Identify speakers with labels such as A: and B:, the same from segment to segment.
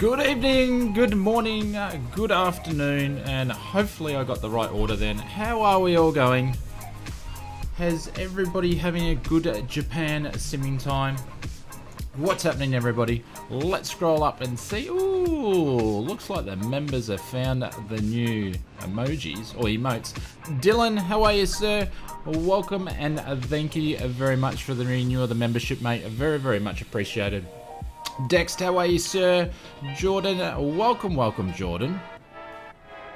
A: Good evening, good morning, good afternoon, and hopefully I got the right order then. How are we all going? Has everybody having a good Japan simming time? What's happening, everybody? Let's scroll up and see. Ooh, looks like the members have found the new emojis or emotes. Dylan, how are you, sir? Welcome and thank you very much for the renewal of the membership, mate. Very, very much appreciated. Dex, how are you, sir? Jordan, welcome, Jordan.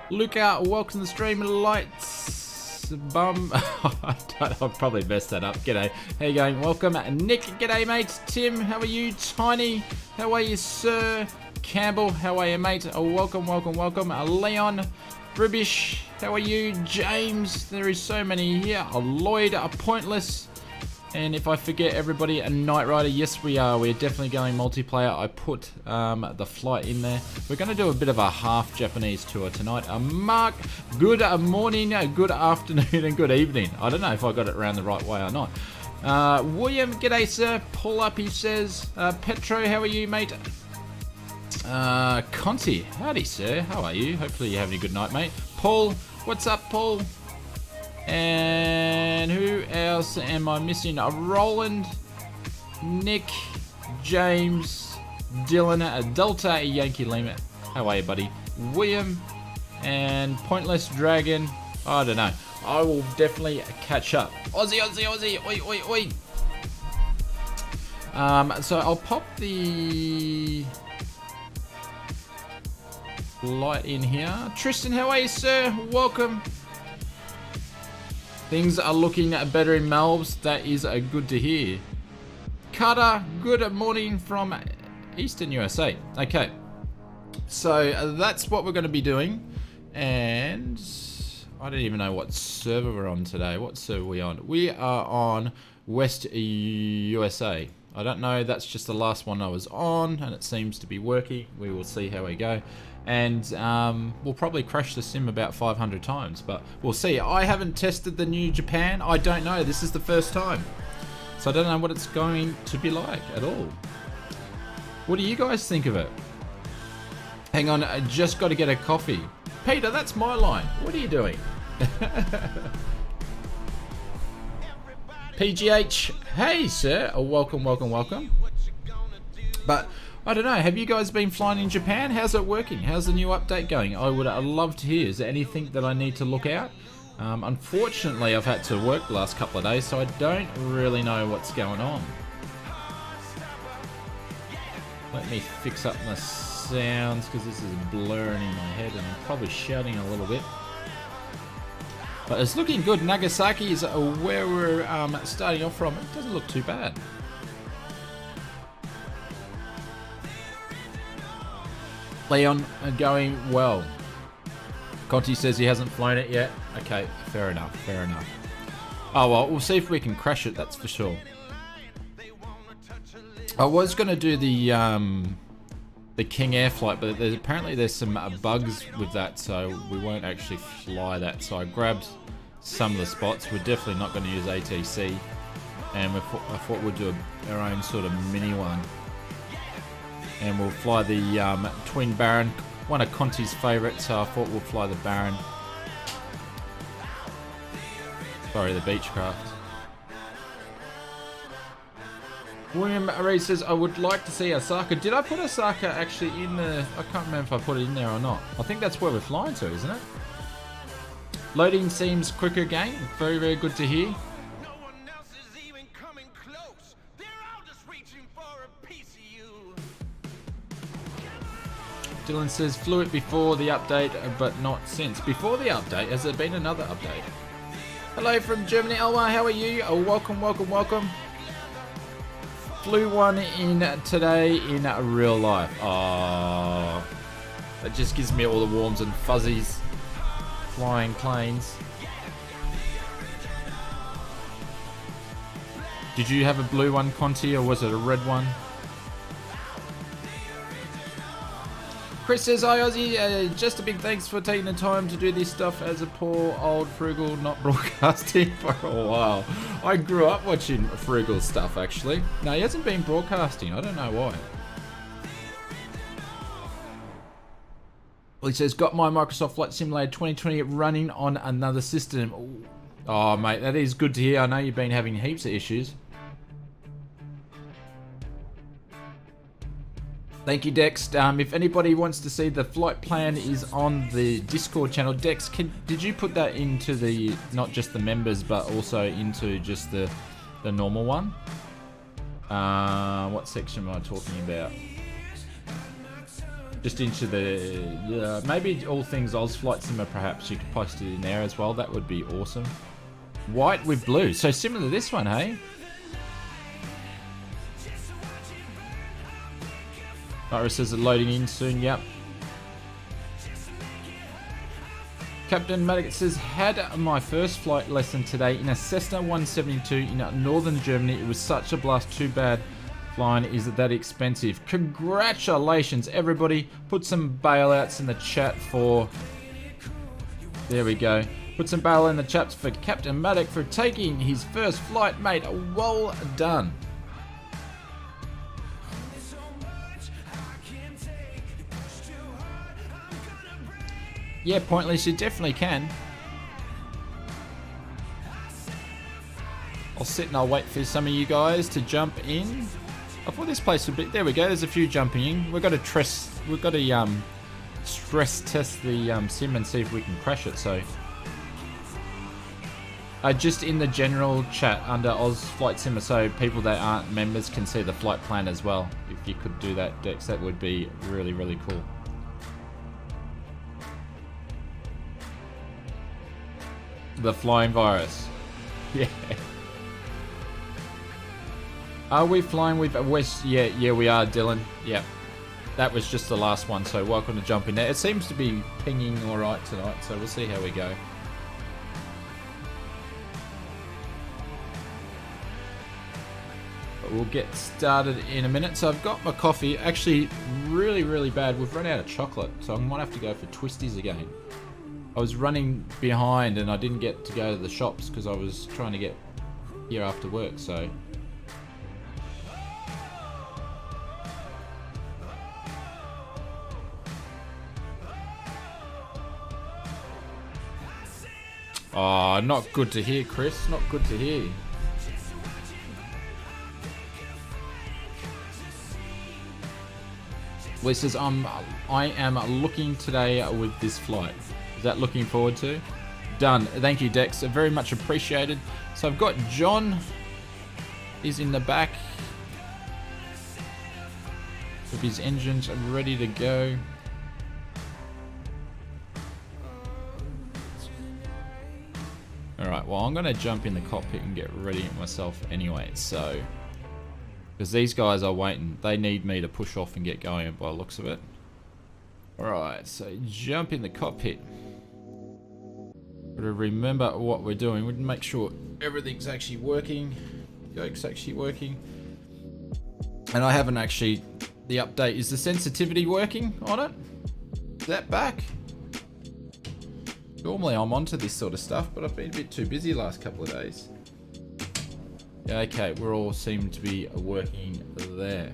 A: Luca, welcome to the stream. Lights, bum. I'll probably mess that up. G'day. How you going? Welcome. Nick, g'day, mate. Tim, how are you? Tiny, how are you, sir? Campbell, how are you, mate? Welcome. Leon, Rubish, how are you? James, there is so many here. Lloyd, Pointless. And if I forget everybody, a Knight Rider, yes we are. We're definitely going multiplayer. I put the flight in there. We're going to do a bit of a half Japanese tour tonight. Mark, good morning, good afternoon, and good evening. I don't know if I got it around the right way or not. William, g'day sir. Pull up, he says. Petro, how are you, mate? Conti, howdy sir. How are you? Hopefully you're having a good night, mate. Paul, what's up, Paul? And who else am I missing? Roland, Nick, James, Dylan, Delta, Yankee Lima. How are you, buddy? William, and Pointless Dragon. I don't know. I will definitely catch up. Aussie, oi. So I'll pop the light in here. Tristan, how are you, sir? Welcome. Things are looking better in Melbs. That is good to hear. Carter, good morning from Eastern USA. Okay, so that's what we're going to be doing. And I don't even know what server we're on today. What server are we on? We are on West USA. I don't know. That's just the last one I was on, and it seems to be working. We will see how we go. And we'll probably crash the sim about 500 times, but we'll see. I haven't tested the new Japan. I don't know. This is the first time. So I don't know what it's going to be like at all. What do you guys think of it? Hang on, I just got to get a coffee. Peter, that's my line. What are you doing? PGH, hey sir. Welcome. But I don't know, have you guys been flying in Japan? How's it working? How's the new update going? I would love to hear. Is there anything that I need to look out? Unfortunately, I've had to work the last couple of days, so I don't really know what's going on. Let me fix up my sounds, because this is blurring in my head, and I'm probably shouting a little bit. But it's looking good. Nagasaki is where we're starting off from. It doesn't look too bad. Leon, going well. Conti says he hasn't flown it yet. Okay, fair enough. Oh well, we'll see if we can crash it, that's for sure. I was going to do the King Air flight, but apparently there's some bugs with that, so we won't actually fly that. So I grabbed some of the spots. We're definitely not going to use ATC, and I thought we'd do our own sort of mini one. And we'll fly the Twin Baron, one of Conti's favourites, so I thought we'll fly the Baron. Sorry, the Beechcraft. William Reed says, I would like to see Osaka. Did I put Osaka actually in the... I can't remember if I put it in there or not. I think that's where we're flying to, isn't it? Loading seems quicker again. Very, very good to hear. Dylan says, flew it before the update, but not since. Before the update? Has there been another update? Hello from Germany, Elmar, how are you? Welcome. Flew one in today in real life. Oh, that just gives me all the warms and fuzzies. Flying planes. Did you have a blue one, Conti, or was it a red one? Chris says, hi Aussie, just a big thanks for taking the time to do this stuff as a poor old frugal not broadcasting for a while. I grew up watching frugal stuff actually. No, he hasn't been broadcasting, I don't know why. Well, he says, got my Microsoft Flight Simulator 2020 running on another system. Ooh. Oh, mate, that is good to hear. I know you've been having heaps of issues. Thank you, Dex. If anybody wants to see the flight plan is on the Discord channel. Dex, did you put that into the, not just the members, but also into just the normal one? What section am I talking about? Just into the, maybe all things Oz Flight Simmer, perhaps. You could post it in there as well. That would be awesome. White with blue. So similar to this one, hey? Iris says loading in soon, yep. Captain Madigan says, had my first flight lesson today in a Cessna 172 in northern Germany. It was such a blast. Too bad flying is that expensive. Congratulations, everybody. Put some bailouts in the chat for... There we go. Put some bail in the chat for Captain Maddock for taking his first flight, mate. Well done. Yeah, Pointless, you definitely can. I'll sit and I'll wait for some of you guys to jump in. I thought this place would be... There we go, there's a few jumping in. We've got to stress test the sim and see if we can crash it, so... just in the general chat under Oz Flight Simmer, so people that aren't members can see the flight plan as well. If you could do that, Dex, that would be really, really cool. The flying virus. Yeah. Are we flying with West? Yeah, we are, Dylan. Yeah. That was just the last one, so welcome to jump in there. It seems to be pinging alright tonight, so we'll see how we go. But we'll get started in a minute. So I've got my coffee. Actually, really, really bad. We've run out of chocolate, so I might have to go for twisties again. I was running behind and I didn't get to go to the shops because I was trying to get here after work, so... Oh, not good to hear, Chris. Not good to hear. Well, he says, I am looking today with this flight. Is that looking forward to? Done. Thank you, Dex. Very much appreciated. So I've got John is in the back with his engines ready to go. Alright, well, I'm going to jump in the cockpit and get ready myself anyway, so... Because these guys are waiting. They need me to push off and get going by the looks of it. Alright, so jump in the cockpit. Gotta remember what we're doing. We make sure everything's actually working. Yoke's actually working. And I haven't actually... The update, is the sensitivity working on it? Is that back? Normally I'm onto this sort of stuff, but I've been a bit too busy the last couple of days. Yeah, okay, we're all seem to be working there.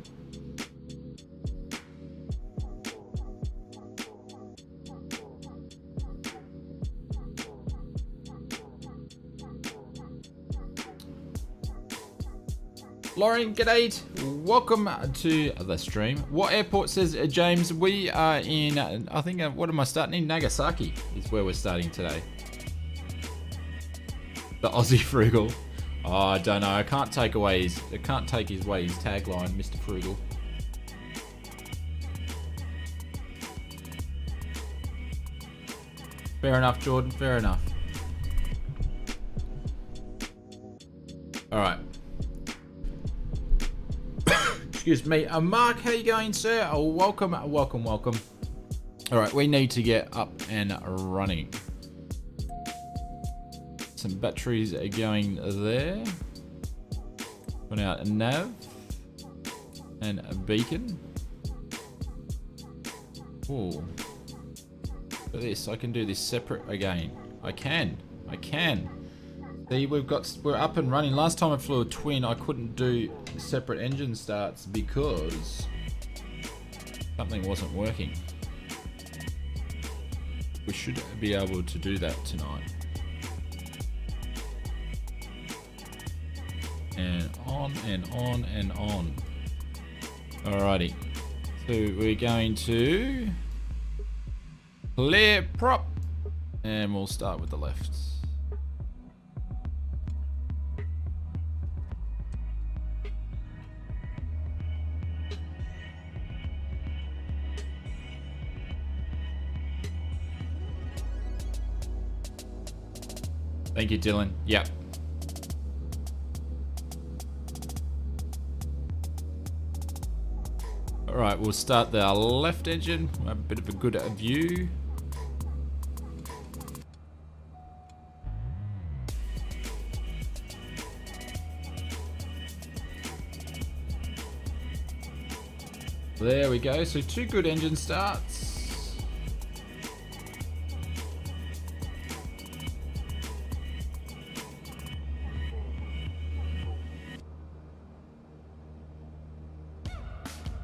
A: Lauren, g'day. Welcome to the stream. What airport, says James? We are in, I think, what am I starting in? Nagasaki is where we're starting today. The Aussie Frugal. Oh, I don't know. I can't take his tagline, Mr. Frugal. Fair enough, Jordan. Fair enough. All right. Excuse me. Mark, how you going, sir? Oh, welcome. All right, we need to get up and running. Some batteries are going there. Put out a nav and a beacon. Ooh. Look at this. I can do this separate again. I can. See, we're up and running. Last time I flew a twin, I couldn't do separate engine starts because something wasn't working. We should be able to do that tonight. And on and on and on. Alrighty. So we're going to clear prop. And we'll start with the left. Thank you, Dylan. Yep. All right, we'll start the left engine. We'll have a bit of a good view. There we go. So 2 good engine starts.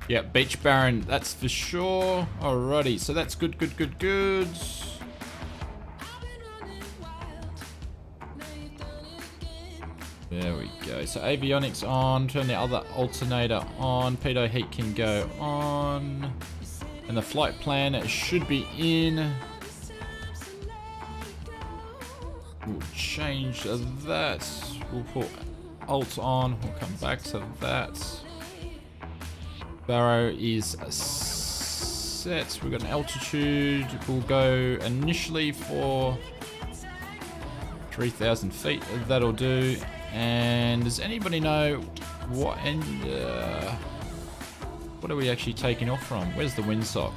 A: Yeah, Beach Baron, that's for sure. Alrighty, so that's good. There we go. So avionics on, turn the other alternator on, pitot heat can go on. And the flight plan should be in. We'll change that. We'll put alt on, we'll come back to that. Barrow is set. We've got an altitude. We'll go initially for 3,000 feet. That'll do. And does anybody know what end? What are we actually taking off from? Where's the windsock?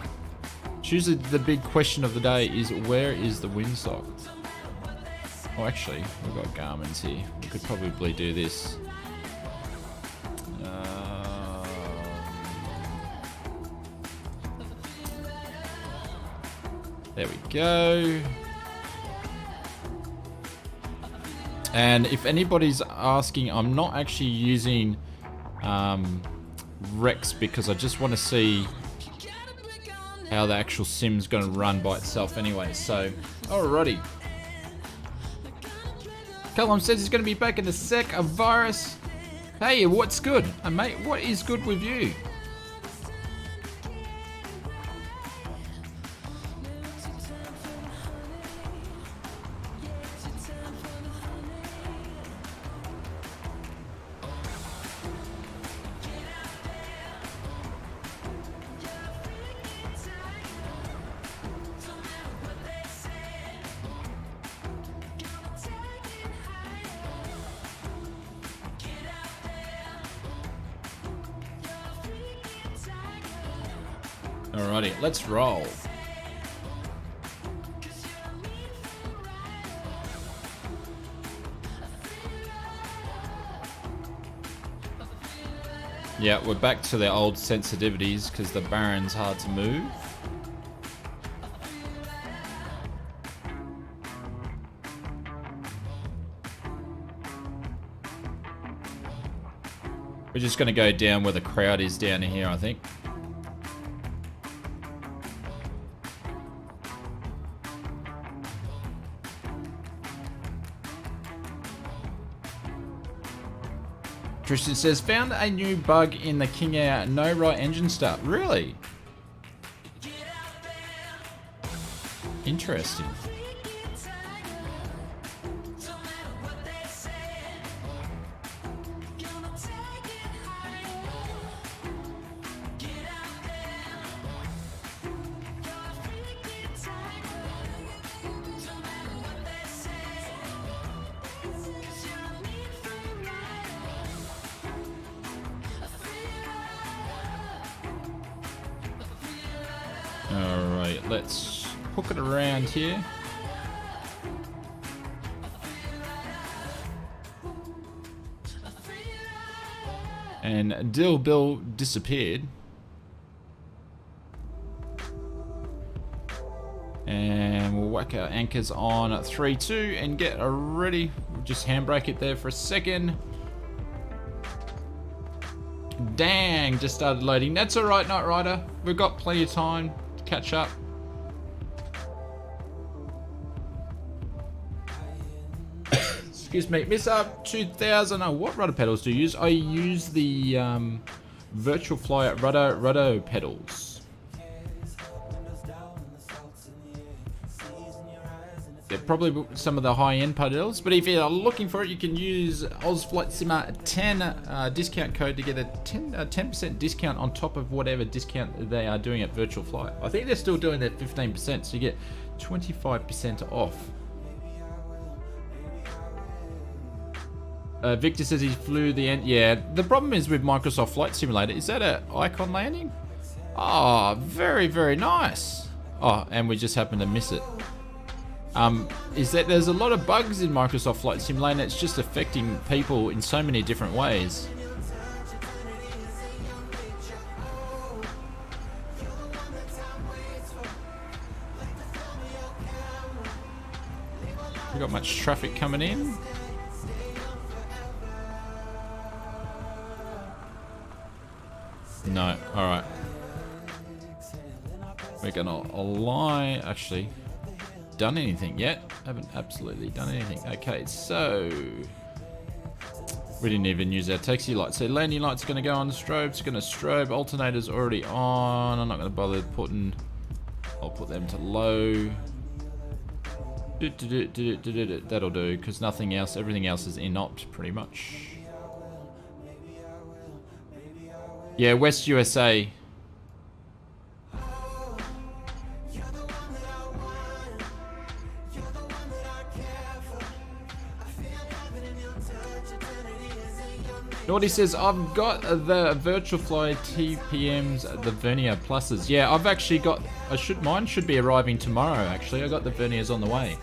A: It's usually the big question of the day is where is the windsock? Oh, actually, we've got Garmin's here. We could probably do this. There we go. And if anybody's asking, I'm not actually using Rex because I just want to see how the actual sim's going to run by itself anyway. So, alrighty. Callum says he's going to be back in a sec. A virus. Hey, what's good? Mate, what is good with you? Alrighty, let's roll. Yeah, we're back to the old sensitivities because the Baron's hard to move. We're just going to go down where the crowd is down here, I think. Tristan says, found a new bug in the King Air no right engine start. Really? Interesting. Alright, let's hook it around here. And Dill Bill disappeared. And we'll whack our anchors on at 3-2 and get ready. We'll just handbrake it there for a second. Dang, just started loading. That's alright, Night Rider. We've got plenty of time to catch up. Excuse me, Miss Up 2000. Oh, what rudder pedals do you use? I use the Virtual Fly rudder pedals. They're probably some of the high-end pedals, but if you're looking for it, you can use OzFlightSimmer 10 discount code to get a 10% discount on top of whatever discount they are doing at Virtual Flight. I think they're still doing that 15%, so you get 25% off. Victor says he flew the end. Yeah, the problem is with Microsoft Flight Simulator. Is that an icon landing? Oh, very, very nice. Oh, and we just happened to miss it. Is that there's a lot of bugs in Microsoft Flight Simulator. It's just affecting people in so many different ways. We got much traffic coming in. No, alright. We're gonna align. Actually, done anything yet? Haven't absolutely done anything. Okay, so we didn't even use our taxi lights. So landing lights are gonna go on, the strobe's gonna strobe, alternator's already on. I'm not gonna bother putting, I'll put them to low. That'll do, because nothing else, everything else is in-opt pretty much. Yeah, West USA. Naughty says, I've got the Virtual Fly TPMs, the Vernier Pluses. Yeah, I've actually got, mine should be arriving tomorrow actually. I got the Verniers on the way.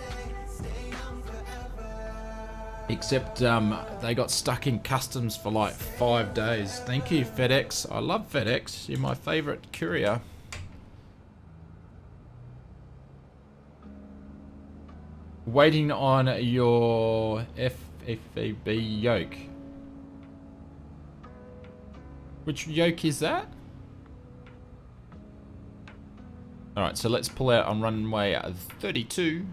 A: Except they got stuck in customs for like 5 days. Thank you, FedEx. I love FedEx. You're my favorite courier. Waiting on your FFB yoke. Which yoke is that? Alright, so let's pull out on runway 32.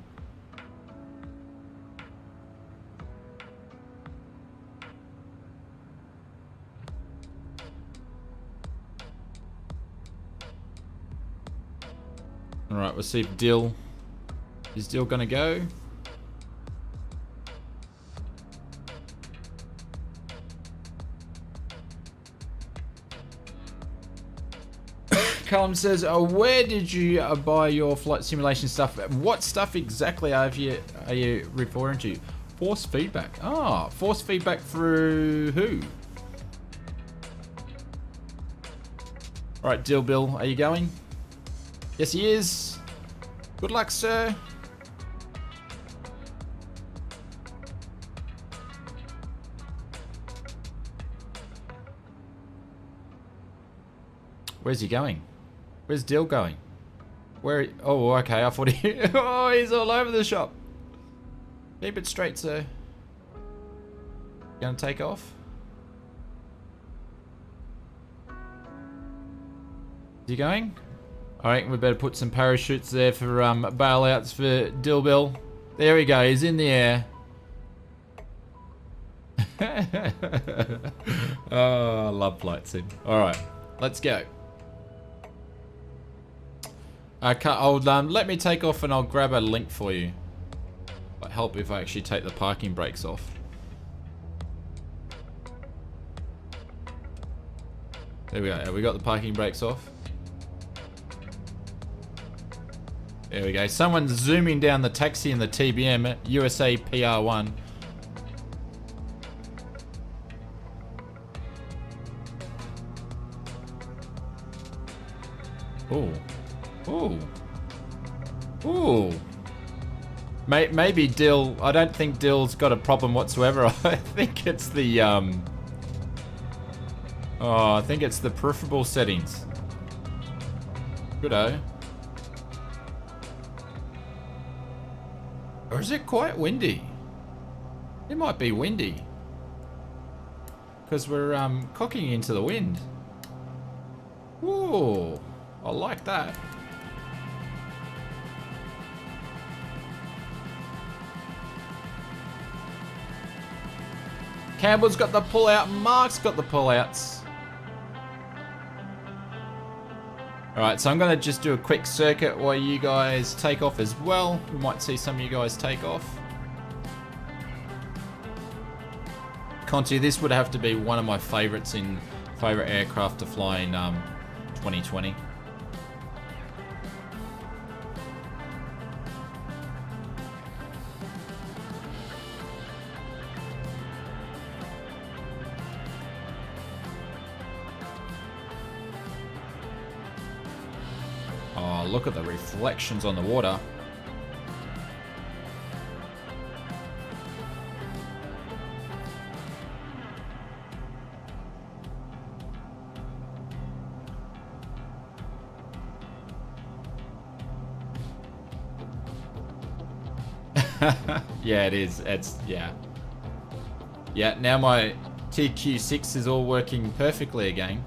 A: Alright, we'll see if is Dill gonna go? Callum says, where did you buy your flight simulation stuff? What stuff exactly are you referring to? Force feedback. Ah, force feedback through who? Alright, Dill Bill, are you going? Yes, he is. Good luck, sir. Where's he going? Where's Dill going? Where? Oh, okay. I thought he. Oh, he's all over the shop. Keep it straight, sir. Gonna take off? Is he going? I reckon we better put some parachutes there for bailouts for Dill Bill. There we go. He's in the air. Oh, I love flight sim. All right, let's go. Let me take off and I'll grab a link for you. Might help if I actually take the parking brakes off. There we go. Have we got the parking brakes off? There we go. Someone's zooming down the taxi in the TBM, USA PR1. Oh. Ooh. Ooh. Maybe Dill, I don't think Dill's got a problem whatsoever. I think it's the, I think it's the peripheral settings. Good-o. Or is it quite windy? It might be windy. Because we're, cocking into the wind. Ooh. I like that. Campbell's got the pull out. Mark's got the pull outs. Alright, so I'm going to just do a quick circuit while you guys take off as well. We might see some of you guys take off. Conti, this would have to be one of my favourite aircraft to fly in 2020. Oh, look at the reflections on the water. Yeah, it is. Yeah. Yeah, now my TQ6 is all working perfectly again.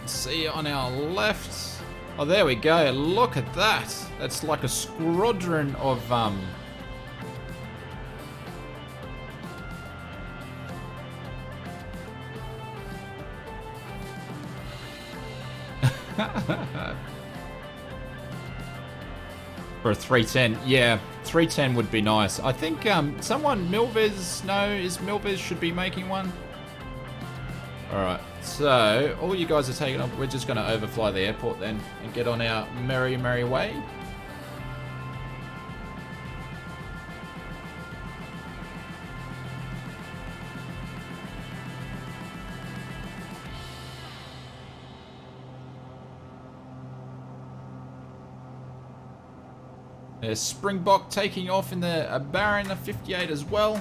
A: See on our left. Oh, there we go. Look at that. That's like a squadron of for a 310. Yeah, 310 would be nice. I think someone Milvez should be making one. Alright, so all you guys are taking off. We're just going to overfly the airport then and get on our merry way. There's Springbok taking off in the Baron 58 as well.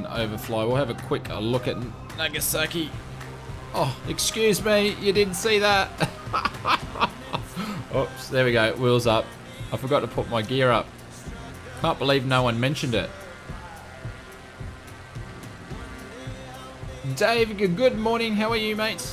A: Overfly. We'll have a quick look at Nagasaki. Oh, excuse me, you didn't see that. Oops, there we go, wheels up. I forgot to put my gear up. Can't believe no one mentioned it. Dave, good morning, how are you, mate?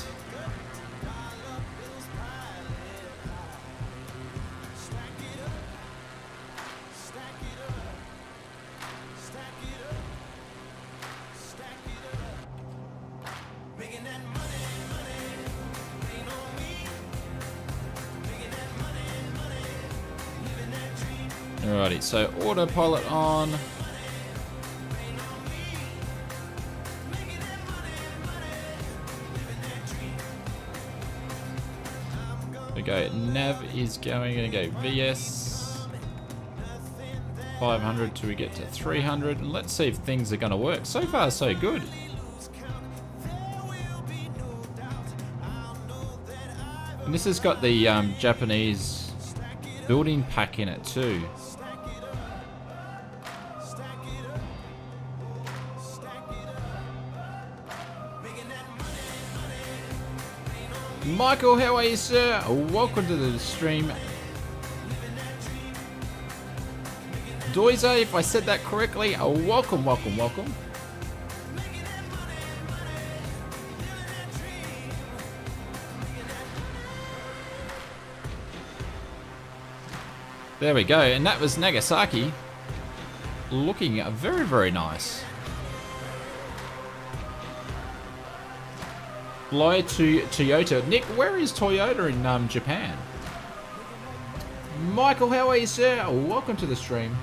A: Alrighty, so autopilot on. We go, nav is going to go VS 500 till we get to 300, and let's see if things are going to work. So far, so good. And this has got the Japanese building pack in it too. Michael, how are you, sir? Welcome to the stream. Doiza, if I said that correctly, welcome. There we go, and that was Nagasaki. Looking very nice. Fly to Toyota. Nick, where is Toyota in Japan? Michael, how are you, sir? Welcome to the stream.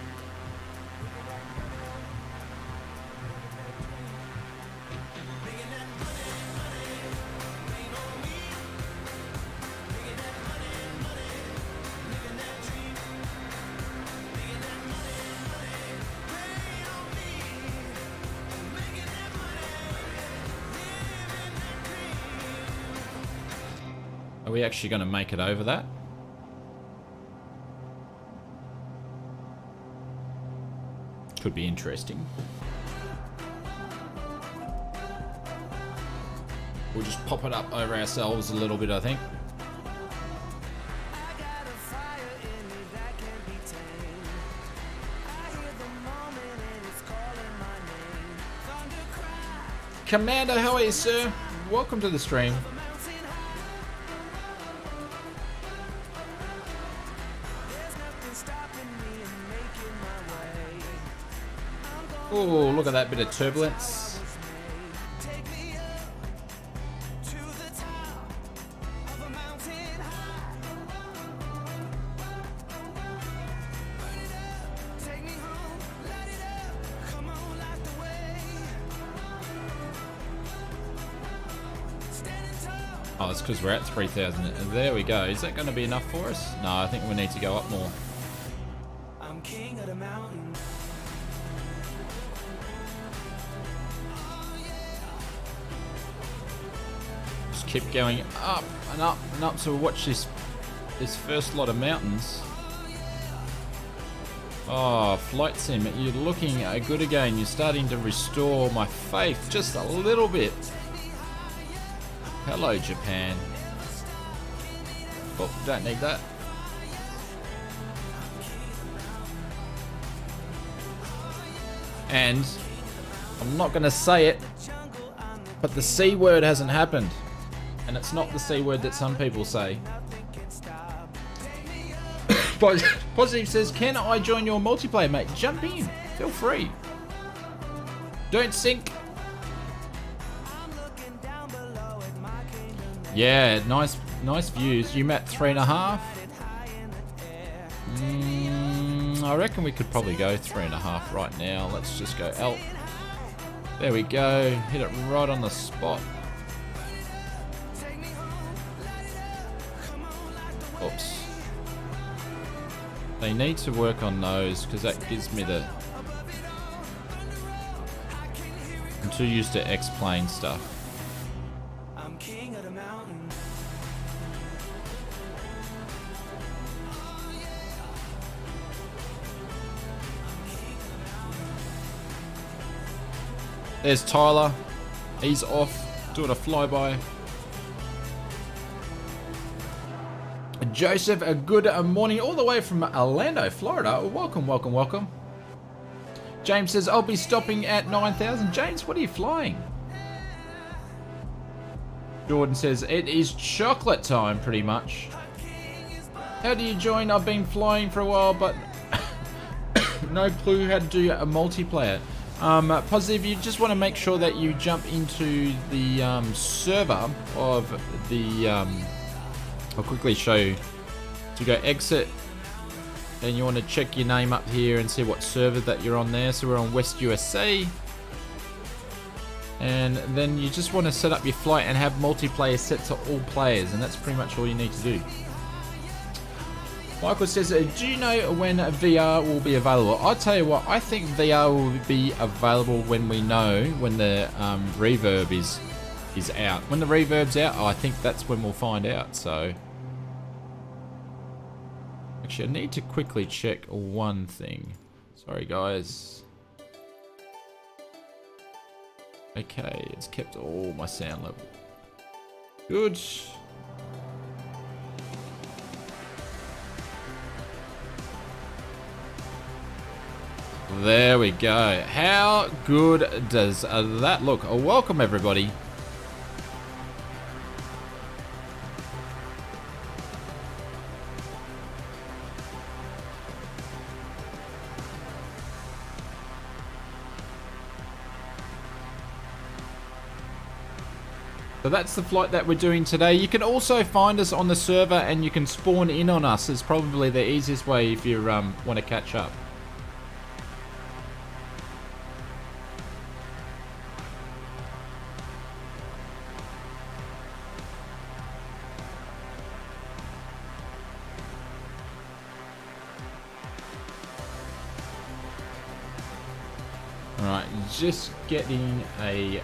A: Are we actually going to make it over that? Could be interesting. We'll just pop it up over ourselves a little bit, I think. Commander, how are you, sir? Welcome to the stream. Oh, look at that bit of turbulence. Oh, it's because we're at 3,000. There we go. Is that going to be enough for us? No, I think we need to go up more. I'm king of the mountain. Just keep going up and up and up. So we'll watch this first lot of mountains. Oh, flight sim, you're looking good again. You're starting to restore my faith just a little bit. Hello, Japan. Oh, don't need that. And I'm not going to say it, but the C word hasn't happened. And it's not the C word that some people say. Positive says, can I join your multiplayer, mate? Jump in. Feel free. Don't sink. Yeah, nice views. You met 3.5. I reckon we could probably go 3.5 right now. Let's just go L. There we go. Hit it right on the spot. Oops. They need to work on those because that gives me the... I'm too used to X-plane stuff. There's Tyler. He's off doing a flyby. Joseph, a good morning all the way from Orlando, Florida. Welcome, welcome, welcome. James says, I'll be stopping at 9,000. James, what are you flying? Jordan says, it is chocolate time, pretty much. How do you join? I've been flying for a while, but no clue how to do a multiplayer. Positive, you just want to make sure that you jump into the server of the... I'll quickly show you. So you go exit, and you want to check your name up here and see what server that you're on there. So we're on West USA. And then you just want to set up your flight and have multiplayer set to all players, and that's pretty much all you need to do. Michael says, do you know when VR will be available? I'll tell you what, I think VR will be available when we know when the reverb is out. When the reverb's out, I think that's when we'll find out. So actually, I need to quickly check one thing. Sorry, guys. Okay, it's kept all my sound level. Good. There we go. How good does that look? Welcome, everybody. So that's the flight that we're doing today. You can also find us on the server and you can spawn in on us. It's probably the easiest way if you want to catch up. Alright, just getting a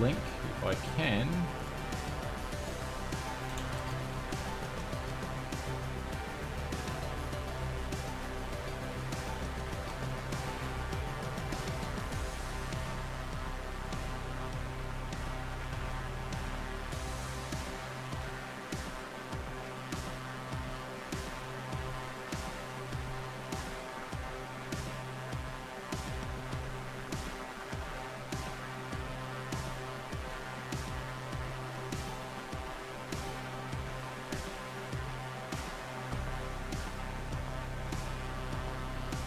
A: link if I can.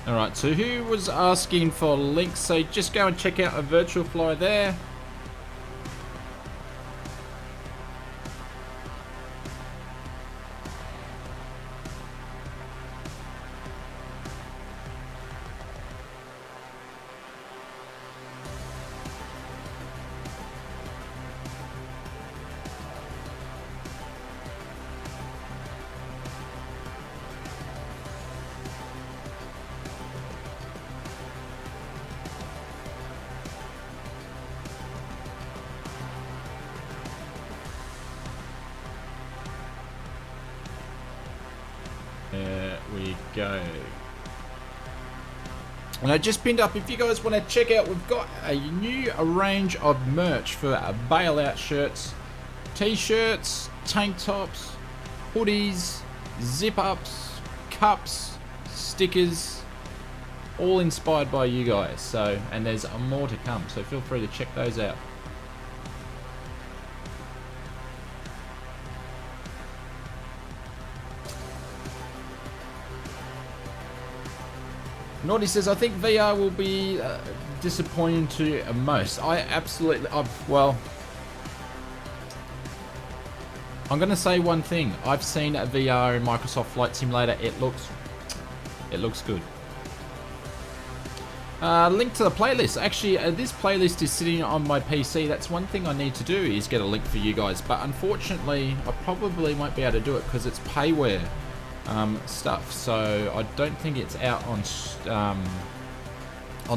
A: Alright, so who was asking for links? So just go and check out a virtual fly there. There we go. And I just pinned up, if you guys want to check out, we've got a new range of merch for bailout shirts, t-shirts, tank tops, hoodies, zip-ups, cups, stickers, all inspired by you guys. So, and there's more to come, so feel free to check those out. Naughty says, I think VR will be disappointing to most. I absolutely, well, I'm going to say one thing. I've seen a VR in Microsoft Flight Simulator. It looks good. Link to the playlist. Actually, this playlist is sitting on my PC. That's one thing I need to do, is get a link for you guys. But unfortunately, I probably won't be able to do it because it's payware. Stuff, so I don't think it's out on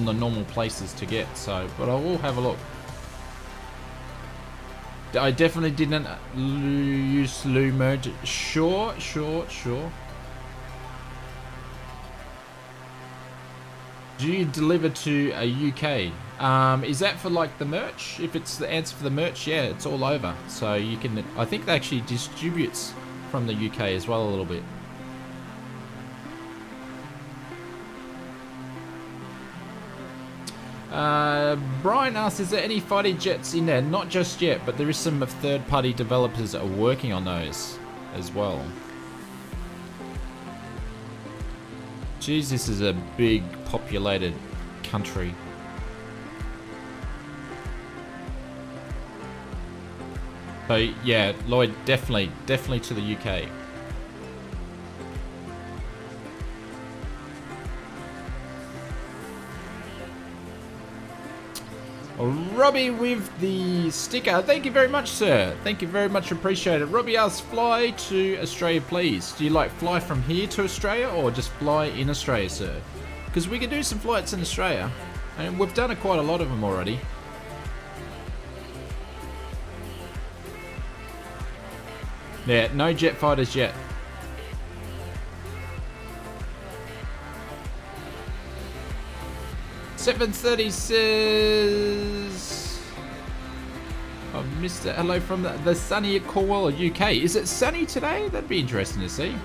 A: the normal places to get. So, but I will have a look. I definitely didn't use slew merge. Sure. Do you deliver to a UK? Is that for like the merch? If it's the answer for the merch, yeah, it's all over. So you can. I think that actually distributes from the UK as well a little bit. Brian asks, is there any fighter jets in there? Not just yet, but there is some third-party developers that are working on those as well. Jeez, this is a big populated country. So yeah, Lloyd, definitely to the UK. Robbie with the sticker. Thank you very much, sir. Thank you very much. Appreciate it. Robbie asks, fly to Australia, please. Do you like fly from here to Australia or just fly in Australia, sir? Because we can do some flights in Australia. And we've done quite a lot of them already. Yeah, no jet fighters yet. .730 says, oh, Mr. Hello from the sunny Cornwall, UK. Is it sunny today? That'd be interesting to see.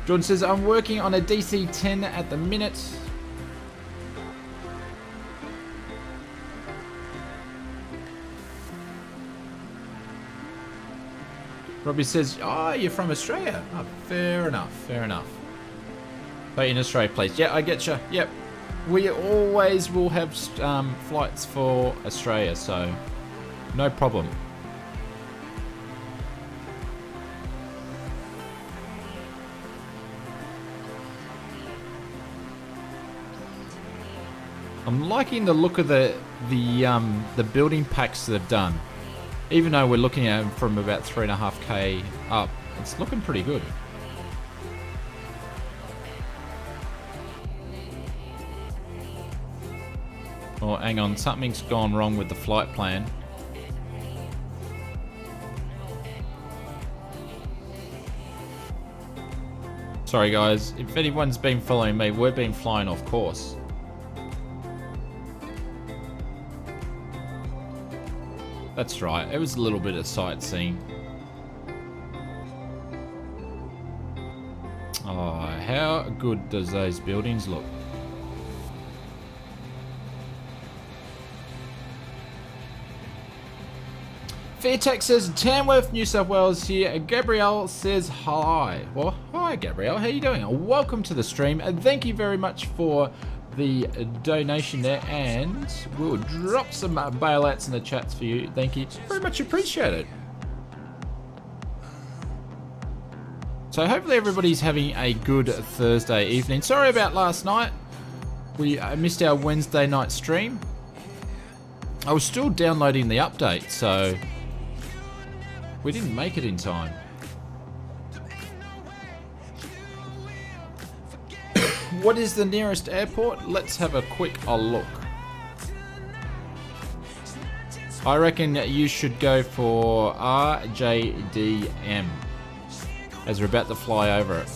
A: Jordan says, I'm working on a DC-10 at the minute. Robbie says, oh, you're from Australia. Oh, fair enough, fair enough. But in Australia, please. Yeah, I get you. Yep. We always will have flights for Australia, so no problem. I'm liking the look of the building packs that they've done. Even though we're looking at them from about 3.5K up, it's looking pretty good. Oh, hang on, something's gone wrong with the flight plan. Sorry guys, if anyone's been following me, we've been flying off course. That's right, it was a little bit of sightseeing. Oh, how good does those buildings look? Fairtex says Tamworth, New South Wales here. Gabrielle says hi. Well, hi Gabrielle, how you doing? Welcome to the stream, and thank you very much for the donation there, and we'll drop some bailouts in the chats for you. Thank you, very much appreciated. So hopefully everybody's having a good Thursday evening. Sorry about last night. We missed our Wednesday night stream. I was still downloading the update, so we didn't make it in time. What is the nearest airport? Let's have a quick look. I reckon you should go for RJDM, as we're about to fly over it.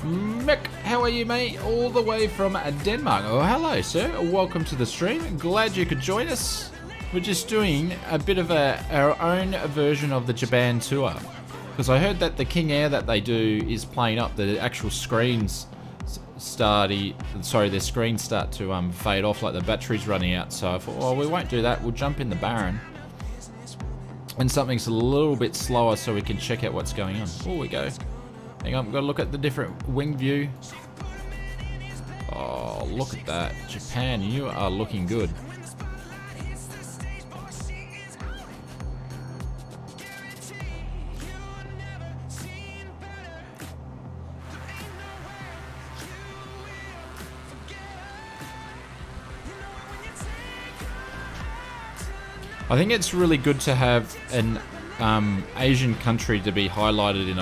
A: Mick, how are you, mate? All the way from Denmark. Oh, hello, sir. Welcome to the stream. Glad you could join us. We're just doing a bit of our own version of the Japan tour, because I heard that the King Air that they do is playing up. The actual screens their screens start to fade off, like the battery's running out. So I thought, well, we won't do that. We'll jump in the Baron, and something's a little bit slower so we can check out what's going on. Oh, we go. Hang on, we've got to look at the different wing view. Oh, look at that. Japan, you are looking good. I think it's really good to have an Asian country to be highlighted in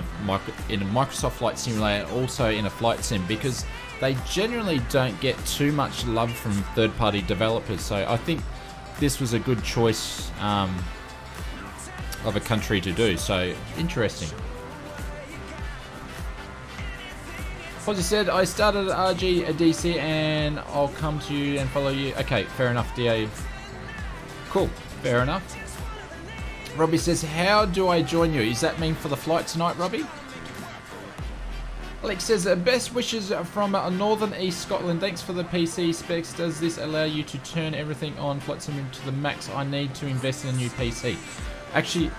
A: a Microsoft Flight Simulator, also in a flight sim, because they generally don't get too much love from third-party developers. So I think this was a good choice of a country to do. So interesting. As I said, I started at RGDC and I'll come to you and follow you. Okay, fair enough, DA. Cool, fair enough. Robbie says, how do I join you? Does that mean for the flight tonight, Robbie? Alex says, best wishes from Northern East Scotland. Thanks for the PC specs. Does this allow you to turn everything on Flight Sim to the max? I need to invest in a new PC. Actually,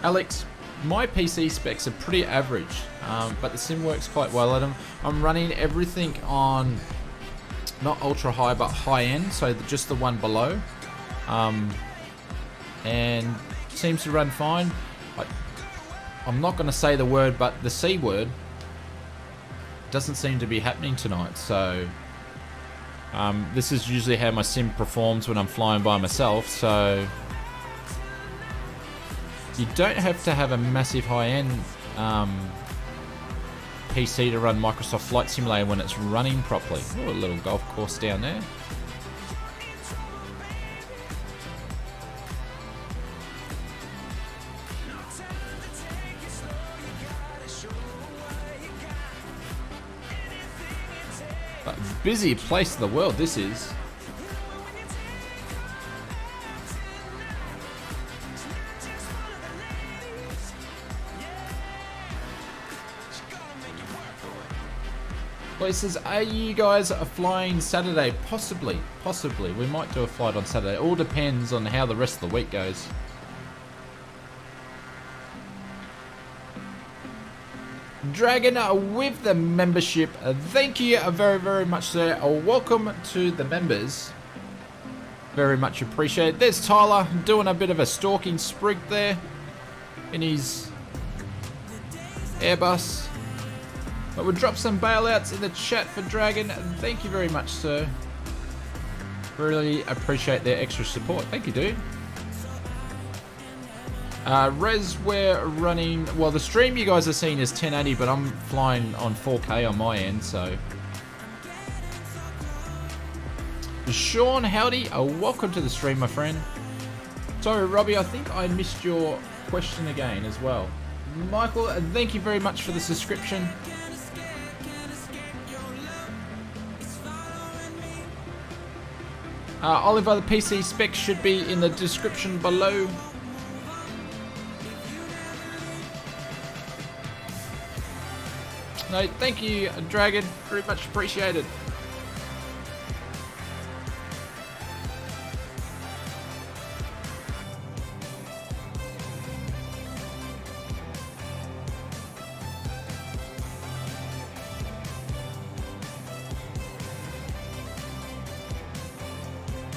A: Alex, my PC specs are pretty average, but the sim works quite well at them. I'm running everything on not ultra high, but high end, so just the one below. And seems to run fine. I'm not going to say the word, but the C word doesn't seem to be happening tonight. So this is usually how my sim performs when I'm flying by myself. So you don't have to have a massive high-end PC to run Microsoft Flight Simulator when it's running properly. Oh, a little golf course down there. Busy place in the world this is. Well, it says, are you guys flying Saturday? Possibly. We might do a flight on Saturday. It all depends on how the rest of the week goes. Dragon with the membership. Thank you very, very much, sir. Welcome to the members. Very much appreciated. There's Tyler doing a bit of a stalking sprig there in his Airbus. But we'll drop some bailouts in the chat for Dragon. Thank you very much, sir. Really appreciate their extra support. Thank you, dude. Res, we're running, well, the stream you guys are seeing is 1080, but I'm flying on 4K on my end, so. Sean, howdy. Welcome to the stream, my friend. Sorry, Robbie, I think I missed your question again as well. Michael, thank you very much for the subscription. Oliver, the PC specs should be in the description below. No, thank you, Dragon. Very much appreciated.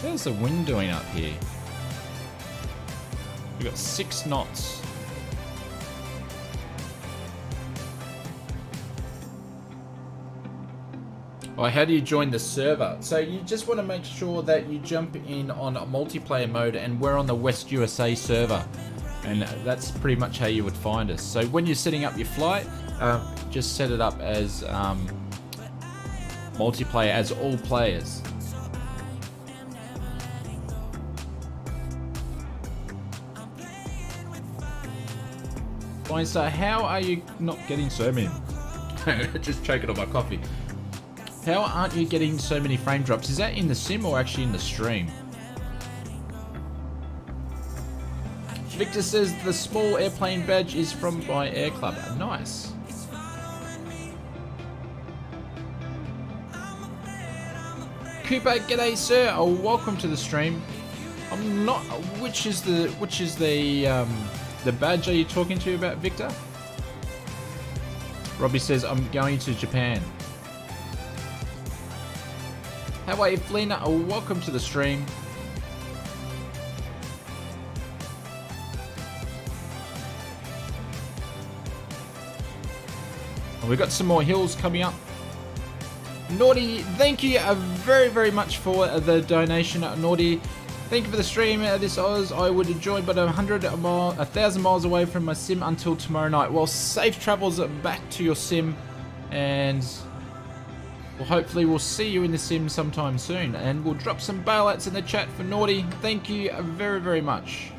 A: How's the wind doing up here? We've got 6 knots. Oh, how do you join the server? So you just want to make sure that you jump in on a multiplayer mode, and we're on the West USA server. And that's pretty much how you would find us. So when you're setting up your flight, just set it up as multiplayer, as all players. Fine, so how are you not getting so many? Just choking on my coffee. How aren't you getting so many frame drops? Is that in the sim or actually in the stream? Victor says the small airplane badge is from my air club. Nice. Cooper, g'day sir. Oh, welcome to the stream. I'm not. Which is the badge are you talking to about, Victor? Robbie says I'm going to Japan. How are you, Flina? Oh, welcome to the stream. And we've got some more hills coming up. Naughty, thank you very, very much for the donation, Naughty. Thank you for the stream. This Oz, I would join, but 1,000 miles away from my sim until tomorrow night. Well, safe travels back to your sim, and hopefully we'll see you in the sim sometime soon. And we'll drop some bailouts in the chat for Naughty. Thank you very, very much.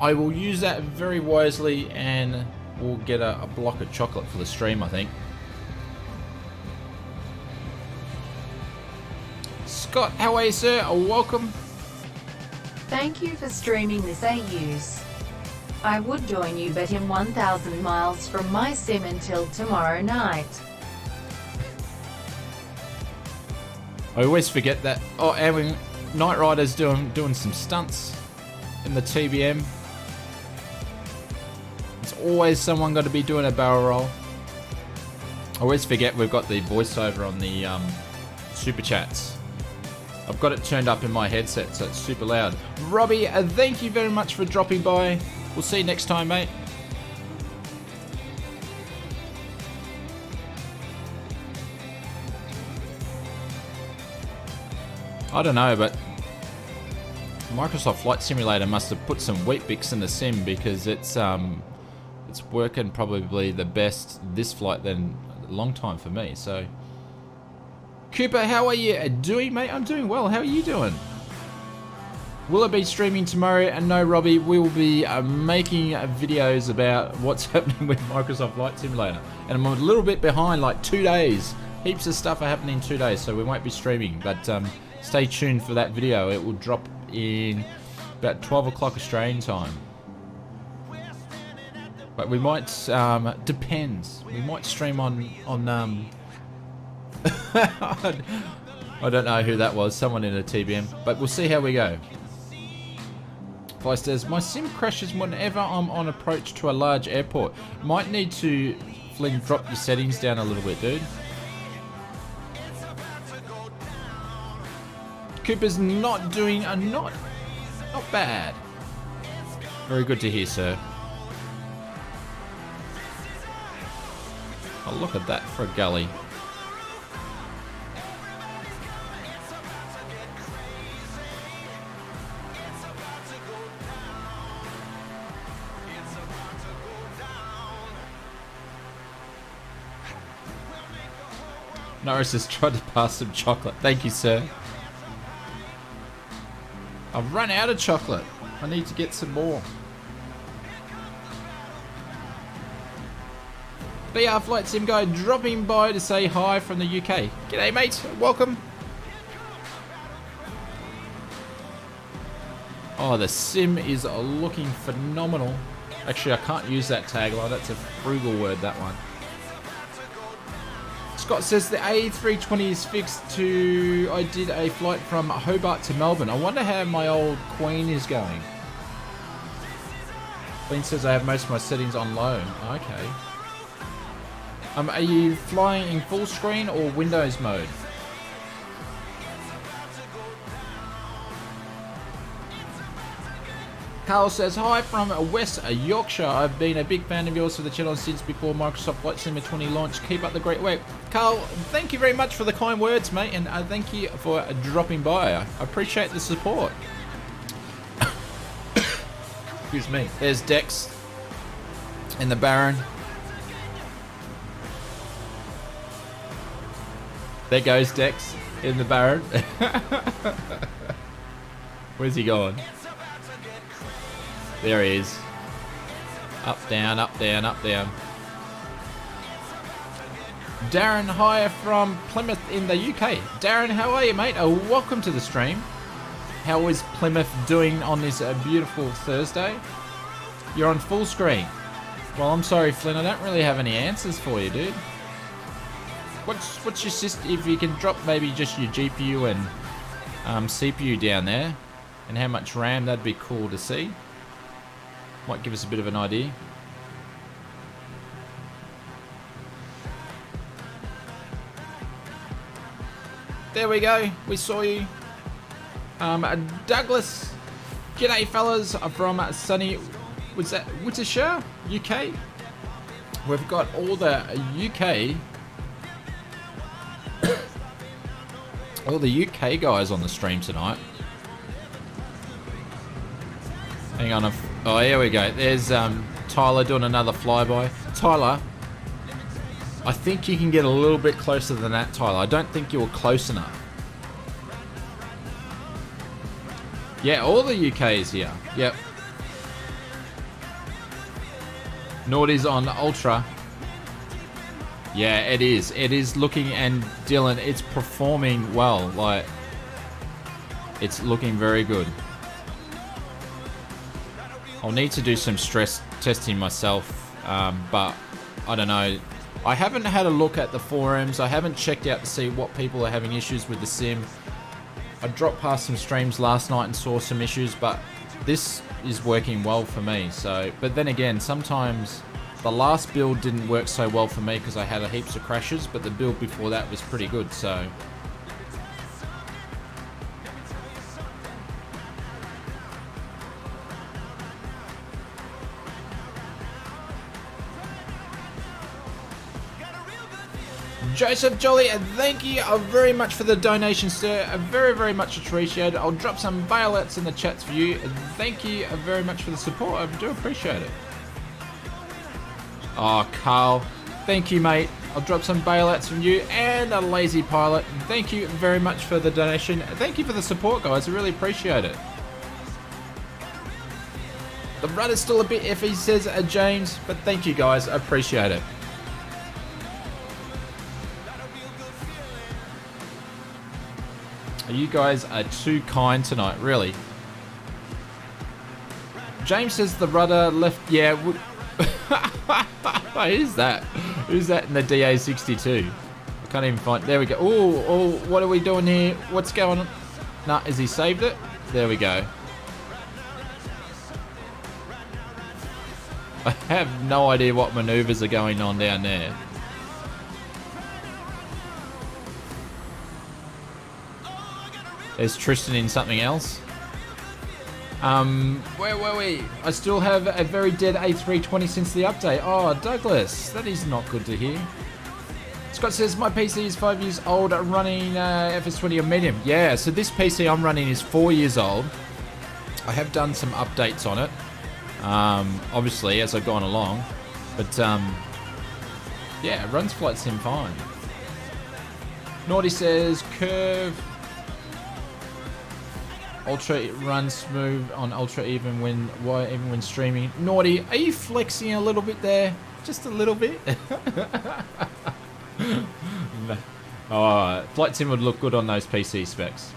A: I will use that very wisely, and we'll get a block of chocolate for the stream, I think. Scott, how are you, sir? Welcome.
B: Thank you for streaming this AUS. I would join you, but I'm 1,000 miles from my sim until tomorrow night.
A: I always forget that. Oh, and Knight Rider's doing some stunts in the TBM. It's always someone got to be doing a barrel roll. I always forget we've got the voiceover on the super chats. I've got it turned up in my headset, so it's super loud. Robbie, thank you very much for dropping by. We'll see you next time, mate. I don't know, but Microsoft Flight Simulator must have put some Weet-Bix in the sim, because it's working probably the best this flight than a long time for me. So, Cooper, how are you doing, mate? I'm doing well. How are you doing? Will I be streaming tomorrow? And no, Robbie, we will be making videos about what's happening with Microsoft Flight Simulator. And I'm a little bit behind, like 2 days. Heaps of stuff are happening in 2 days, so we won't be streaming. But stay tuned for that video. It will drop in about 12 o'clock Australian time. But we might, depends. We might stream on I don't know who that was, someone in a TBM, but we'll see how we go. Vice says, my sim crashes whenever I'm on approach to a large airport. Might need to, Flynn, drop your settings down a little bit, dude. Cooper's not doing not bad. Very good to hear, sir. Oh, look at that for a gully. Norris has tried to pass some chocolate. Thank you, sir. I've run out of chocolate. I need to get some more. BR Flight Sim Guy dropping by to say hi from the UK. G'day, mate. Welcome. Oh, the sim is looking phenomenal. Actually, I can't use that tagline. That's a frugal word, that one. Scott says the A320 is fixed to... I did a flight from Hobart to Melbourne. I wonder how my old Queen is going. Queen says I have most of my settings on low. Okay. Are you flying in full screen or Windows mode? Carl says, hi from West Yorkshire. I've been a big fan of yours for the channel since before Microsoft Flight Sim 20 launch. Keep up the great work. Carl, thank you very much for the kind words, mate, and thank you for dropping by. I appreciate the support. Excuse me. There's Dex in the Baron. There goes Dex in the Baron. Where's he going? There he is. Up, down, up, down, up, down. Darren, hi from Plymouth in the UK. Darren, how are you, mate? Welcome to the stream. How is Plymouth doing on this beautiful Thursday? You're on full screen. Well, I'm sorry, Flynn. I don't really have any answers for you, dude. What's your system? If you can drop maybe just your GPU and CPU down there, and how much RAM, that'd be cool to see. Might give us a bit of an idea. There we go. We saw you. Douglas. G'day, fellas. I'm from sunny... Was that Worcestershire, UK? We've got all the UK... all the UK guys on the stream tonight. Hang on. Oh, here we go. There's Tyler doing another flyby. Tyler, I think you can get a little bit closer than that, Tyler. I don't think you were close enough. Yeah, all the UK is here. Yep. Naughty's on Ultra. Yeah, it is. It is looking, and Dylan, it's performing well. Like, it's looking very good. I'll need to do some stress testing myself, but I don't know. I haven't had a look at the forums. I haven't checked out to see what people are having issues with the sim. I dropped past some streams last night and saw some issues, but this is working well for me. So, but then again, sometimes the last build didn't work so well for me because I had heaps of crashes, but the build before that was pretty good. So. Joseph Jolly, thank you very much for the donation, sir. Very, very much appreciated. I'll drop some bailouts in the chats for you. Thank you very much for the support. I do appreciate it. Oh, Carl, thank you, mate. I'll drop some bailouts from you and a lazy pilot. Thank you very much for the donation. Thank you for the support, guys. I really appreciate it. The rudder's still a bit iffy, says James, but thank you, guys. I appreciate it. You guys are too kind tonight, really. James says the rudder left. Yeah. Who's that? Who's that in the DA62? I can't even find. There we go. Oh, what are we doing here? What's going on? Nah, has he saved it? There we go. I have no idea what maneuvers are going on down there. There's Tristan in something else. Where were we? I still have a very dead A320 since the update. Oh, Douglas, that is not good to hear. Scott says, my PC is 5 years old, running FS20 on medium. Yeah, so this PC I'm running is 4 years old. I have done some updates on it, obviously, as I've gone along. But, yeah, it runs Flight Sim fine. Naughty says, curve... Ultra runs smooth on Ultra even when streaming. Naughty, are you flexing a little bit there? Just a little bit? Oh, Flight Sim would look good on those PC specs.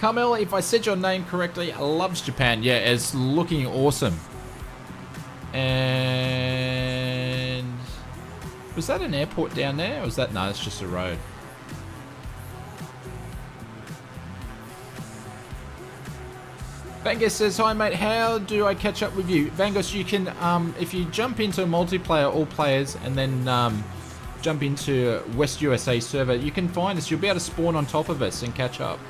A: Carmel, if I said your name correctly, loves Japan. Yeah, it's looking awesome. And was that an airport down there? Or was that, no, it's just a road. Vangus says, hi mate, how do I catch up with you? Vangus, you can, if you jump into multiplayer, all players, and then jump into West USA server, you can find us. You'll be able to spawn on top of us and catch up.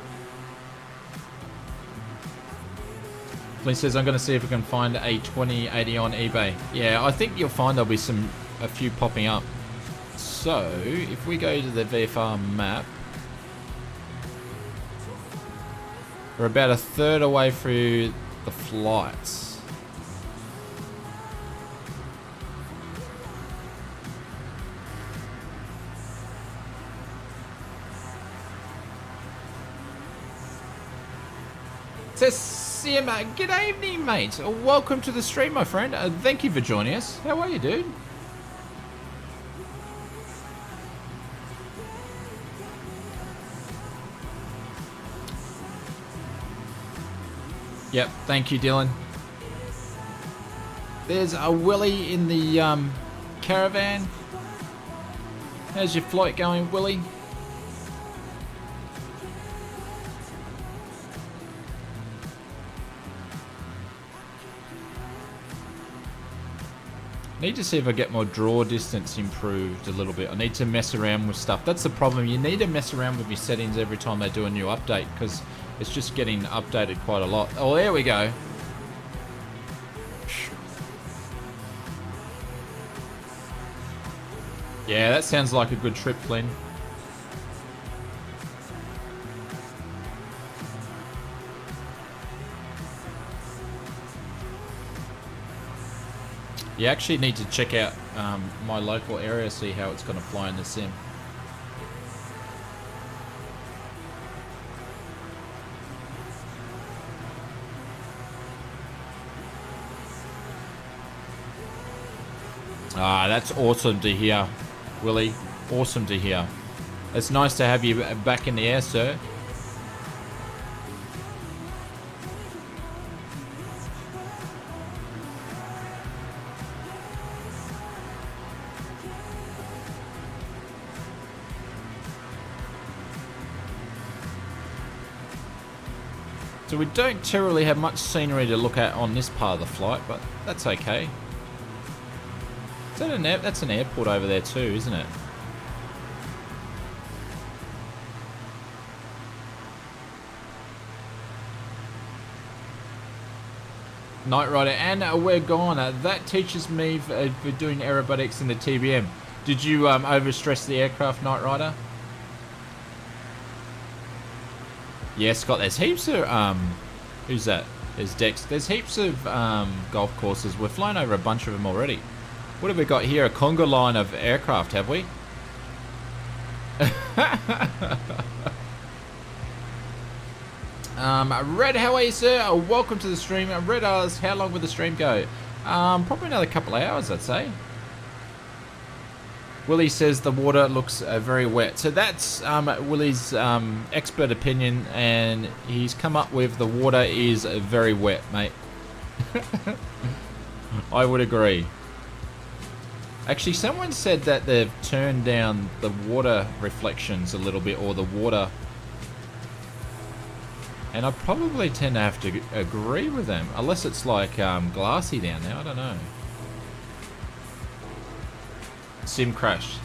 A: Flint says, I'm going to see if we can find a 2080 on eBay. Yeah, I think you'll find there'll be a few popping up. So, if we go to the VFR map, we're about a third away through the flights. Says Sim, good evening, mate. Welcome to the stream, my friend. Thank you for joining us. How are you, dude? Yep, thank you, Dylan. There's a Willie in the caravan. How's your flight going, Willie? Need to see if I get my draw distance improved a little bit. I need to mess around with stuff. That's the problem. You need to mess around with your settings every time they do a new update, because it's just getting updated quite a lot. Oh, there we go. Yeah, that sounds like a good trip, Flynn. You actually need to check out my local area, see how it's going to fly in the sim. Ah, that's awesome to hear, Willie. Awesome to hear. It's nice to have you back in the air, sir. So we don't terribly have much scenery to look at on this part of the flight, but that's okay. Is that that's an airport over there too, isn't it? Knight Rider, and we're gone. That teaches me for doing aerobatics in the TBM. Did you overstress the aircraft, Knight Rider? Yeah, Scott, there's heaps of, who's that? There's Dex. There's heaps of golf courses. We've flown over a bunch of them already. What have we got here? A Conga line of aircraft, have we? Red, how are you, sir? Welcome to the stream. Red asks, how long will the stream go? Probably another couple of hours, I'd say. Willie says the water looks very wet. So that's Willie's expert opinion, and he's come up with the water is very wet, mate. I would agree. Actually, someone said that they've turned down the water reflections a little bit, or the water. And I probably tend to have to agree with them, unless it's like glassy down there, I don't know. Sim crashed.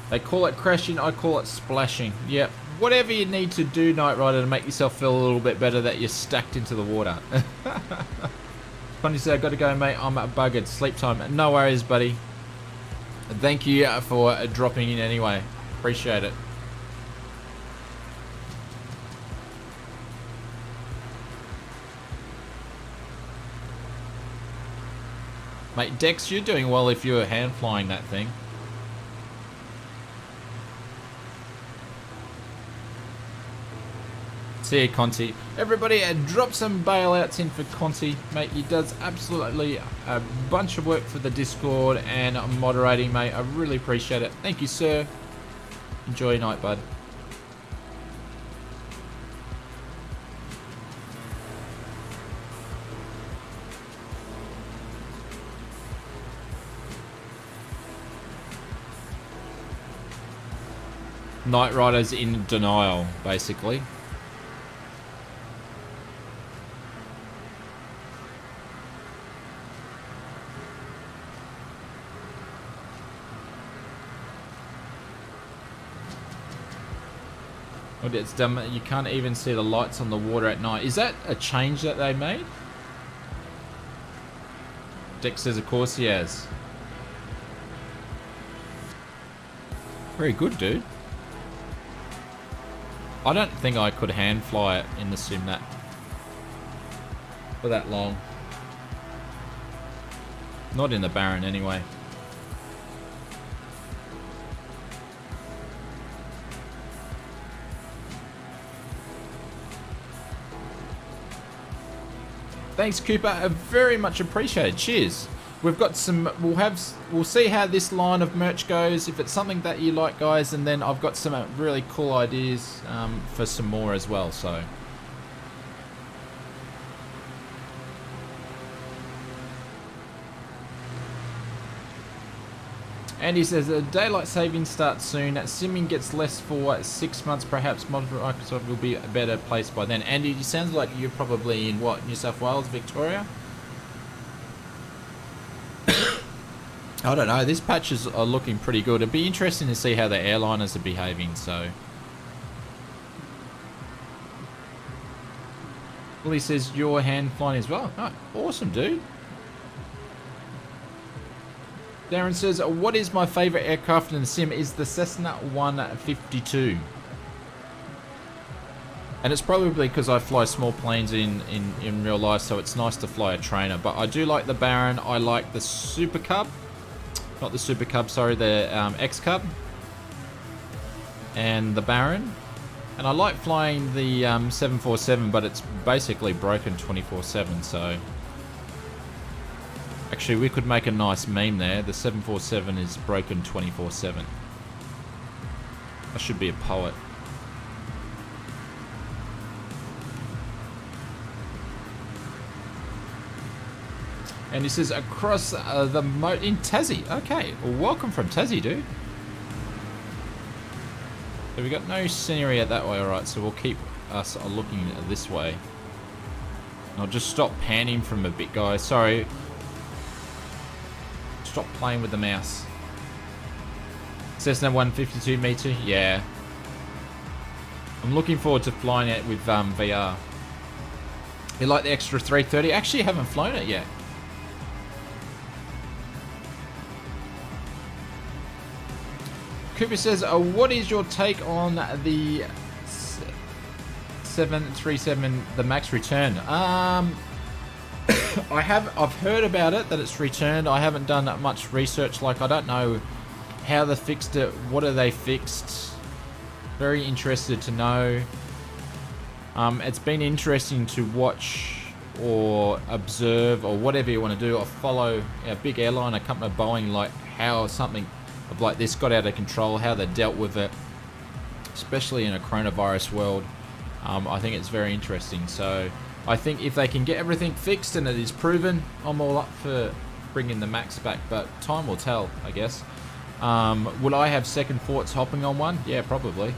A: They call it crashing, I call it splashing. Yep. Whatever you need to do, Knight Rider, to make yourself feel a little bit better that you're stacked into the water. Funny said, I got to go, mate. I'm buggered. Sleep time. No worries, buddy. Thank you for dropping in anyway. Appreciate it. Mate, Dex, you're doing well if you're hand flying that thing. See you, Conti. Everybody, drop some bailouts in for Conti, mate. He does absolutely a bunch of work for the Discord and moderating, mate. I really appreciate it. Thank you, sir. Enjoy your night, bud. Knight Rider's in denial, basically. But it's dumb. You can't even see the lights on the water at night. Is that a change that they made? Dick says, of course he has. Very good, dude. I don't think I could hand fly it in the sim that for that long. Not in the Baron, anyway. Thanks, Cooper. Very much appreciated. Cheers. We've got some. We'll see how this line of merch goes. If it's something that you like, guys, and then I've got some really cool ideas for some more as well. So. Andy says, daylight saving starts soon. Simming gets less for 6 months. Perhaps Microsoft will be a better place by then. Andy, it sounds like you're probably in, what, New South Wales, Victoria? I don't know. These patches are looking pretty good. It'd be interesting to see how the airliners are behaving, so... Willie says, you're hand flying as well. Oh, awesome, dude. Darren says, what is my favourite aircraft in the sim? Is the Cessna 152. And it's probably because I fly small planes in real life, so it's nice to fly a trainer. But I do like the Baron. I like the Super Cub. Not the Super Cub, sorry, the X Cub. And the Baron. And I like flying the 747, but it's basically broken 24/7, so... Actually, we could make a nice meme there. The 747 is broken 24/7. I should be a poet. And he says, across the moat in Tassie. Okay, well, welcome from Tassie, dude. So we got no scenery out that way, alright, so we'll keep us looking this way. And I'll just stop panning from a bit, guys. Sorry. Stop playing with the mouse. Cessna 152 meter, yeah. I'm looking forward to flying it with VR. You like the extra 330? Actually, I haven't flown it yet. Cooper says, what is your take on the 737, the MAX return? I've heard about it, that it's returned. I haven't done much research. Like, I don't know how they fixed it. What are they fixed? Very interested to know. It's been interesting to watch or observe or whatever you want to do, or follow a big airline, a company of Boeing, like how something of like this got out of control, how they dealt with it, especially in a coronavirus world. I think it's very interesting. So I think if they can get everything fixed and it is proven, I'm all up for bringing the MAX back, but time will tell, I guess. Would I have second thoughts hopping on one? Yeah, probably.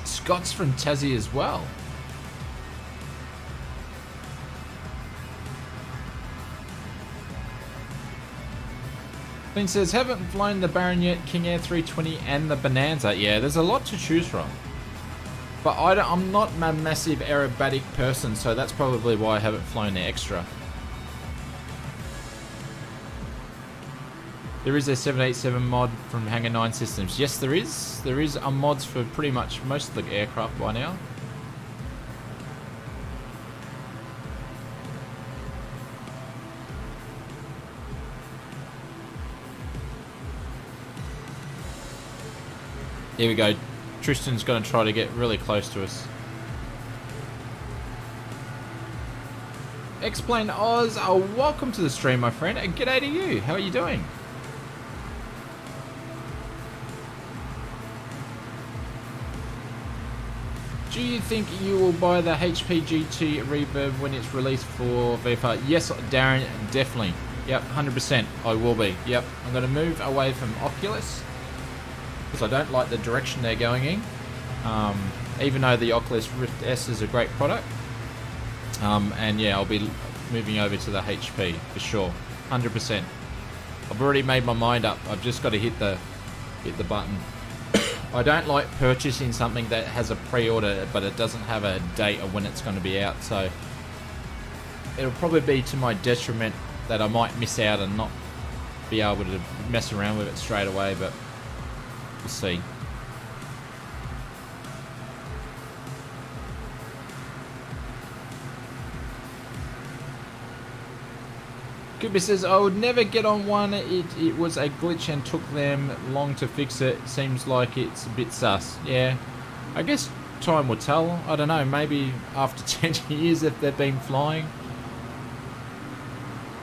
A: Scott's from Tassie as well. Flynn says, haven't flown the Baron yet, King Air 320 and the Bonanza. Yeah, there's a lot to choose from. But I'm not a massive aerobatic person, so that's probably why I haven't flown the extra. There is a 787 mod from Hangar 9 Systems. Yes, there is. There is mods for pretty much most of the aircraft by now. Here we go. Tristan's going to try to get really close to us. Explain Oz, welcome to the stream, my friend, and g'day to you. How are you doing? Do you think you will buy the HP GT Reverb when it's released for VFR? Yes, Darren, definitely. Yep, 100%. I will be. Yep, I'm going to move away from Oculus because I don't like the direction they're going in. Even though the Oculus Rift S is a great product. And yeah, I'll be moving over to the HP for sure. 100%. I've already made my mind up. I've just got to hit the button. I don't like purchasing something that has a pre-order but it doesn't have a date of when it's going to be out, so it'll probably be to my detriment that I might miss out and not be able to mess around with it straight away, but we'll see. Kubi says, I would never get on one. It was a glitch and took them long to fix it. Seems like it's a bit sus. Yeah, I guess time will tell. I don't know, maybe after 10 years if they've been flying.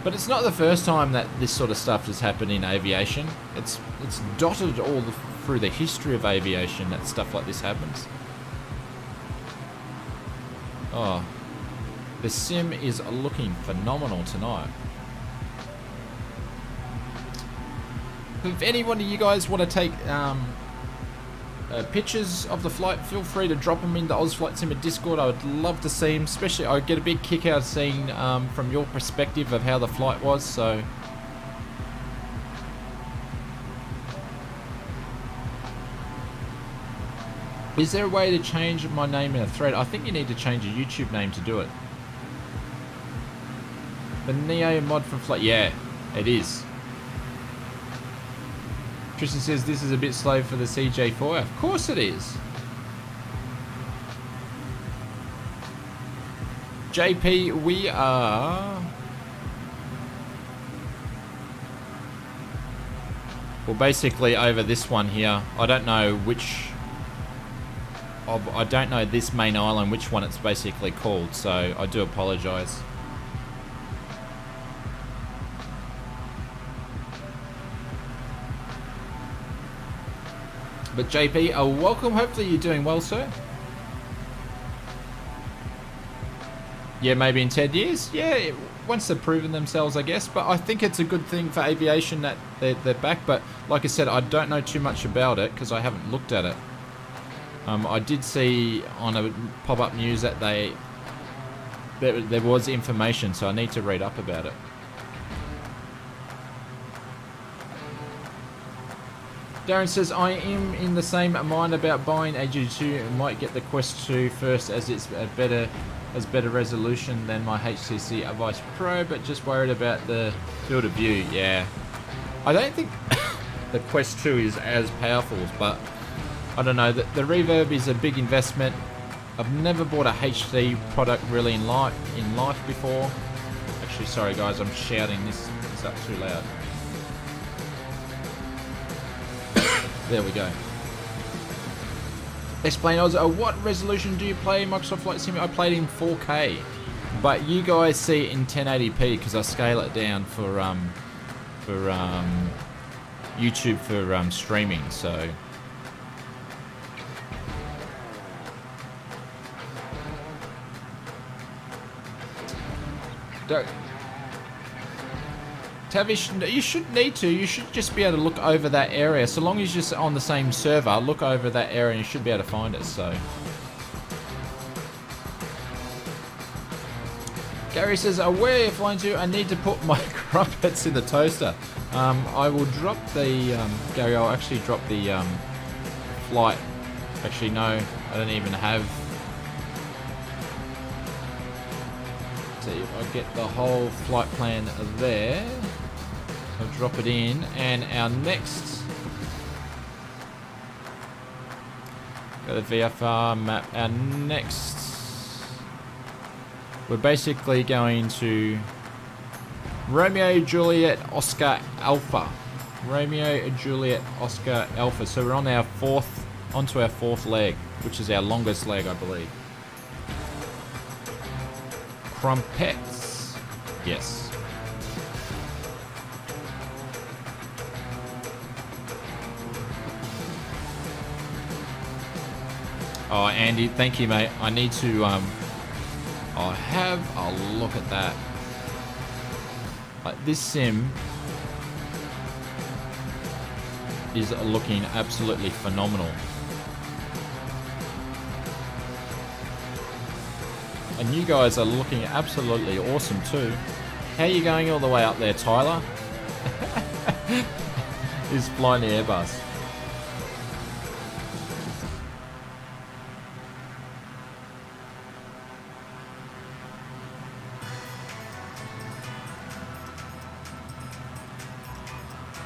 A: But it's not the first time that this sort of stuff has happened in aviation. It's dotted all through the history of aviation that stuff like this happens. Oh, the sim is looking phenomenal tonight. If any one of you guys want to take pictures of the flight, feel free to drop them in the OzFlight Simmer Discord. I would love to see them, especially I get a big kick out of seeing from your perspective of how the flight was. So is there a way to change my name in a thread? I think you need to change your YouTube name to do it. The Neo mod from flight, yeah, it is. Tristan says this is a bit slow for the CJ4. Of course it is. JP, we are... well, basically over this one here. I don't know which... I don't know this main island, which one it's basically called, so I do apologise. But JP, welcome. Hopefully you're doing well, sir. Yeah, maybe in 10 years. Yeah, once they've proven themselves, I guess. But I think it's a good thing for aviation that they're back. But like I said, I don't know too much about it because I haven't looked at it. I did see on a pop-up news that there was information, so I need to read up about it. Darren says, I am in the same mind about buying a G2 and might get the Quest 2 first as it's better resolution than my HTC Vive Pro, but just worried about the field of view. Yeah, I don't think the Quest 2 is as powerful, but I don't know. The reverb is a big investment. I've never bought a HD product really in life before. Actually, sorry guys, I'm shouting. This is up too loud. There we go. Explain, Oz, what resolution do you play Microsoft Flight Sim? I played in 4K, but you guys see it in 1080p because I scale it down for YouTube for streaming. So Tavish, you shouldn't need to. You should just be able to look over that area. So long as you're just on the same server, look over that area and you should be able to find it. So Gary says, where are you flying to? I need to put my crumpets in the toaster. I will drop the, Gary, I'll actually drop the flight. Actually, no, I don't even have. See if I get the whole flight plan there. I'll drop it in, and our next, got the VFR map. Our next, we're basically going to Romeo Juliet Oscar Alpha. Romeo Juliet Oscar Alpha. So we're on our onto our fourth leg, which is our longest leg, I believe. Crumpets, yes. Oh, Andy, thank you, mate. I need to I'll have a look at that. Like, this sim is looking absolutely phenomenal. And you guys are looking absolutely awesome too. How are you going all the way up there, Tyler? He's flying the Airbus.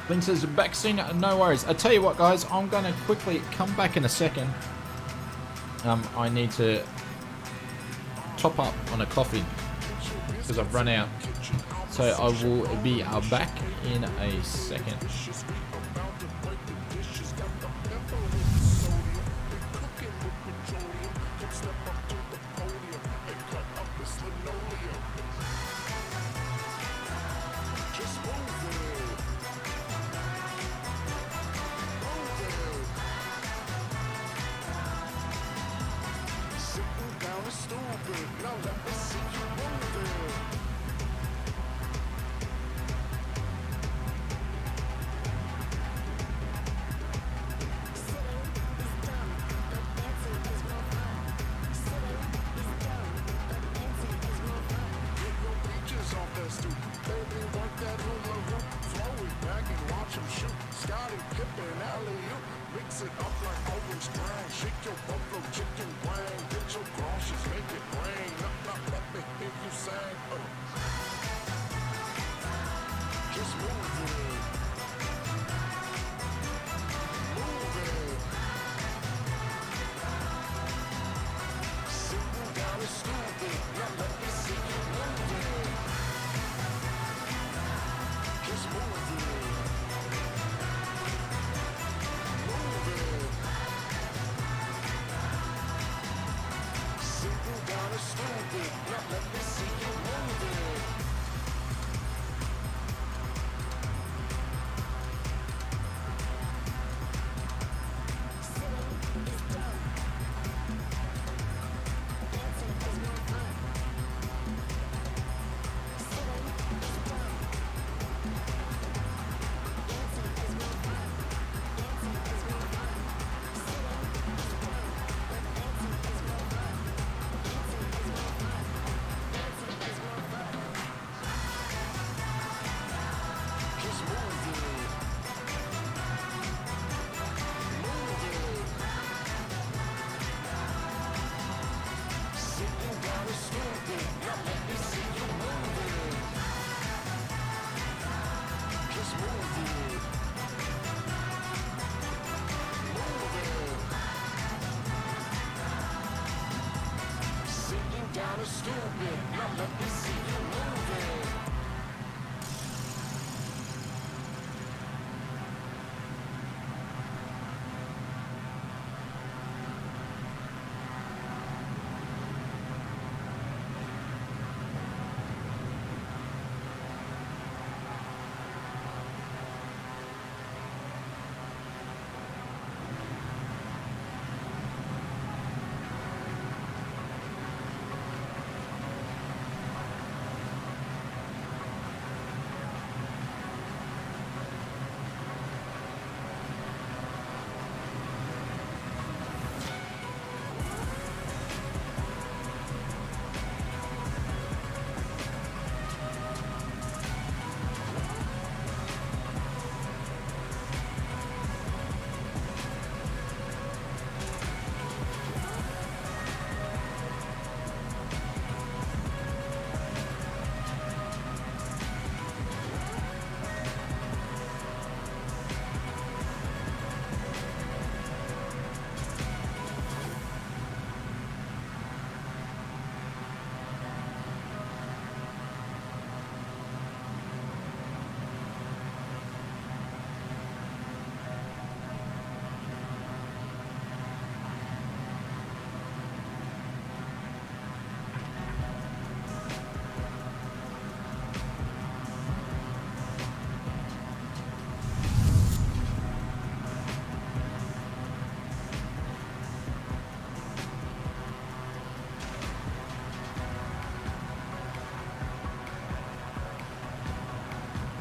A: Link says, back soon, no worries. I tell you what, guys, I'm going to quickly come back in a second. I need to top up on a coffee because I've run out. So I will be back in a second.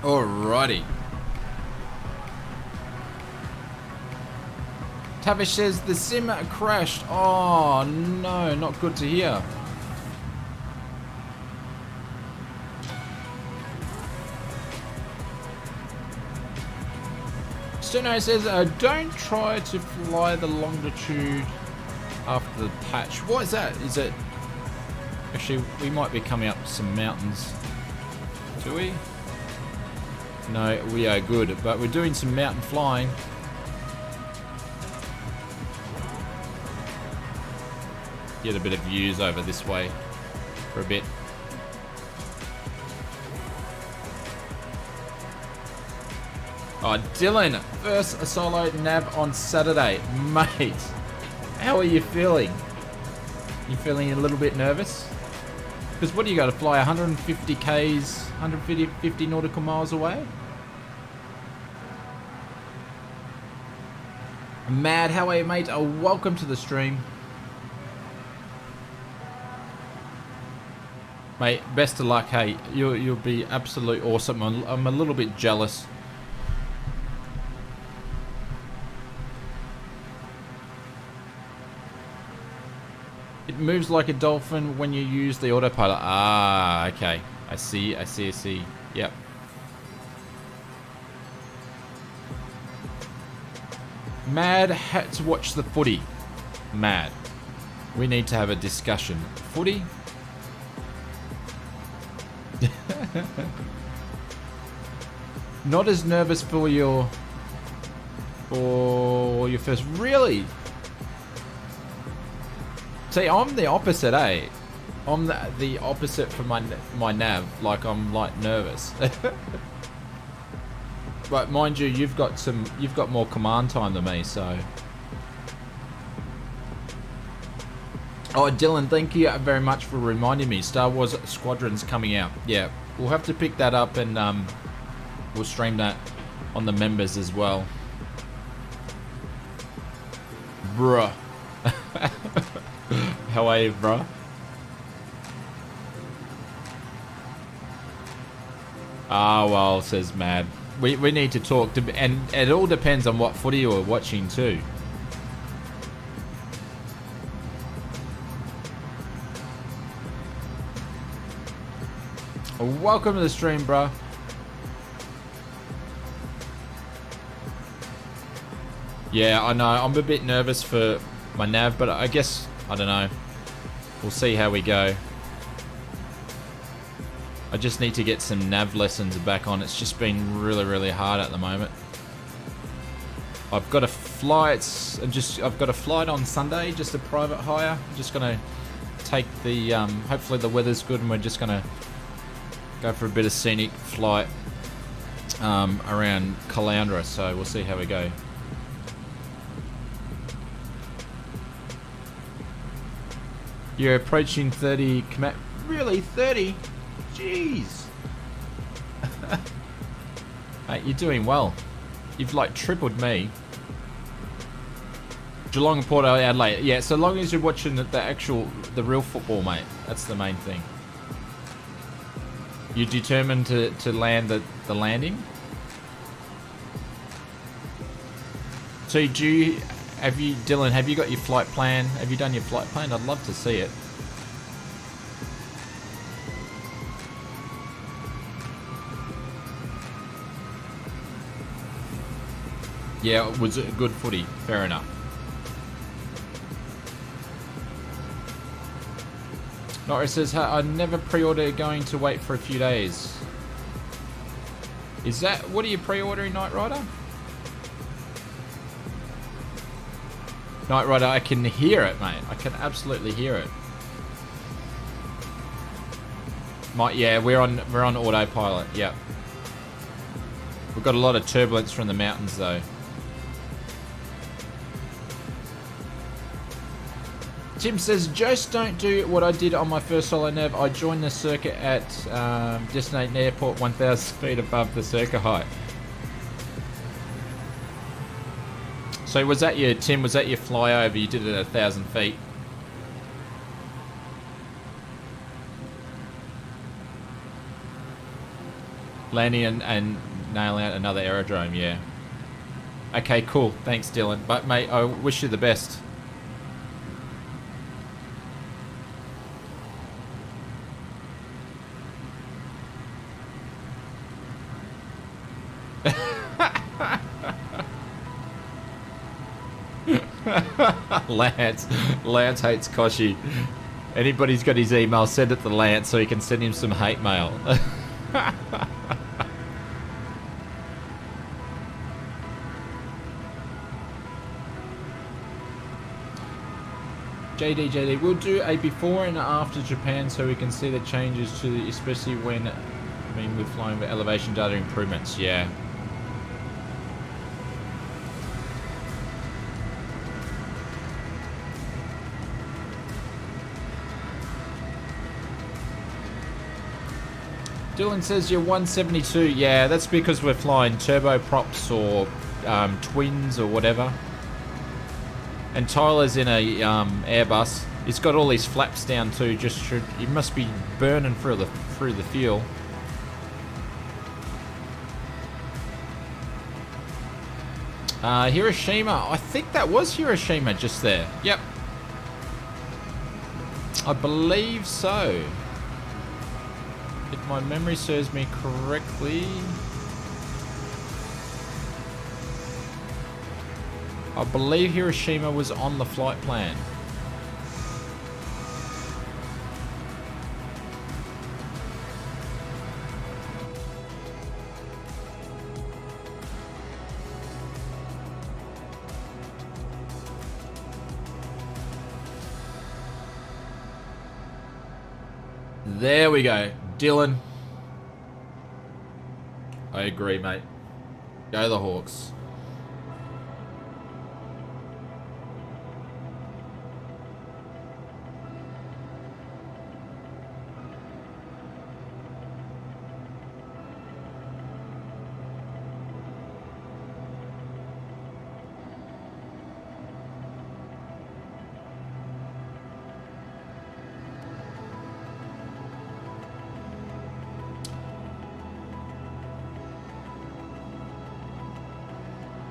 A: Alrighty. Tavish says the sim crashed. Oh no, not good to hear. Stuno says, don't try to fly the longitude after the patch. What is that? Is it... Actually, we might be coming up some mountains. Do we? No, we are good, but we're doing some mountain flying. Get a bit of views over this way for a bit. Oh, Dylan, first solo nav on Saturday. Mate, how are you feeling? You feeling a little bit nervous? Because what do you got to fly 150 k's, 150 nautical miles away? Mad, how are you, mate? Oh, welcome to the stream. Mate, best of luck. Hey, you'll be absolutely awesome. I'm a little bit jealous. It moves like a dolphin when you use the autopilot. Ah, okay. I see. Yep. Mad had to watch the footy. Mad. We need to have a discussion. Footy? Not as nervous for your first. Really? See, I'm the opposite, eh? I'm the opposite for my nav. Like, I'm like nervous. But mind you, you've got more command time than me, so. Oh, Dylan, thank you very much for reminding me. Star Wars Squadron's coming out. Yeah, we'll have to pick that up and we'll stream that on the members as well. Bruh. How are you, bruh? Ah, well, says Mad. We need to talk, and it all depends on what footy you're watching too. Welcome to the stream, bruh. Yeah, I know. I'm a bit nervous for my nav, but I guess, I don't know. We'll see how we go. I just need to get some nav lessons back on. It's just been really hard at the moment. I've got a flight. I've got a flight on Sunday, just a private hire. I'm just gonna take the. Hopefully the weather's good, and we're just gonna go for a bit of scenic flight around Caloundra. So we'll see how we go. You're approaching 30. Really, 30? Jeez. Mate, you're doing well. You've like tripled me. Geelong and Port Adelaide. Yeah, so long as you're watching the real football, mate. That's the main thing. You determined to land the landing? So Dylan, have you got your flight plan? Have you done your flight plan? I'd love to see it. Yeah, it was a good footy. Fair enough. Norris says, I never pre-order, going to wait for a few days. Is that... What are you pre-ordering, Knight Rider? Knight Rider, I can hear it, mate. I can absolutely hear it. Yeah, we're on autopilot. Yep. We've got a lot of turbulence from the mountains, though. Tim says, just don't do what I did on my first solo nav. I joined the circuit at Destination Airport 1,000 feet above the circuit height. So was that your flyover? You did it at 1,000 feet? Landing and nailing out another aerodrome, yeah. Okay, cool. Thanks, Dylan. But, mate, I wish you the best. Lance hates Koshi. Anybody's got his email, send it to Lance so he can send him some hate mail. JD, we'll do a before and after Japan so we can see the changes to the, especially when, we're flying with elevation data improvements, yeah. Dylan says you're 172. Yeah, that's because we're flying turboprops or twins or whatever. And Tyler's in a Airbus. It's got all these flaps down too. It must be burning through the fuel. Hiroshima. I think that was Hiroshima just there. Yep. I believe so. If my memory serves me correctly, I believe Hiroshima was on the flight plan. There we go. Dylan. I agree, mate. Go the Hawks.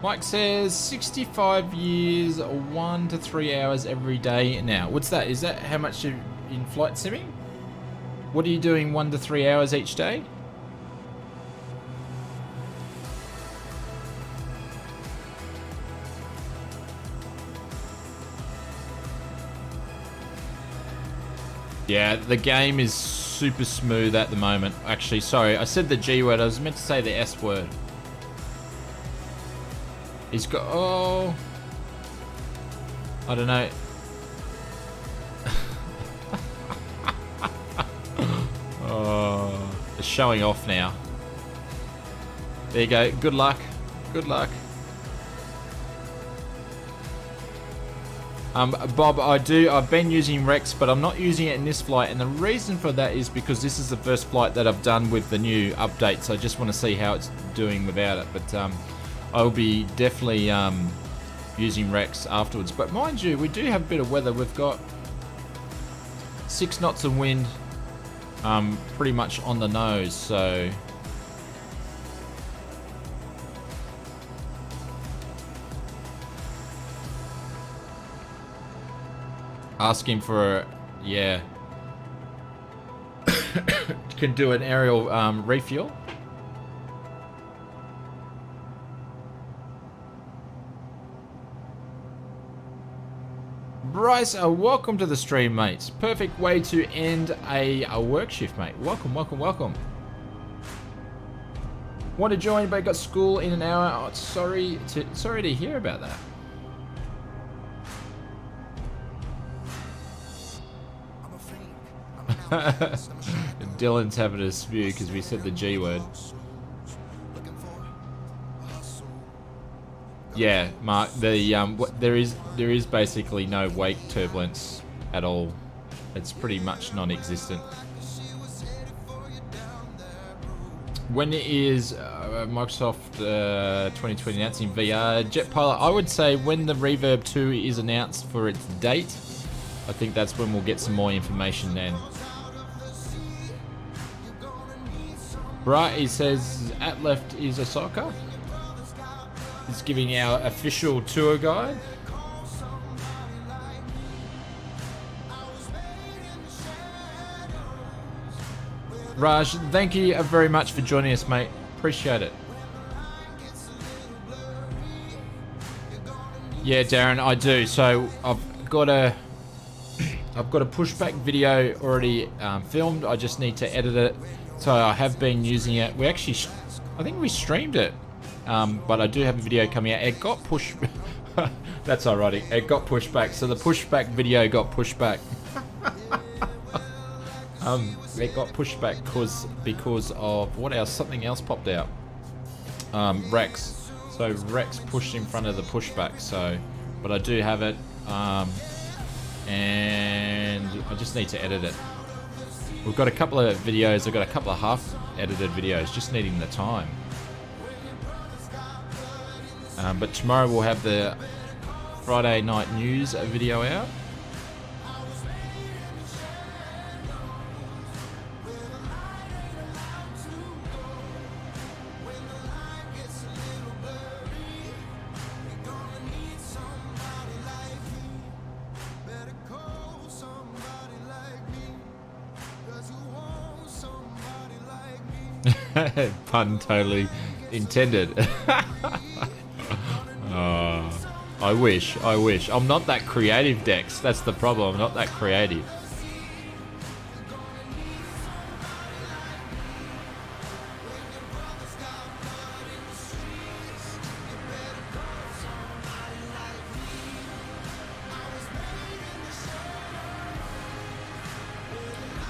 A: Mike says 65 years, 1 to 3 hours every day now. What's that? Is that how much in flight simming? What are you doing 1 to 3 hours each day? Yeah, the game is super smooth at the moment. Actually, sorry, I said the G word. I was meant to say the S word. He's got, oh, I don't know. Oh, it's showing off now. There you go. Good luck. Good luck. Bob, I've been using Rex, but I'm not using it in this flight, and the reason for that is because this is the first flight that I've done with the new update, so I just want to see how it's doing without it. But I'll be definitely using Rex afterwards. But mind you, we do have a bit of weather. We've got 6 knots of wind, pretty much on the nose, so asking for yeah. Can do an aerial refuel. Bryce, welcome to the stream, mate. Perfect way to end a work shift, mate. Welcome, welcome, welcome. Want to join, but got school in an hour. Oh, sorry to hear about that. Dylan's having a spew because we said the G word. Yeah, Mark. There is basically no wake turbulence at all. It's pretty much non-existent. When is Microsoft 2020 announcing VR Jet Pilot? I would say when the Reverb 2 is announced for its date. I think that's when we'll get some more information then. Right, he says at left is Osaka. He's giving our official tour guide. Raj, thank you very much for joining us, mate. Appreciate it. Yeah, Darren, I do. So I've got a pushback video already filmed. I just need to edit it. So I have been using it. We actually, I think we streamed it, but I do have a video coming out. It got pushed. That's ironic. It got pushed back. So the pushback video got pushed back. It got pushed back because of what else? Something else popped out. Rex. So Rex pushed in front of the pushback. So, but I do have it, and I just need to edit it. We've got a couple of videos. I've got a couple of half-edited videos, just needing the time. But tomorrow we'll have the Friday night news video out. Pun totally intended. I wish. I'm not that creative, Dex. That's the problem. I'm not that creative.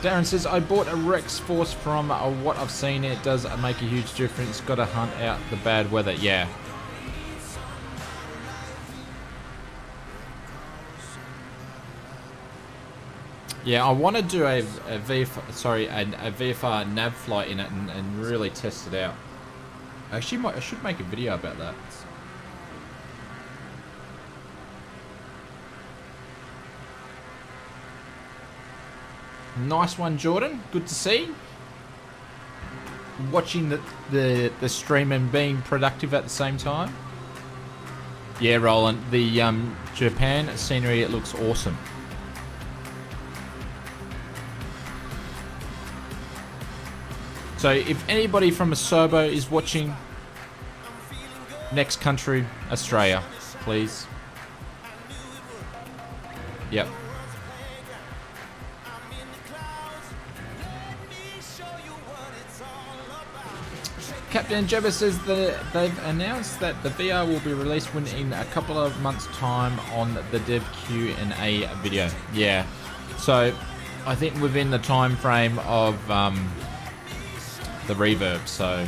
A: Darren says, I bought a Rex Force from what I've seen. It does make a huge difference. Got to hunt out the bad weather. Yeah. Yeah, I want to do a VFR nav flight in it and really test it out. Actually, I should make a video about that. Nice one, Jordan. Good to see. Watching the stream and being productive at the same time. Yeah, Roland. The Japan scenery, it looks awesome. So if anybody from Asobo is watching, next country, Australia, please. Yep. Captain Jabba says that they've announced that the VR will be released in a couple of months' time on the Dev Q&A video. Yeah, so I think within the time frame of the reverb. So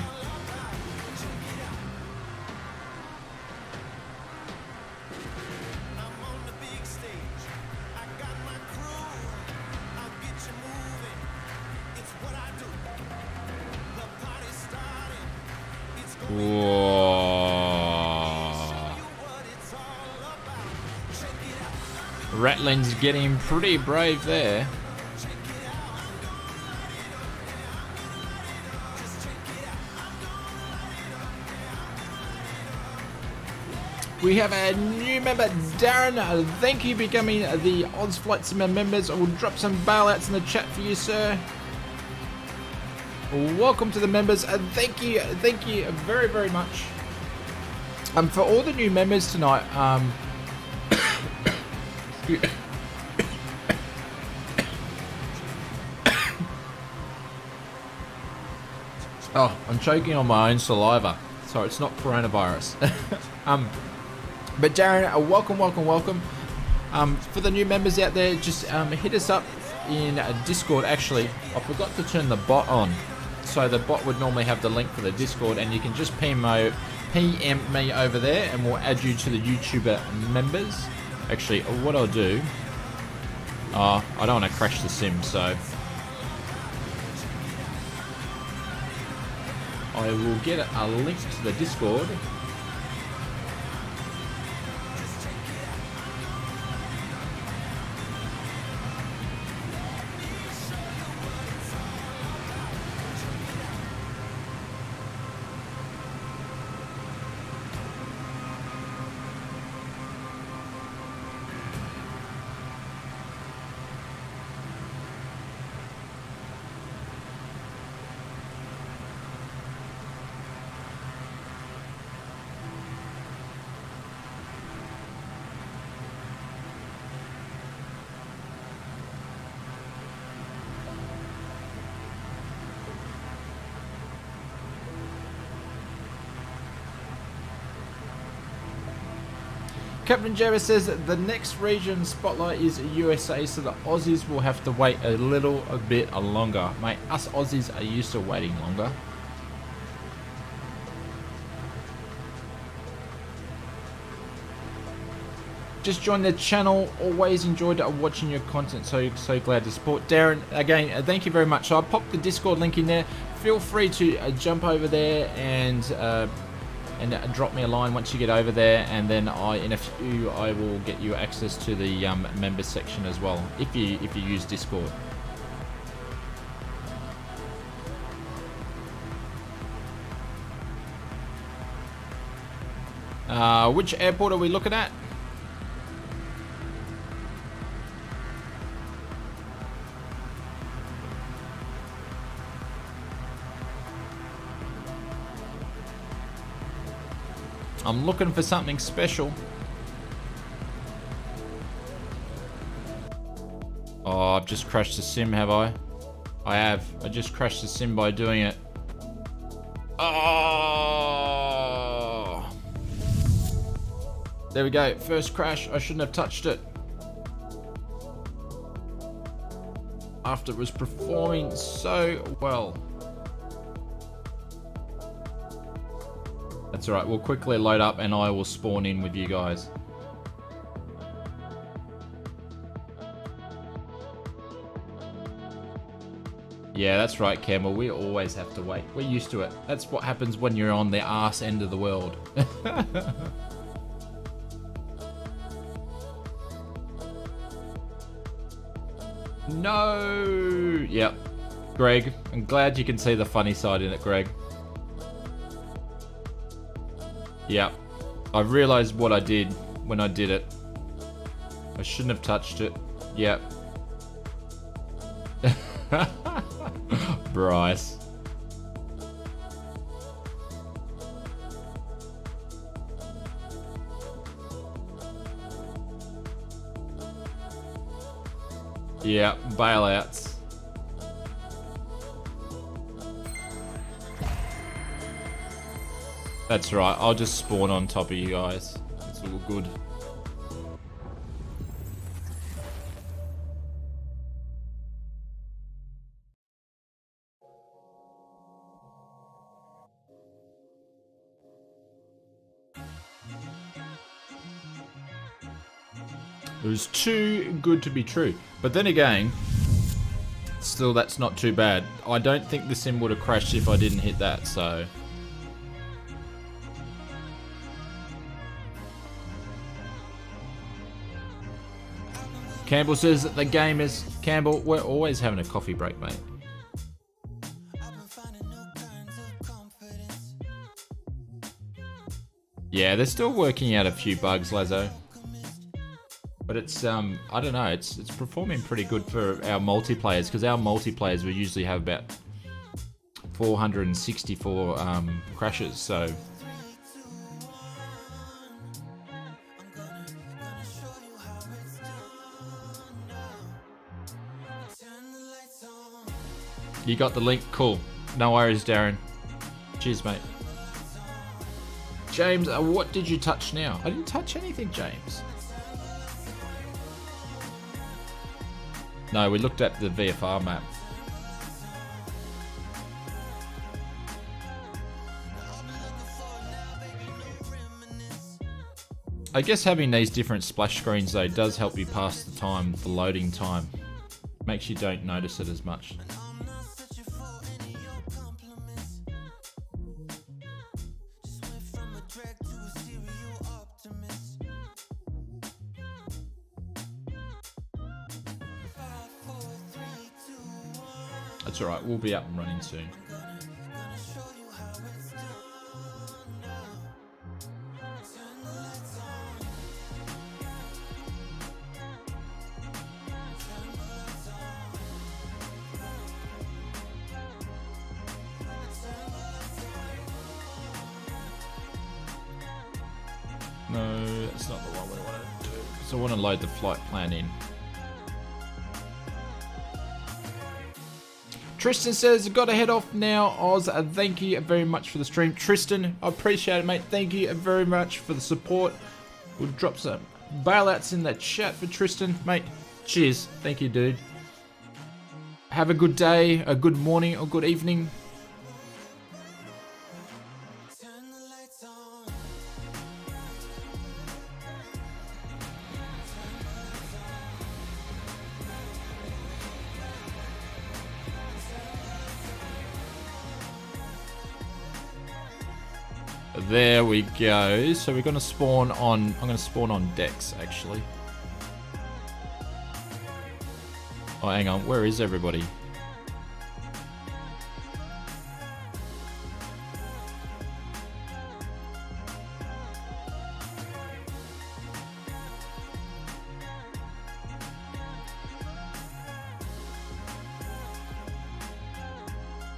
A: Ratlin's getting pretty brave there. We have a new member, Darren. Thank you for becoming the Oz Flight Simmer members. I will drop some bailouts in the chat for you, sir. Welcome to the members. Thank you very, very much. For all the new members tonight, oh, I'm choking on my own saliva. Sorry, it's not coronavirus. But Darren, welcome. For the new members out there, just hit us up in Discord. Actually, I forgot to turn the bot on. So the bot would normally have the link for the Discord, and you can just PM me over there, and we'll add you to the YouTuber members. Actually, what I'll do... I don't want to crash the sim, so... I will get a link to the Discord. Captain Jervis says that the next region spotlight is USA, so the Aussies will have to wait a little bit longer. Mate, us Aussies are used to waiting longer. Just joined the channel. Always enjoyed watching your content, so glad to support. Darren, again, thank you very much. So I popped the Discord link in there. Feel free to jump over there and drop me a line once you get over there, and then in a few I will get you access to the members section as well if you use Discord. Which airport are we looking at? I'm looking for something special. Oh, I've just crashed the sim, have I? I have. I just crashed the sim by doing it. Oh! There we go. First crash. I shouldn't have touched it. After it was performing so well. That's alright, we'll quickly load up and I will spawn in with you guys. Yeah, that's right, Campbell. We always have to wait. We're used to it. That's what happens when you're on the arse end of the world. No! Yep. Greg, I'm glad you can see the funny side in it, Greg. Yeah, I realized what I did when I did it. I shouldn't have touched it. Yep. Bryce. Yeah, bailouts. That's right, I'll just spawn on top of you guys. It's all good. It was too good to be true. But then again, still that's not too bad. I don't think the sim would have crashed if I didn't hit that, so... Campbell says that the game is... Campbell, we're always having a coffee break, mate. Yeah, they're still working out a few bugs, Lazo. But it's, I don't know, it's performing pretty good for our multiplayers, because our multiplayers will usually have about 464 crashes, so... You got the link? Cool. No worries, Darren. Cheers, mate. James, what did you touch now? I didn't touch anything, James. No, we looked at the VFR map. I guess having these different splash screens though does help you pass the time, the loading time. Makes you don't notice it as much. That's alright, we'll be up and running soon. No, that's not the one we want to do. So I want to load the flight plan in. Tristan says, gotta head off now, Oz. Thank you very much for the stream. Tristan, I appreciate it, mate. Thank you very much for the support. We'll drop some bailouts in the chat for Tristan. Mate, cheers. Thank you, dude. Have a good day, a good morning, or good evening. There we go. So we're gonna spawn on, I'm gonna spawn on decks actually. Oh, hang on, where is everybody?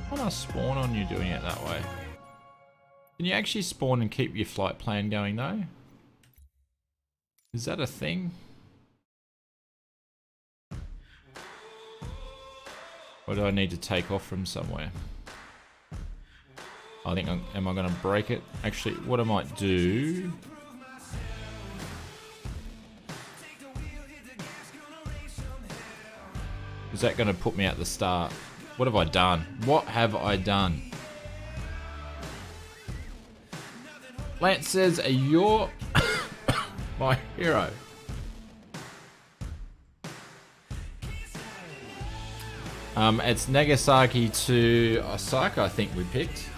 A: Why not spawn on you doing it that way? Can you actually spawn and keep your flight plan going though? Is that a thing? Or do I need to take off from somewhere? I think am I gonna break it? Actually, what I might do... Is that gonna put me at the start? What have I done? What have I done? Lance says, you're my hero. It's Nagasaki to Osaka, I think we picked.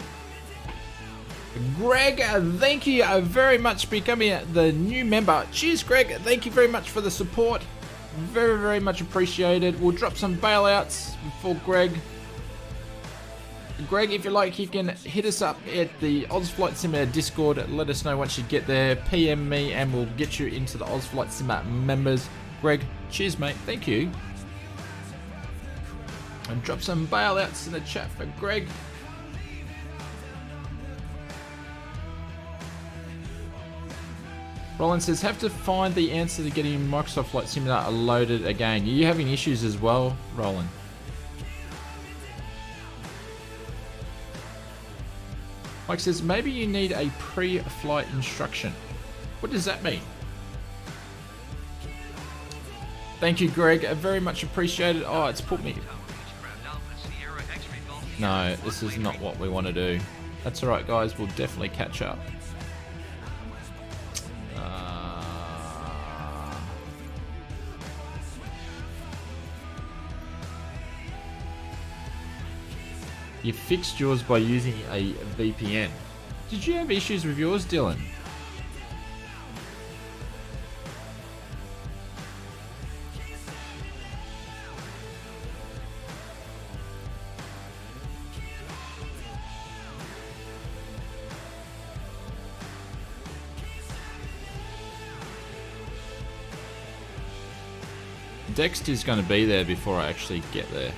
A: Greg, thank you very much for becoming the new member. Cheers, Greg. Thank you very much for the support. Very, very much appreciated. We'll drop some bailouts for Greg. Greg, if you like, you can hit us up at the Oz Flight Simulator Discord. Let us know once you get there. PM me and we'll get you into the Oz Flight Simulator members. Greg, cheers, mate. Thank you. And drop some bailouts in the chat for Greg. Roland says, have to find the answer to getting Microsoft Flight Simulator loaded again. Are you having issues as well, Roland? Mike says, maybe you need a pre-flight instruction. What does that mean? Thank you, Greg. Very much appreciated. Oh, it's put me... No, this is not what we want to do. That's alright, guys. We'll definitely catch up. You fixed yours by using a VPN. Did you have issues with yours, Dylan? Dexter's going to be there before I actually get there.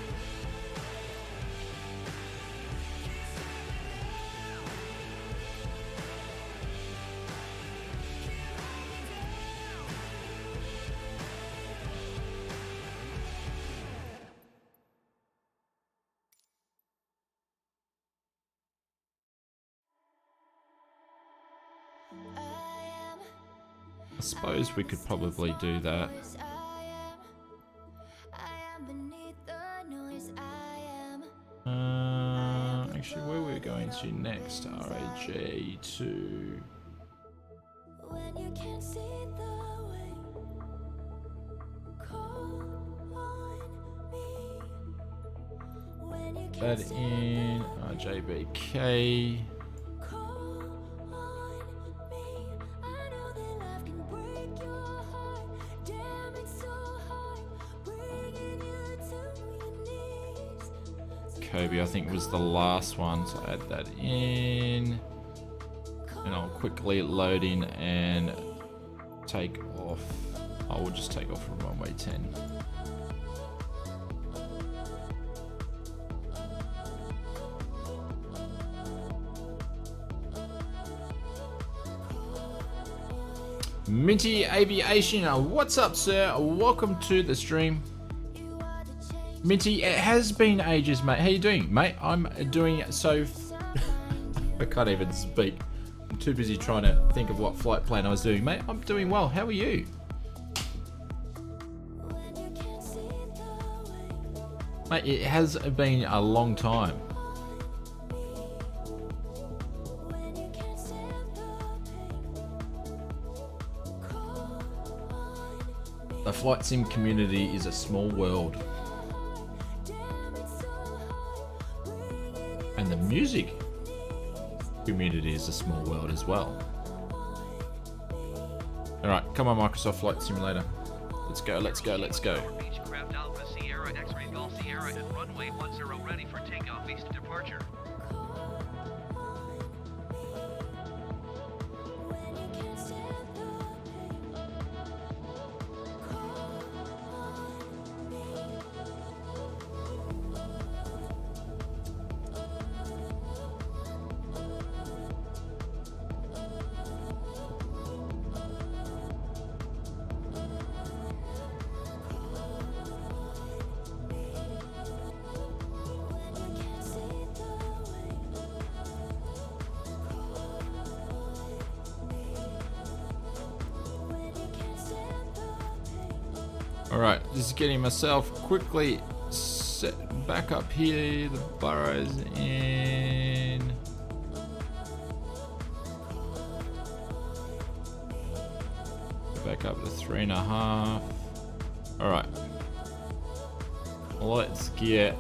A: I suppose we could probably do that. Actually, where we're going to next? RAG to... That in RJBK. Kobe, I think, was the last one, so add that in. And I'll quickly load in and take off. I will just take off from runway 10. Minty Aviation, what's up, sir? Welcome to the stream. Minty, it has been ages, mate. How you doing, mate? I'm doing so... I can't even speak. I'm too busy trying to think of what flight plan I was doing. Mate, I'm doing well. How are you? Mate, it has been a long time. The flight sim community is a small world. And the music community is a small world as well. Alright, come on Microsoft Flight Simulator. Let's go, let's go, let's go.
C: Beechcraft Alpha Sierra X-Ray Golf Sierra and runway 10 ready for takeoff east departure.
A: Alright, just getting myself quickly set back up here, the burrows in. Back up to 3.5. Alright. Let's get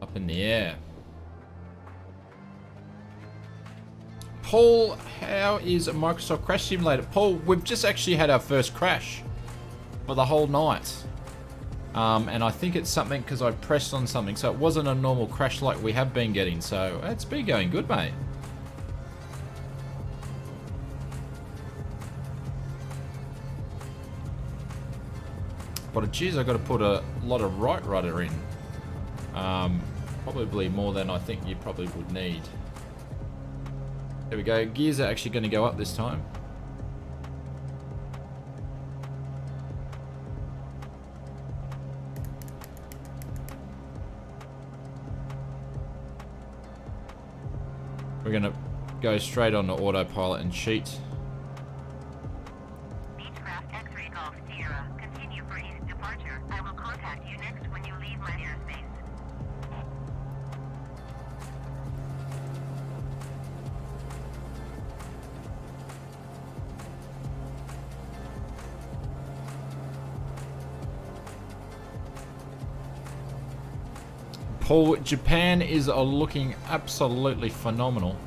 A: up in the air. Paul, how is Microsoft Crash Simulator? Paul, we've just actually had our first crash for the whole night. And I think it's something because I pressed on something, so it wasn't a normal crash like we have been getting, so it's been going good, mate. But geez, I got to put a lot of right rudder in. Probably more than I think you probably would need. There we go. Gears are actually going to go up this time. We're going to go straight on to autopilot and cheat.
D: Beechcraft X-Ray Golf Sierra, continue for east departure. I will contact you next when you leave my airspace.
A: Paul, Japan is looking absolutely phenomenal.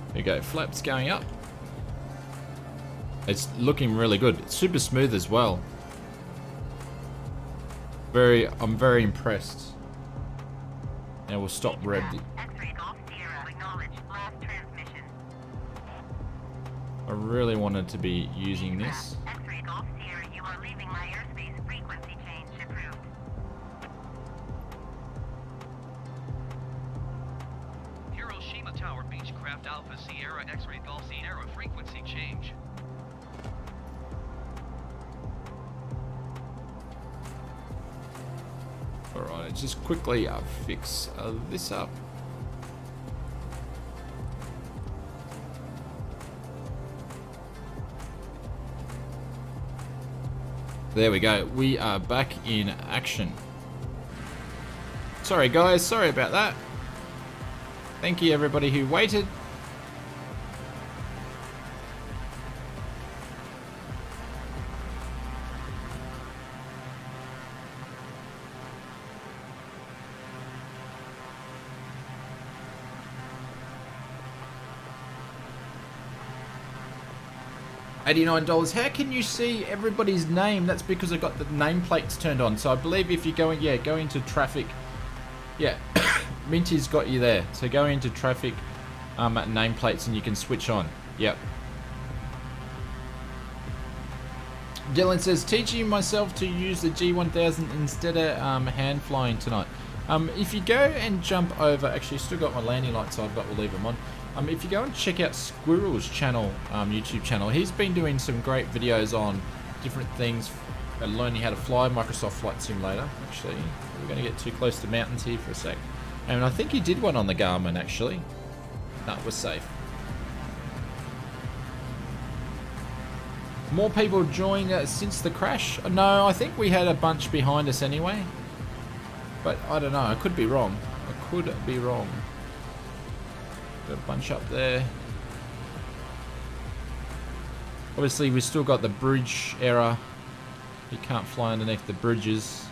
A: There you go, flaps going up. It's looking really good. It's super smooth as well. I'm very impressed. Now we'll stop rev.
D: X-Ray Golf Sierra, acknowledge last transmission.
A: I really wanted to be using this.
D: X-Ray Golf Sierra, you are leaving my airspace. Frequency change approved.
C: Hiroshima Tower Beechcraft Alpha Sierra X-Ray Golf Sierra frequency change.
A: Alright, just quickly fix this up. There we go. We are back in action. Sorry guys, sorry about that. Thank you everybody who waited. $89. How can you see everybody's name? That's because I've got the nameplates turned on. So I believe if you're going, go into traffic. Yeah, Minty's got you there. So go into traffic nameplates and you can switch on. Yep. Dylan says, teaching myself to use the G1000 instead of hand flying tonight. If you go and jump over, actually still got my landing lights on, but we'll leave them on. If you go and check out Squirrel's channel, YouTube channel, he's been doing some great videos on different things and learning how to fly Microsoft Flight Simulator. Actually, we're going to get too close to mountains here for a sec. And I think he did one on the Garmin, actually. That was safe. More people joined since the crash. No, I think we had a bunch behind us anyway. But I don't know, I could be wrong. I could be wrong. Got a bunch up there. Obviously, we've still got the bridge error. You can't fly underneath the bridges.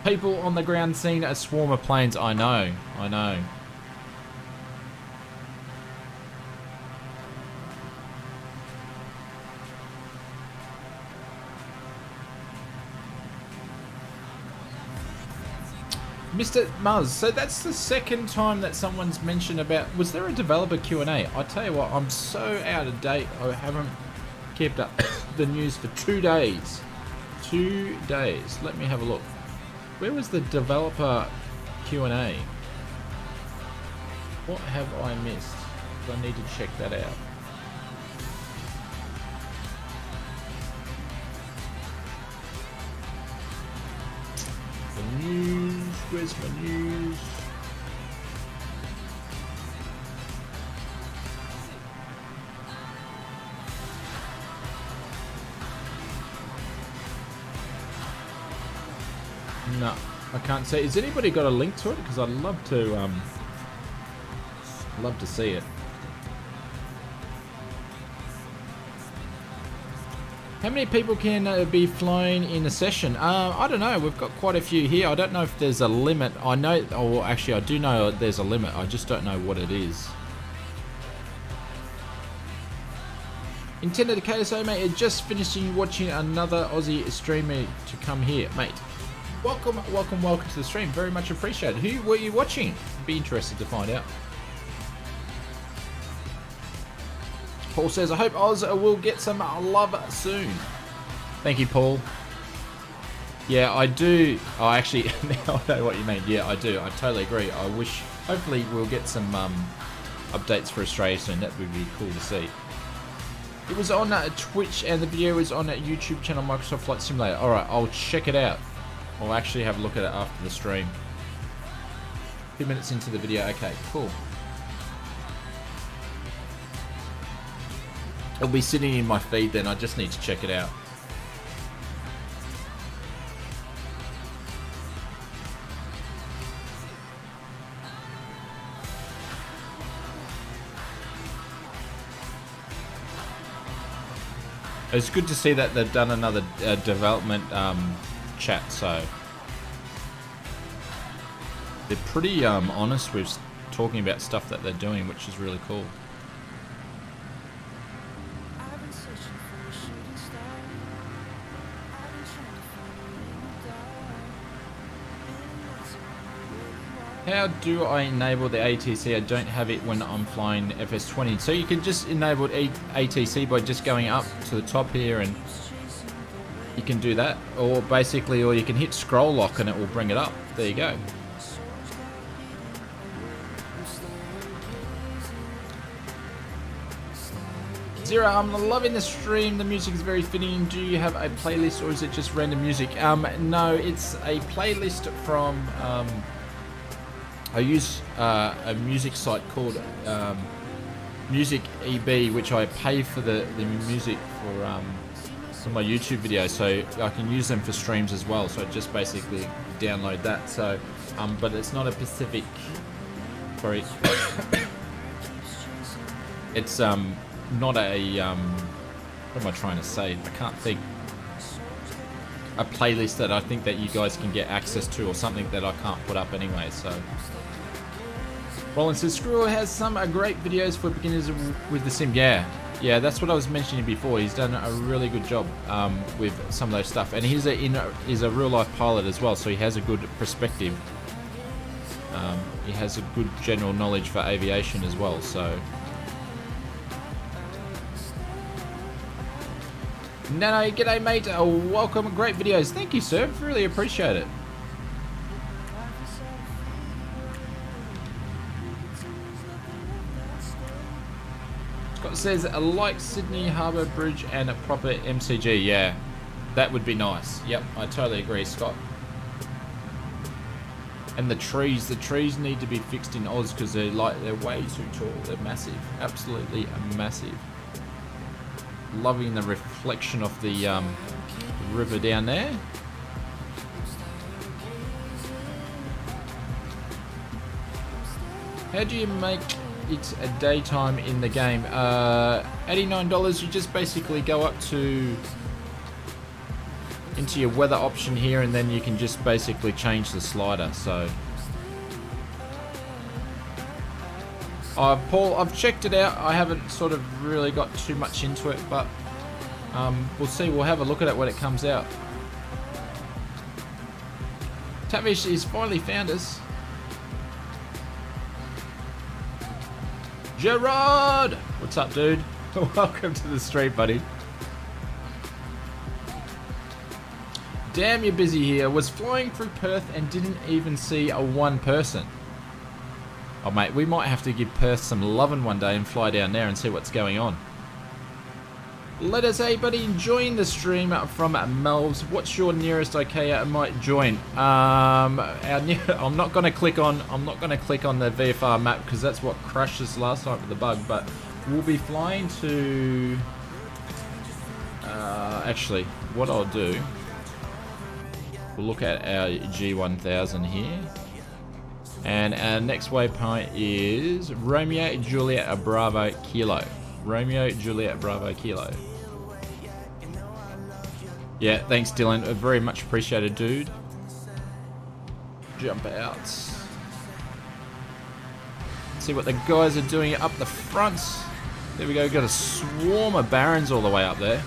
A: People on the ground seen a swarm of planes. I know, I know. Mr. Muzz, so that's the second time that someone's mentioned about... Was there a developer Q&A? I tell you what, I'm so out of date. I haven't kept up the news for 2 days. 2 days. Let me have a look. Where was the developer Q&A? What have I missed? I need to check that out. The news. Where's my news? No, I can't see. Has anybody got a link to it? Because I'd love to see it. How many people can be flown in a session? I don't know. We've got quite a few here. I don't know if there's a limit. I know, or actually I do know there's a limit. I just don't know what it is. Intended to KSO, mate. Just finishing watching another Aussie streamer to come here, mate. Welcome, welcome, welcome to the stream. Very much appreciated. Who were you watching? Be interested to find out. Paul says, I hope Oz will get some love soon. Thank you, Paul. Yeah, I do. Oh, actually, now I know what you mean. Yeah, I do. I totally agree. I wish, hopefully, we'll get some updates for Australia soon. That would be cool to see. It was on Twitch and the video is on YouTube channel Microsoft Flight Simulator. Alright, I'll check it out. I'll actually have a look at it after the stream. 2 minutes into the video. Okay, cool. It'll be sitting in my feed then. I just need to check it out. It's good to see that they've done another development chat, so they're pretty honest with talking about stuff that they're doing, which is really cool. How do I enable the ATC? I don't have it when I'm flying FS20. So you can just enable ATC by just going up to the top here and you can do that. Or basically, or you can hit scroll lock and it will bring it up. There you go. Zero, I'm loving the stream. The music is very fitting. Do you have a playlist or is it just random music? No, it's a playlist from... I use a music site called Music EB, which I pay for the music for my YouTube videos, so I can use them for streams as well. So I just basically download that. So, but it's not a specific. Sorry, it's not a what am I trying to say? I can't think. A playlist that I think that you guys can get access to, or something that I can't put up anyway. So. Roland says, Screw has some great videos for beginners with the sim. Yeah, that's what I was mentioning before. He's done a really good job with some of those stuff. And he's a real-life pilot as well, so he has a good perspective. He has a good general knowledge for aviation as well, so... Nano, g'day mate, welcome, great videos. Thank you sir, really appreciate it. Scott says, like Sydney Harbour Bridge and a proper MCG. Yeah, that would be nice. Yep, I totally agree, Scott. And the trees need to be fixed in Oz because they're way too tall. They're massive, absolutely massive. Loving the reflection of the river down there. How do you make it a daytime in the game? $89. You just basically go up to into your weather option here, and then you can just basically change the slider. So, Paul, I've checked it out. I haven't sort of really got too much into it, but we'll see. We'll have a look at it when it comes out. Tavish is finally found us. Gerard! What's up, dude? Welcome to the stream, buddy. Damn, you're busy here. Was flying through Perth and didn't even see a one person. Oh, mate, we might have to give Perth some loving one day and fly down there and see what's going on. Let us, hey, buddy, enjoying the stream from Melvs. What's your nearest IKEA I might join? I'm not going to click on the VFR map because that's what crashed us last night with the bug. But we'll be flying to. Actually, what I'll do, we'll look at our G1000 here, and our next waypoint is Romeo Juliet Bravo Kilo. Romeo Juliet Bravo Kilo. Yeah, thanks Dylan, very much appreciated, dude. Jump out. See what the guys are doing up the front. There we go, got a swarm of Barons all the way up there.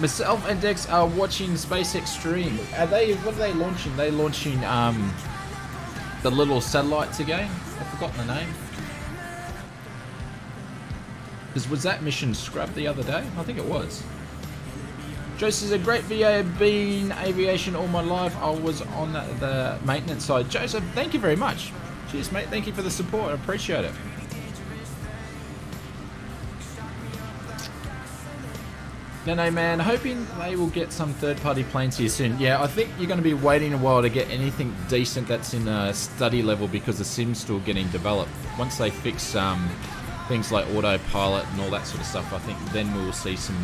A: Myself and Dex are watching Space Xstreme. What are they launching? They're launching the little satellites again. I've forgotten the name. Because was that mission scrubbed the other day? I think it was. Joseph is a great VA, been aviation all my life. I was on the maintenance side. Joseph, thank you very much. Cheers, mate. Thank you for the support. I appreciate it. No, man. Hoping they will get some third-party planes here soon. Yeah, I think you're going to be waiting a while to get anything decent that's in a study level because the sim's still getting developed. Once they fix things like autopilot and all that sort of stuff, I think then we will see some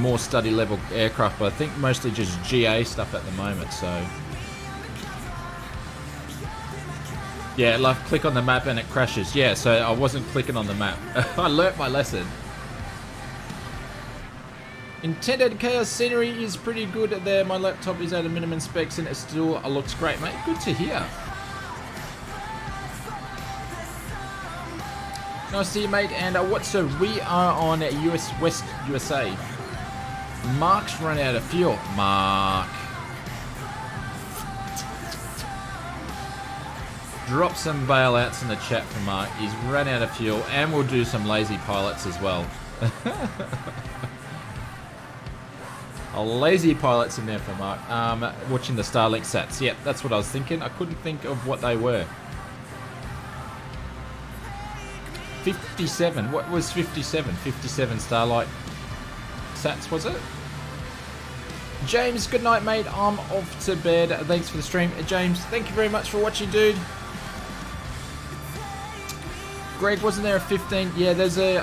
A: more study level aircraft. But I think mostly just GA stuff at the moment. So yeah, like click on the map and it crashes. Yeah, so I wasn't clicking on the map. I learnt my lesson. Intended chaos scenery is pretty good there. My laptop is at a minimum specs and it still looks great, mate. Good to hear. Nice to see you, mate. And we are on West USA. Mark's run out of fuel. Mark. Drop some bailouts in the chat for Mark. He's run out of fuel, and we'll do some lazy pilots as well. Lazy pilots in there for Mark. Watching the Starlink sats. Yep, that's what I was thinking. I couldn't think of what they were. 57. What was 57? 57 Starlight sats, was it? James, good night, mate. I'm off to bed. Thanks for the stream. James, thank you very much for watching, dude. Greg, wasn't there a 15? Yeah,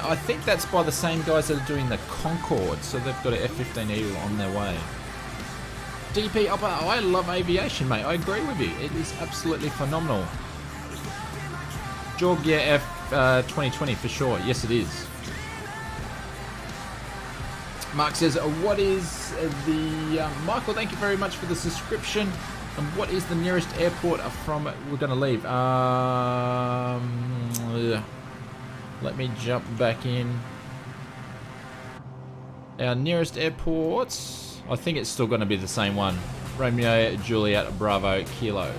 A: I think that's by the same guys that are doing the Concorde, so they've got an F-15 Eagle on their way. DP Upper, I love aviation, mate. I agree with you. It is absolutely phenomenal. Jorg, yeah, F2020 for sure. Yes, it is. Mark says, what is the... Michael, thank you very much for the subscription. And what is the nearest airport from we're going to leave? Let me jump back in. Our nearest airport, I think it's still going to be the same one. Romeo Juliet Bravo Kilo.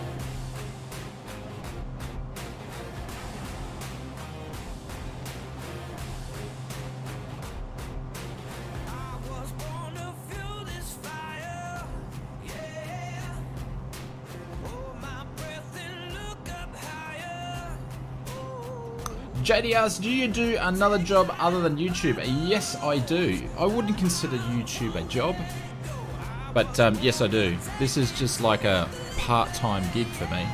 A: JD asks, do you do another job other than YouTube? Yes, I do. I wouldn't consider YouTube a job, but yes, I do. This is just like a part-time gig for me.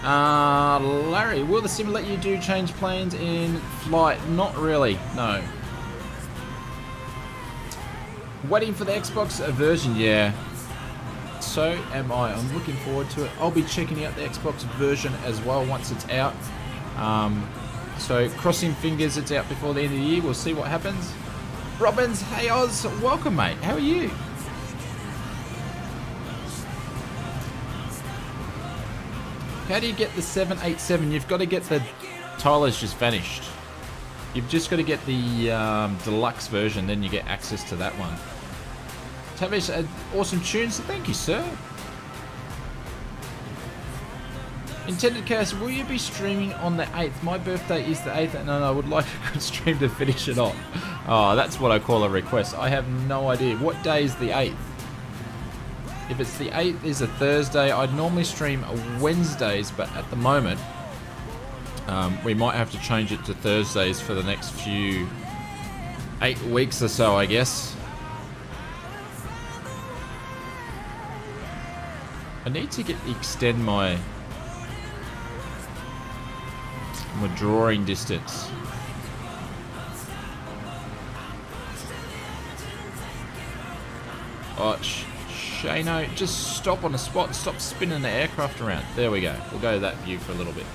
A: Larry, will the sim let you do change planes in flight? Not really, no. Waiting for the Xbox version, yeah. So am I. I'm looking forward to it. I'll be checking out the Xbox version as well once it's out. So crossing fingers it's out before the end of the year. We'll see what happens. Robbins, hey Oz, welcome mate. How are you? How do you get the 787? You've got to get the... Tyler's just vanished. You've just got to get the deluxe version, then you get access to that one. Tavish, awesome tunes. Thank you, sir. Intended Chaos, will you be streaming on the 8th? My birthday is the 8th, and I would like a good stream to finish it off. Oh, that's what I call a request. I have no idea. What day is the 8th? If it's the 8th is a Thursday, I'd normally stream Wednesdays, but at the moment, we might have to change it to Thursdays for the next few 8 weeks or so, I guess. I need to extend my drawing distance. Oh, Shano, just stop on the spot. Stop spinning the aircraft around. There we go. We'll go to that view for a little bit.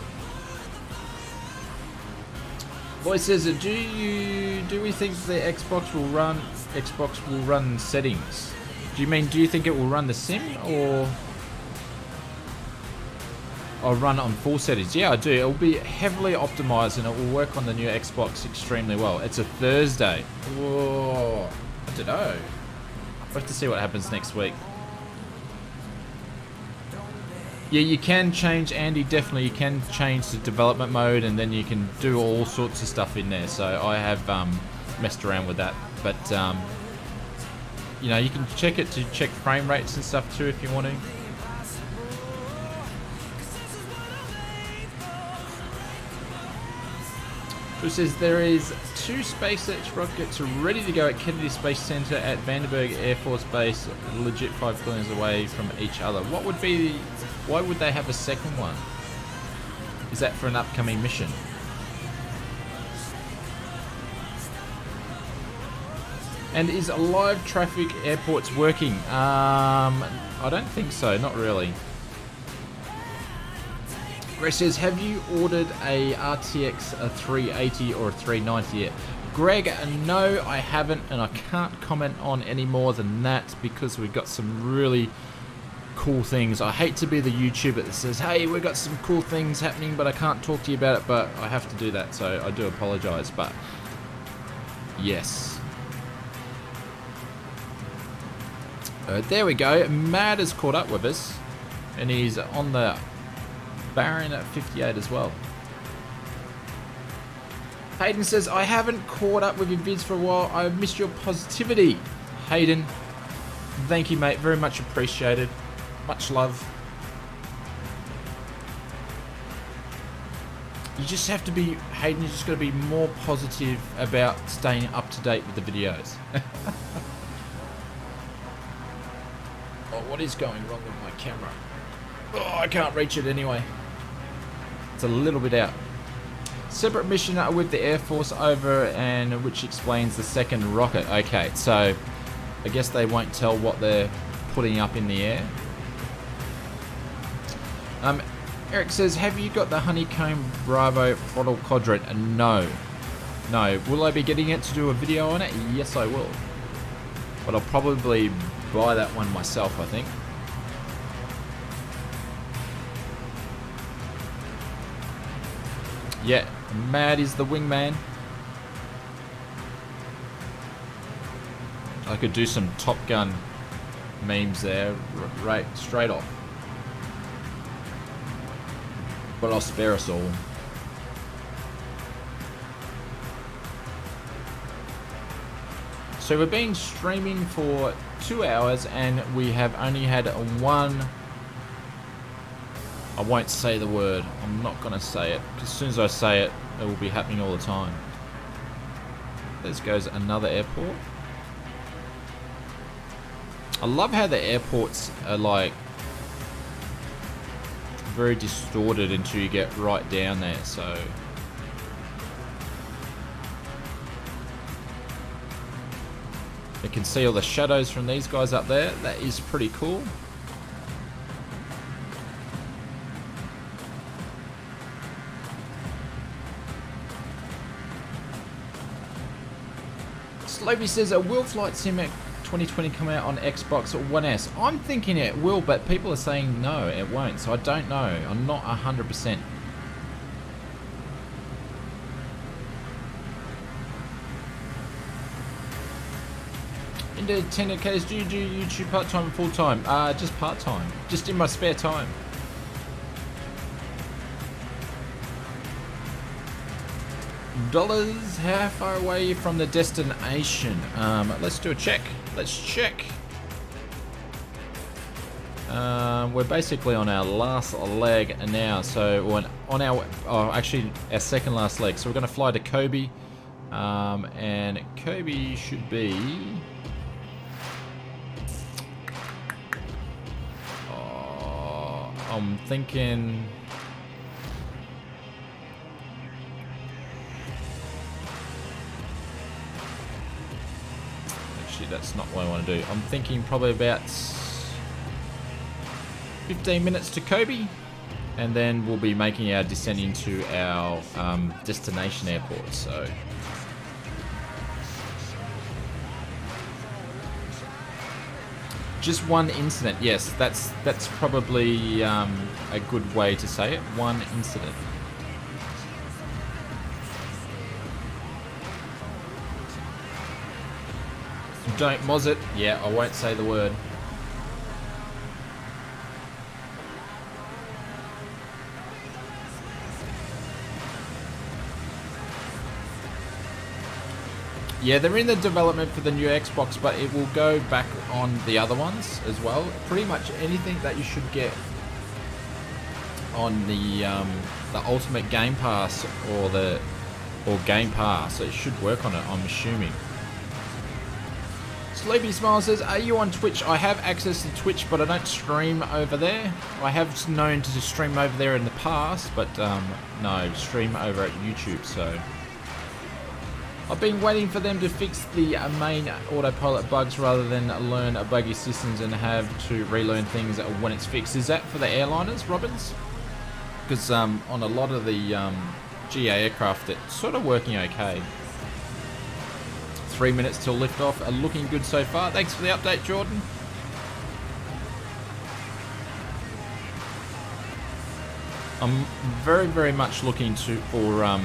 A: Boy says, do we think the Xbox will run settings? Do you think it will run the sim or run on full settings? Yeah, I do. It will be heavily optimized and it will work on the new Xbox extremely well. It's a Thursday. Whoa, I don't know. We'll have to see what happens next week. Yeah, you can change, Andy, definitely you can change the development mode and then you can do all sorts of stuff in there. So I have messed around with that. But, you know, you can check it to check frame rates and stuff too if you want to. Who says there is 2 SpaceX rockets ready to go at Kennedy Space Center at Vandenberg Air Force Base, legit 5 kilometers away from each other. What would be why would they have a second one? Is that for an upcoming mission? And is live traffic airports working? I don't think so, not really. Greg says, have you ordered a RTX a 380 or a 390 yet? Greg, no, I haven't, and I can't comment on any more than that because we've got some really cool things. I hate to be the YouTuber that says, hey, we've got some cool things happening, but I can't talk to you about it, but I have to do that, so I do apologize, but yes. There we go. Matt has caught up with us, and he's on the Baron at 58 as well. Hayden says, I haven't caught up with your vids for a while. I missed your positivity. Hayden, thank you, mate. Very much appreciated. Much love. You just have to be, Hayden, you just got to be more positive about staying up to date with the videos. Oh, what is going wrong with my camera? Oh, I can't reach it anyway. It's a little bit out. Separate mission with the Air Force over, and which explains the second rocket. Okay, so I guess they won't tell what they're putting up in the air. Eric says, have you got the Honeycomb Bravo throttle quadrant? No. No. Will I be getting it to do a video on it? Yes, I will. But I'll probably buy that one myself, I think. Yeah, Mad is the wingman. I could do some Top Gun memes there, right, straight off. But I'll spare us all. So we've been streaming for 2 hours and we have only had one... I won't say the word. I'm not going to say it. As soon as I say it, it will be happening all the time. There goes another airport. I love how the airports are like very distorted until you get right down there, so you can see all the shadows from these guys up there. That is pretty cool. Sloby says, will Flight Sim 2020 come out on Xbox One S? I'm thinking it will, but people are saying no, it won't, so I don't know. I'm not 100%. Independent case, do you do YouTube part-time or full-time? Just part-time. Just in my spare time. Dollars, how far away are you from the destination? Let's do a check. Let's check. We're basically on our last leg now, so we're on our, actually our second last leg. So we're going to fly to Kobe, and Kobe should be, I'm thinking, that's not what I want to do. I'm thinking probably about 15 minutes to Kobe, and then we'll be making our descent into our destination airport. So just one incident. Yes, that's probably a good way to say it. One incident. Don't moz it. Yeah, I won't say the word. Yeah, they're in the development for the new Xbox, but it will go back on the other ones as well. Pretty much anything that you should get on the Ultimate Game Pass or Game Pass, it should work on it, I'm assuming. Sleepy Smile says, are you on Twitch? I have access to Twitch, but I don't stream over there. I have known to stream over there in the past, but no, stream over at YouTube, so. I've been waiting for them to fix the main autopilot bugs rather than learn buggy systems and have to relearn things when it's fixed. Is that for the airliners, Robbins? Because on a lot of the GA aircraft, it's sort of working okay. 3 minutes till liftoff, are looking good so far. Thanks for the update, Jordan. I'm very, very much looking for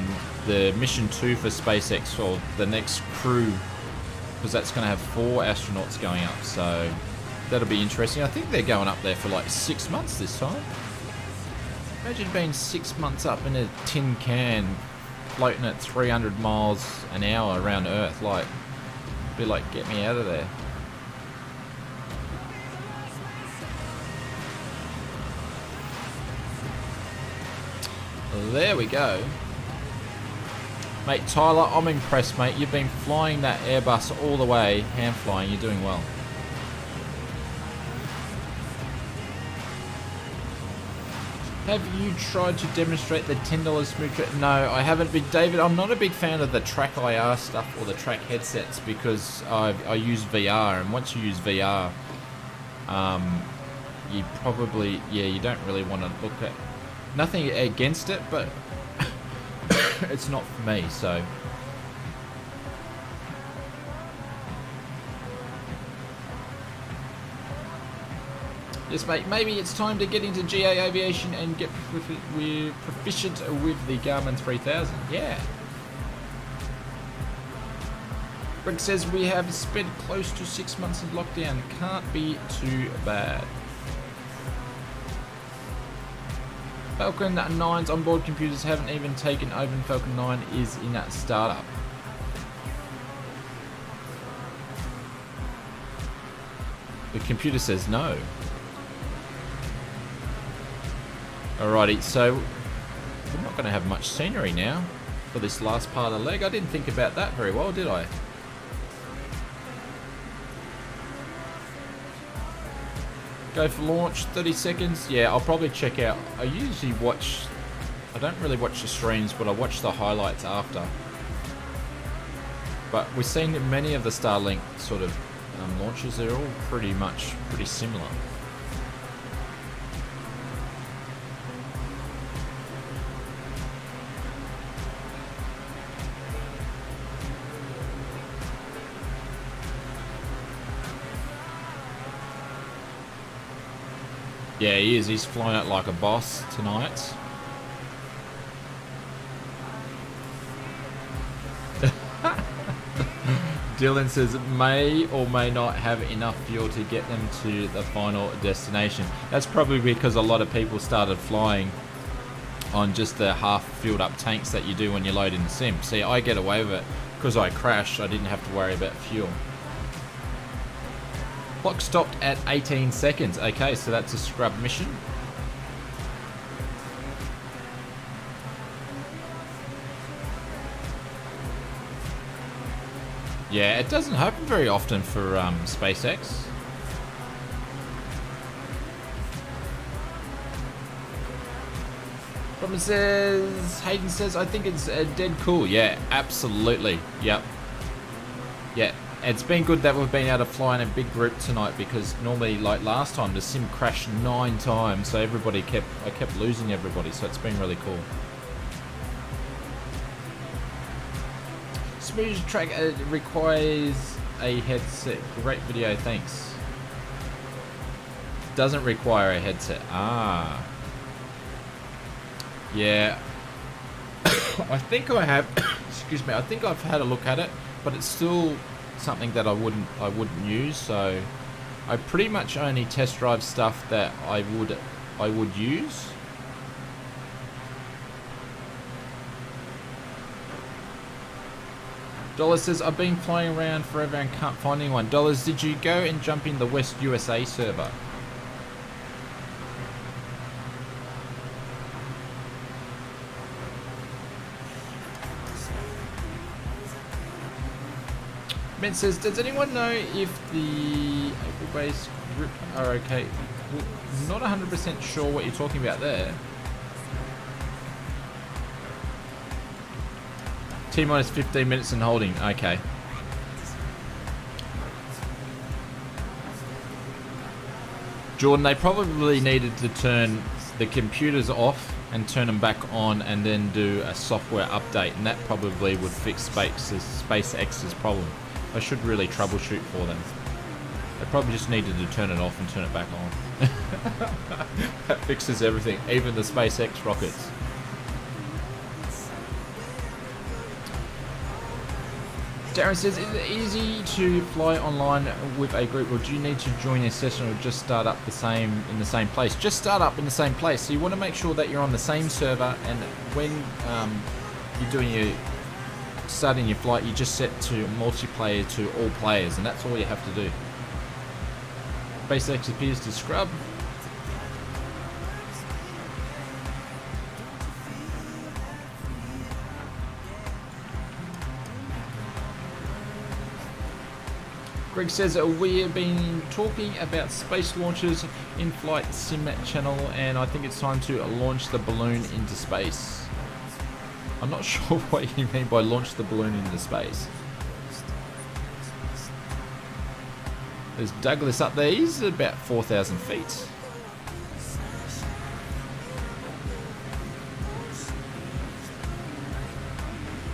A: the mission 2 for SpaceX, or the next crew, because that's going to have 4 astronauts going up, so that'll be interesting. I think they're going up there for like 6 months this time. Imagine being 6 months up in a tin can, floating at 300 miles an hour around Earth. Like, be like, get me out of there. There we go. Mate, Tyler, I'm impressed, mate. You've been flying that Airbus all the way, hand flying. You're doing well. Have you tried to demonstrate the $10 smooth trip? No, I haven't been. David, I'm not a big fan of the Track IR stuff or the Track headsets because I use VR, and once you use VR, you probably, you don't really want to look at, nothing against it, but it's not for me, so. Yes, mate, maybe it's time to get into GA aviation and get proficient with the Garmin 3000. Yeah. Rick says we have spent close to 6 months of lockdown. Can't be too bad. Falcon 9's onboard computers haven't even taken over, and Falcon 9 is in that startup. The computer says no. Alrighty, so we're not going to have much scenery now for this last part of the leg. I didn't think about that very well, did I? Go for launch, 30 seconds. Yeah, I'll probably check out. I usually watch, I don't really watch the streams, but I watch the highlights after. But we've seen many of the Starlink sort of launches, they're all pretty similar. Yeah, he is. He's flying out like a boss tonight. Dylan says may or may not have enough fuel to get them to the final destination. That's probably because a lot of people started flying on just the half filled up tanks that you do when you load in the sim. See, I get away with it because I crashed. I didn't have to worry about fuel. Clock stopped at 18 seconds. Okay, so that's a scrub mission. Yeah, it doesn't happen very often for SpaceX. Robin says, Hayden says, I think it's dead cool. Yeah, absolutely. Yep. Yeah. It's been good that we've been able to fly in a big group tonight because normally, like last time, the sim crashed 9 times, so I kept losing everybody, so it's been really cool. Smooth track requires a headset. Great video, thanks. Doesn't require a headset. Ah. Yeah. I think I have. Excuse me. I think I've had a look at it, but it's still something that I wouldn't use. So I pretty much only test drive stuff that I would use. Dollar says, I've been flying around forever and can't find anyone. Dollars, did you go and jump in the West USA server? Ben says, does anyone know if the April base grip are okay? Well, not 100% sure what you're talking about there. T-minus 15 minutes and holding. Okay. Jordan, they probably needed to turn the computers off and turn them back on and then do a software update, and that probably would fix SpaceX's problem. I should really troubleshoot for them. They probably just needed to turn it off and turn it back on. That fixes everything, even the SpaceX rockets. Darren says, is it easy to fly online with a group, or do you need to join a session or just start up in the same place? Just start up in the same place. So you want to make sure that you're on the same server, and when you're starting your flight, you just set to multiplayer to all players, and that's all you have to do. SpaceX appears to scrub. Greg says we have been talking about space launches in flight sim channel, and I think it's time to launch the balloon into space. I'm not sure what you mean by launch the balloon into space. There's Douglas up there. He's about 4,000 feet.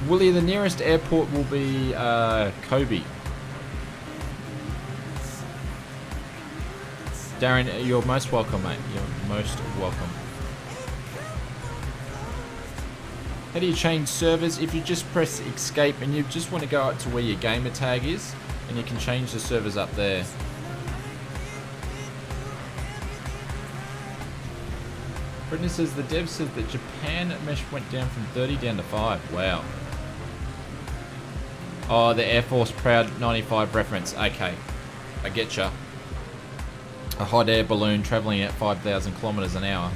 A: Willie, the nearest airport will be Kobe. Darren, you're most welcome, mate. You're most welcome. How do you change servers? If you just press escape and you just want to go up to where your gamer tag is, and you can change the servers up there. Brittany says the dev says that Japan mesh went down from 30 down to 5. Wow. Oh, the Air Force Proud 95 reference. Okay, I getcha. A hot air balloon traveling at 5,000 kilometers an hour.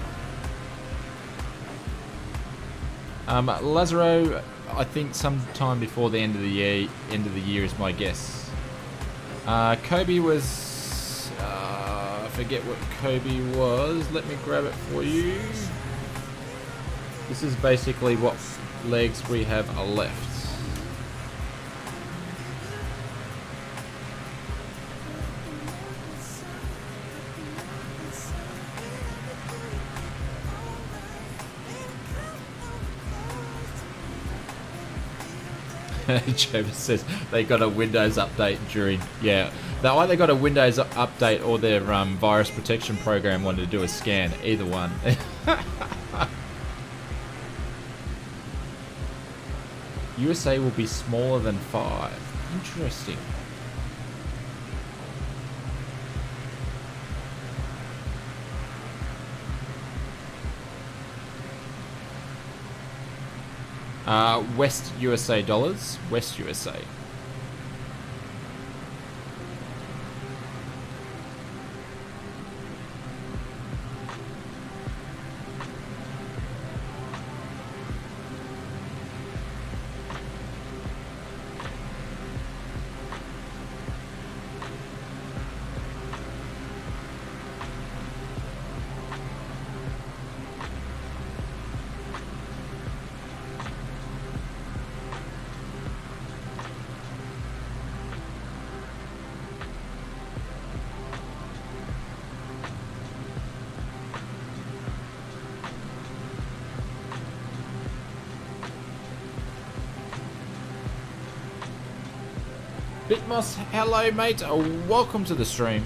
A: Lazaro, I think sometime before the end of the year is my guess. Kobe was, I forget what Kobe was. Let me grab it for you. This is basically what legs we have left. Travis says they got a Windows update during, yeah, they either got a Windows update or their virus protection program wanted to do a scan, either one. USA will be smaller than 5. Interesting. West USA dollars. West USA. Bitmoss, hello mate, welcome to the stream.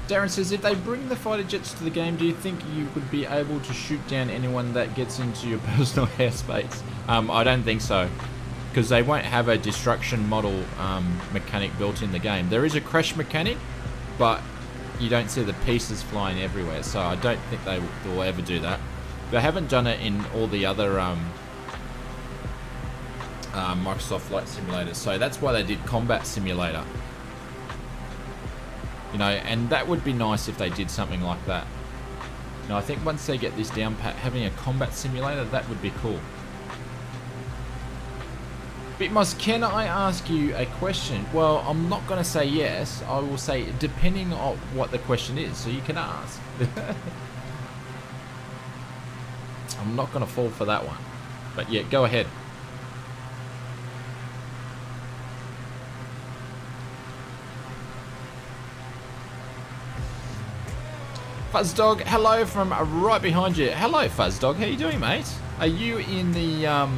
A: Darren says, if they bring the fighter jets to the game, do you think you would be able to shoot down anyone that gets into your personal airspace? I don't think so, because they won't have a destruction model mechanic built in the game. There is a crash mechanic, but you don't see the pieces flying everywhere, so I don't think they will ever do that. They haven't done it in all the other Microsoft Flight Simulators, so that's why they did Combat Simulator. You know, and that would be nice if they did something like that. You know, I think once they get this down pat, having a Combat Simulator, that would be cool. Bitmos, can I ask you a question? Well, I'm not going to say yes. I will say depending on what the question is, so you can ask. I'm not going to fall for that one. But yeah, go ahead. Fuzzdog, hello from right behind you. Hello, Fuzzdog. How you doing, mate? Are you in the,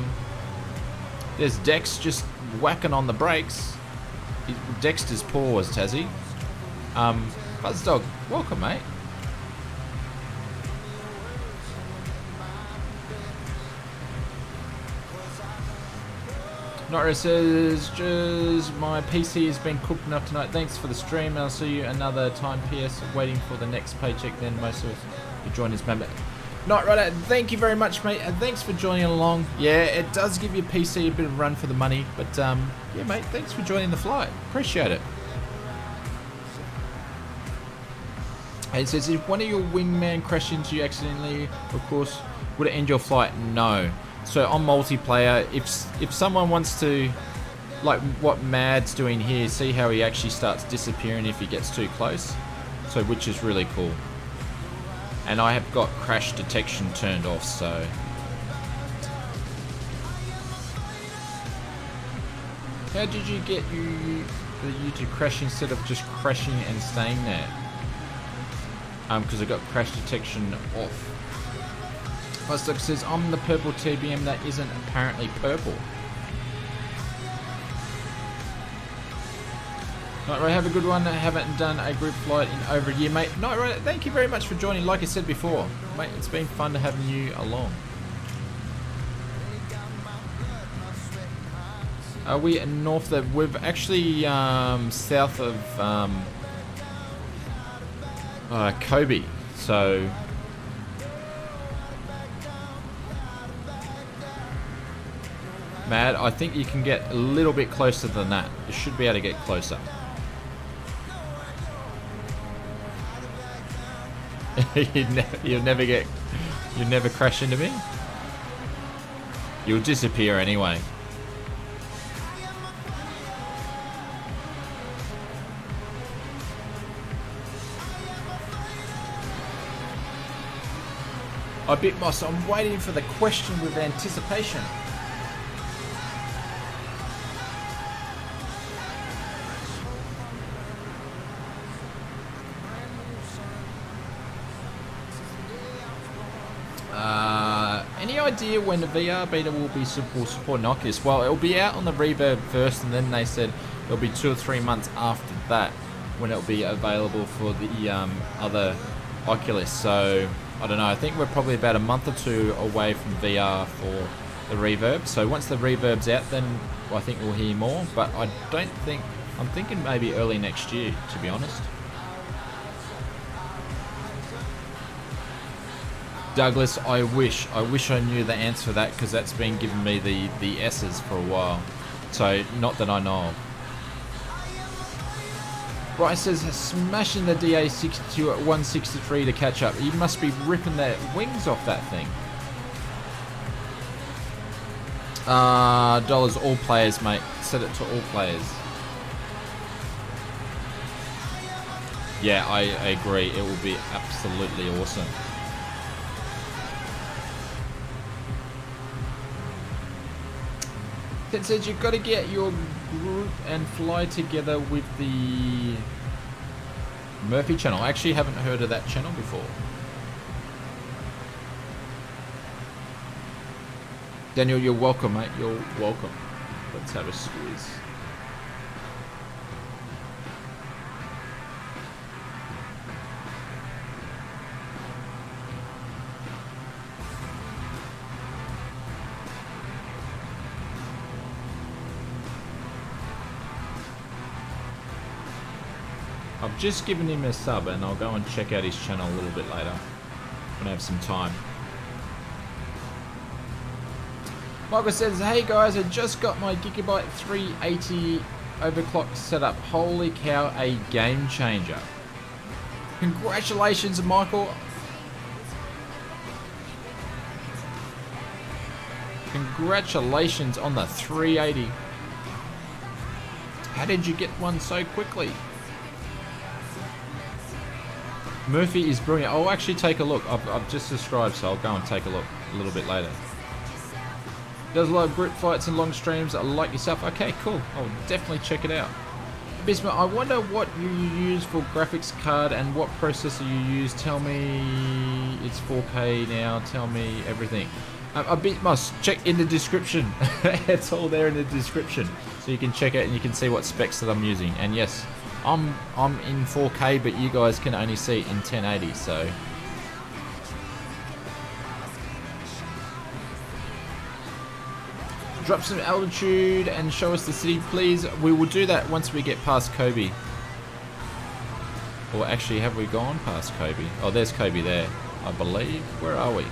A: there's Dex just whacking on the brakes. Dexter's paused, has he? Fuzzdog, welcome, mate. Nora says, just my PC has been cooked enough tonight. Thanks for the stream. I'll see you another time. PS, waiting for the next paycheck. Then most of us will join his member. Not right. Thank you very much, mate. And thanks for joining along. Yeah, it does give your PC a bit of a run for the money, but yeah, mate. Thanks for joining the flight. Appreciate it. And it says, if one of your wingman crashed into you accidentally, of course, would it end your flight? No. So on multiplayer, if someone wants to, like what Mad's doing here, see how he actually starts disappearing if he gets too close. So which is really cool. And I have got crash detection turned off, so. How did you get you to crash instead of just crashing and staying there? Because I got crash detection off. Fuzzdog says, I'm the purple TBM that isn't apparently purple. Night Ray, have a good one. I haven't done a group flight in over a year, mate. Night Ray, thank you very much for joining. Like I said before, mate, it's been fun to having you along. Are we north of? We're actually south of Kobe, so. Mad, I think you can get a little bit closer than that. You should be able to get closer. You'll never crash into me. You'll disappear anyway. I bit Moss. I'm waiting for the question with anticipation. Any idea when the VR beta will support Oculus? Well, it'll be out on the Reverb first, and then they said it'll be 2 or 3 months after that when it'll be available for the other Oculus. So I don't know. I think we're probably about a month or 2 away from VR for the Reverb. So once the Reverb's out, then I think we'll hear more. But I don't think. I'm thinking maybe early next year, to be honest. Douglas, I wish I knew the answer for that, because that's been giving me the S's for a while. So, not that I know of. Bryce says, smashing the DA62 at 163 to catch up. You must be ripping the wings off that thing. Dollars all players, mate. Set it to all players. Yeah, I agree. It will be absolutely awesome. It says you've got to get your group and fly together with the Murphy channel. I actually haven't heard of that channel before. Daniel, you're welcome, mate. You're welcome. Let's have a squeeze. I've just given him a sub, and I'll go and check out his channel a little bit later when I have some time. Michael says, hey guys, I just got my Gigabyte 380 overclock set up. Holy cow, a game changer. Congratulations, Michael. Congratulations on the 380. How did you get one so quickly? Murphy is brilliant. I'll actually take a look. I've just subscribed, so I'll go and take a look a little bit later. Does a lot of group fights and long streams like yourself. Okay, cool. I'll definitely check it out. Bismarck, I wonder what you use for graphics card and what processor you use. Tell me it's 4K now. Tell me everything. A bit must check in the description. It's all there in the description, so you can check it and you can see what specs that I'm using. And yes, I'm in 4K, but you guys can only see it in 1080. So drop some altitude and show us the city, please. We will do that once we get past Kobe. Or actually, have we gone past Kobe? Oh, there's Kobe there, I believe. Where are we?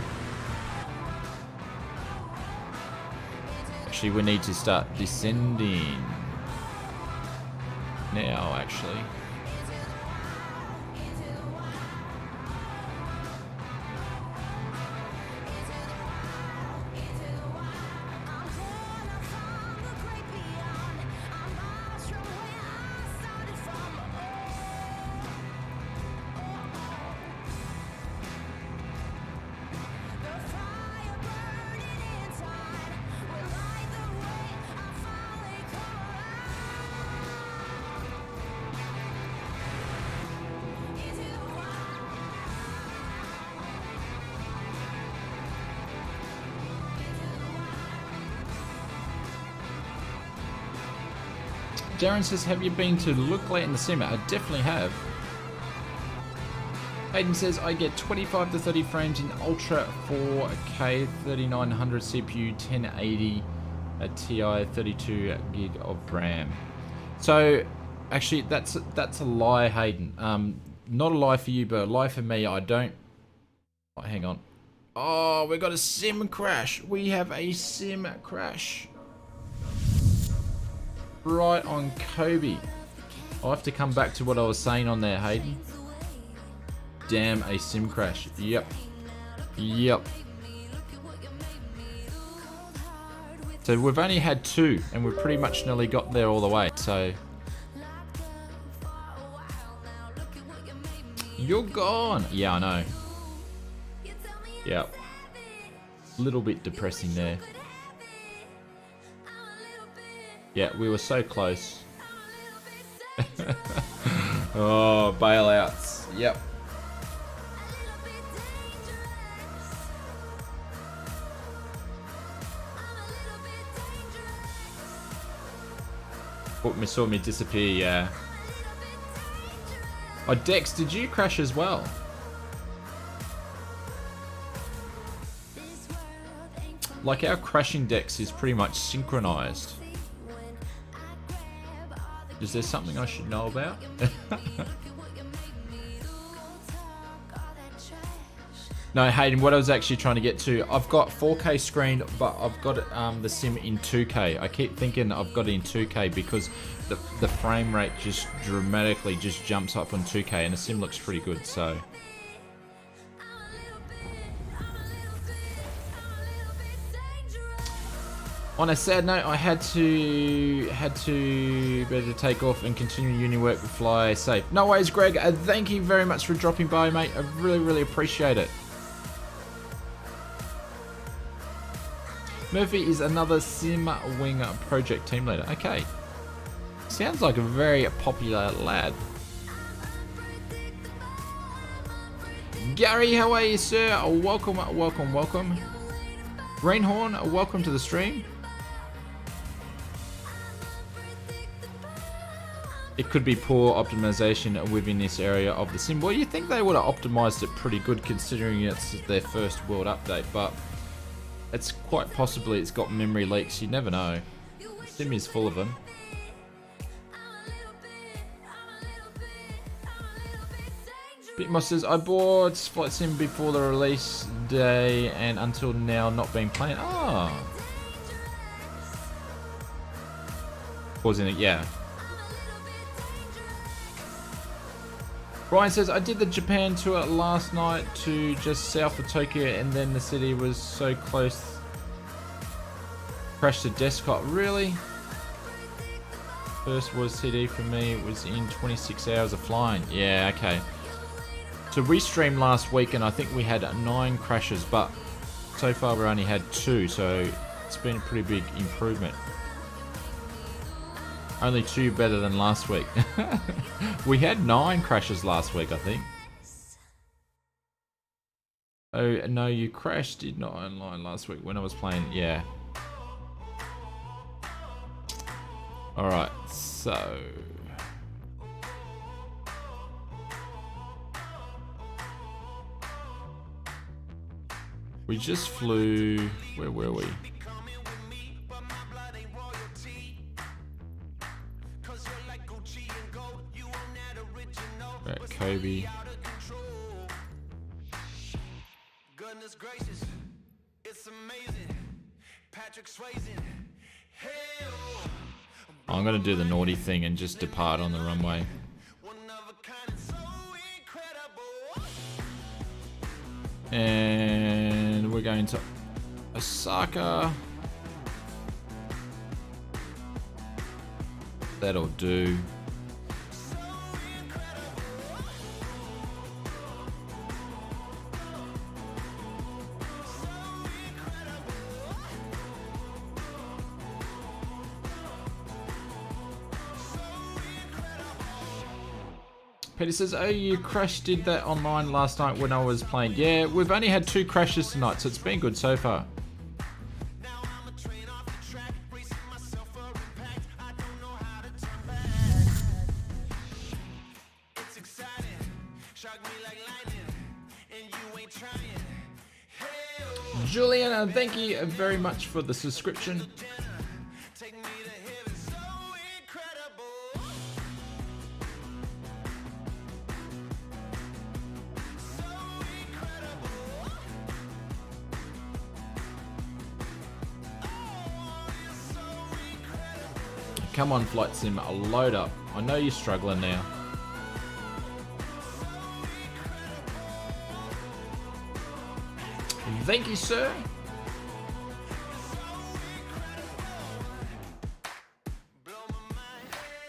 A: Actually, we need to start descending now, actually. Darren says, have you been to Look Late in the Sim? I definitely have. Hayden says, I get 25 to 30 frames in Ultra 4K, 3900 CPU, 1080 a TI, 32 gig of RAM. So, actually, that's a lie, Hayden. Not a lie for you, but a lie for me. I don't... Oh, hang on. Oh, we got a sim crash. We have a sim crash. Right on Kobe. I'll have to come back to what I was saying on there, Hayden. Damn, a sim crash. Yep. Yep. So we've only had 2, and we've pretty much nearly got there all the way. So you're gone. Yeah, I know. Yep. Little bit depressing there. Yeah, we were so close. Oh, bailouts. Yep. Oh, saw me disappear, yeah. Oh, Dex, did you crash as well? Like, our crashing Dex is pretty much synchronized. Is there something I should know about? No, Hayden, what I was actually trying to get to, I've got 4K screen, but I've got the sim in 2K. I keep thinking I've got it in 2K because the frame rate just dramatically just jumps up on 2K, and the sim looks pretty good, so. On a sad note, I had to better take off and continue uni work with Fly Safe. No worries, Greg. Thank you very much for dropping by, mate. I really appreciate it. Murphy is another Sim Wing project team leader. Okay. Sounds like a very popular lad. Gary, how are you, sir? Welcome. Greenhorn, welcome to the stream. It could be poor optimization within this area of the sim. Well, you think they would have optimized it pretty good considering it's their first world update, but it's quite possibly it's got memory leaks. You never know. The sim is full of them. Bitmoss says, I bought Flight Sim before the release day and until now not been playing. Oh. Pausing it, yeah. Brian says, I did the Japan tour last night to just south of Tokyo and then the city was so close. Crashed the desktop. Really? First was CD for me. It was in 26 hours of flying. Yeah, okay. So we streamed last week and I think we had 9 crashes, but so far we only had 2, so it's been a pretty big improvement. Only 2 better than last week. We had 9 crashes last week, I think. Oh, no, you crashed, did not online last week when I was playing, yeah. Alright, so... we just flew... where were we? Right, Kobe. Goodness gracious, it's amazing. Patrick Swayze. I'm gonna do the naughty thing and just depart on the runway. And we're going to Osaka. That'll do. Peter says, oh, you crashed, did that online last night when I was playing. Yeah, we've only had 2 crashes tonight, so it's been good so far. Julian, thank you very much for the subscription. Come on, Flight Sim, load up. I know you're struggling now. Thank you, sir.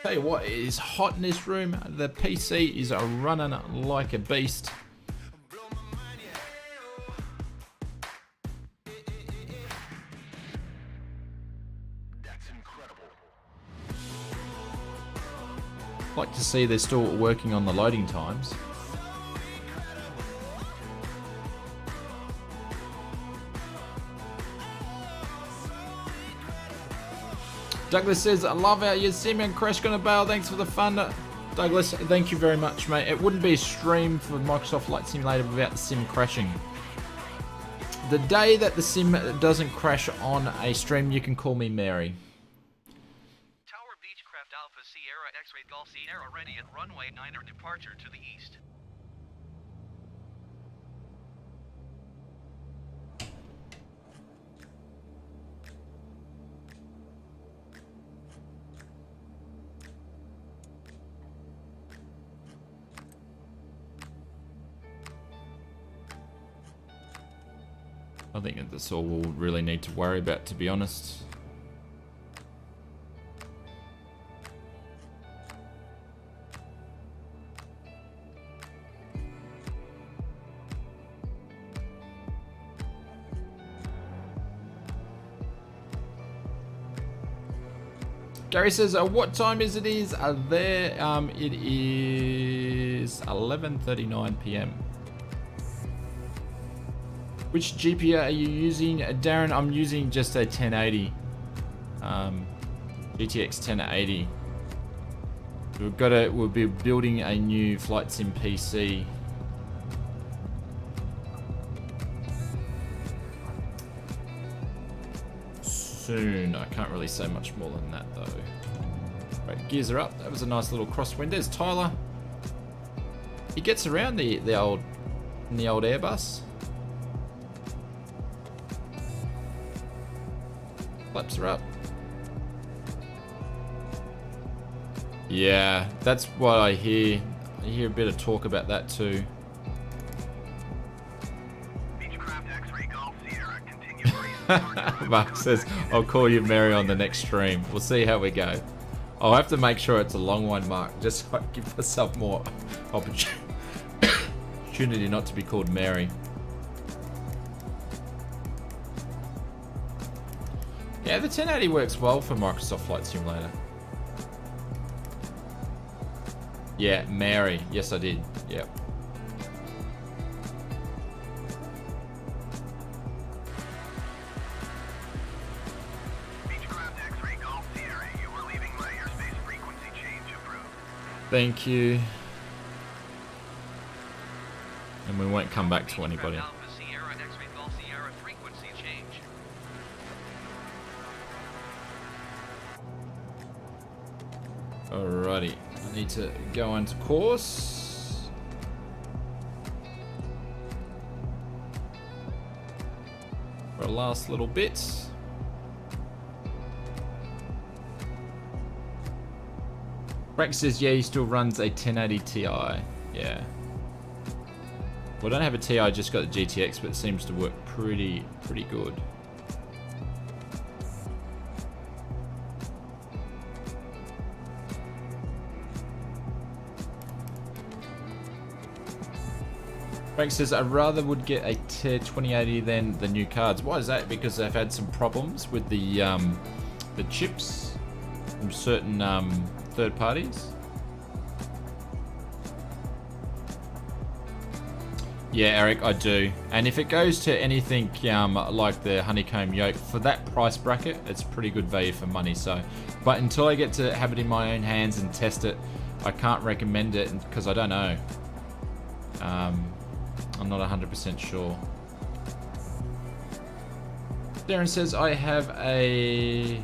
A: Tell you what, it is hot in this room. The PC is running like a beast. Like to see they're still working on the loading times. Douglas says, I love how your sim and Crash Gonna Bail. Thanks for the fun. Douglas, thank you very much, mate. It wouldn't be a stream for Microsoft Flight Simulator without the sim crashing. The day that the sim doesn't crash on a stream, you can call me Mary.
C: Tower Beechcraft Alpha Sierra X-Ray Golf Sierra ready at runway 9 or departure to the east.
A: I think that's all we'll really need to worry about, to be honest. Gary says, what time is it? It is 11:39 p.m. Which GPU are you using? Darren, I'm using just a 1080. GTX 1080. We'll be building a new flight sim PC. Soon. I can't really say much more than that though. Right, gears are up. That was a nice little crosswind. There's Tyler. He gets around the old Airbus. Flaps are up. Yeah, that's what I hear. I hear a bit of talk about that too. Mark says, I'll call you Mary on the next stream. We'll see how we go. I'll have to make sure it's a long one, Mark, just so I give myself more opportunity not to be called Mary. Yeah, the 1080 works well for Microsoft Flight Simulator. Yeah, Mary. Yes, I did. Yep. Thank you. And we won't come back to anybody. Alrighty, I need to go into course. For a last little bit. Rex says, yeah, he still runs a 1080 Ti. Yeah. Well, I don't have a Ti, I just got the GTX, but it seems to work pretty good. Frank says, I rather would get a 2080 than the new cards. Why is that? Because they've had some problems with the chips from certain third parties. Yeah, Eric, I do. And if it goes to anything like the honeycomb yoke, for that price bracket, it's pretty good value for money. So, but until I get to have it in my own hands and test it, I can't recommend it because I don't know. I'm not 100% sure. Darren says, I have a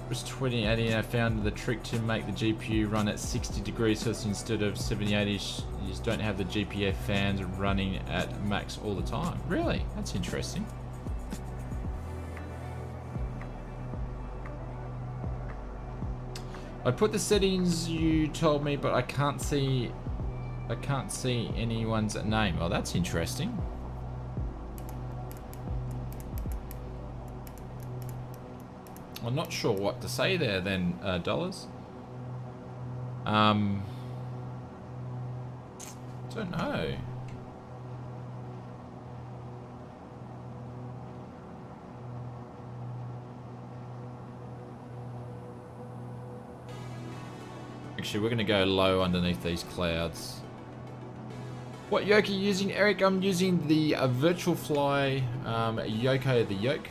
A: 2080 and I found the trick to make the GPU run at 60 degrees Celsius instead of 70-80. You just don't have the GPF fans running at max all the time. Really? That's interesting. I put the settings you told me, but I can't see anyone's name. Oh, that's interesting. I'm not sure what to say there then, dollars. Don't know. Actually, we're going to go low underneath these clouds. What yoke are you using, Eric? I'm using the Virtual Fly Yoke I, the Yoke.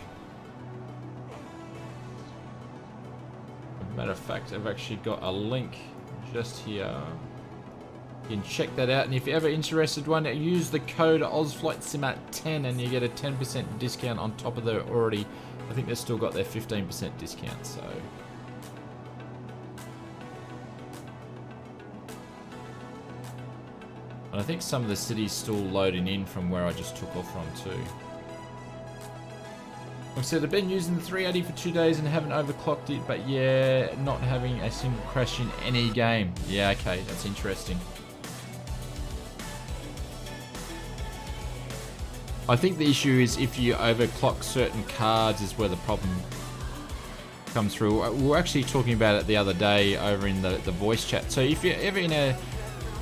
A: Matter of fact, I've actually got a link just here. You can check that out, and if you're ever interested one, use the code OzFlightSimmer10 and you get a 10% discount on top of their already. I think they've still got their 15% discount, so. And I think some of the city's still loading in from where I just took off from too. Like I said, I've been using the 380 for 2 days and haven't overclocked it, but yeah, not having a single crash in any game. Yeah, okay, that's interesting. I think the issue is if you overclock certain cards is where the problem comes through. We were actually talking about it the other day over in the voice chat. So if you're ever in a,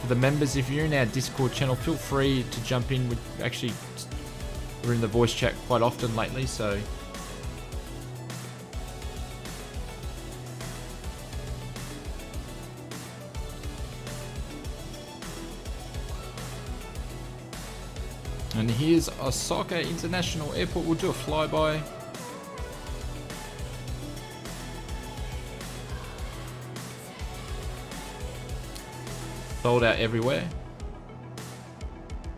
A: for the members, if you're in our Discord channel, feel free to jump in. We're in the voice chat quite often lately, so. And here's Osaka International Airport. We'll do a flyby. Sold out everywhere.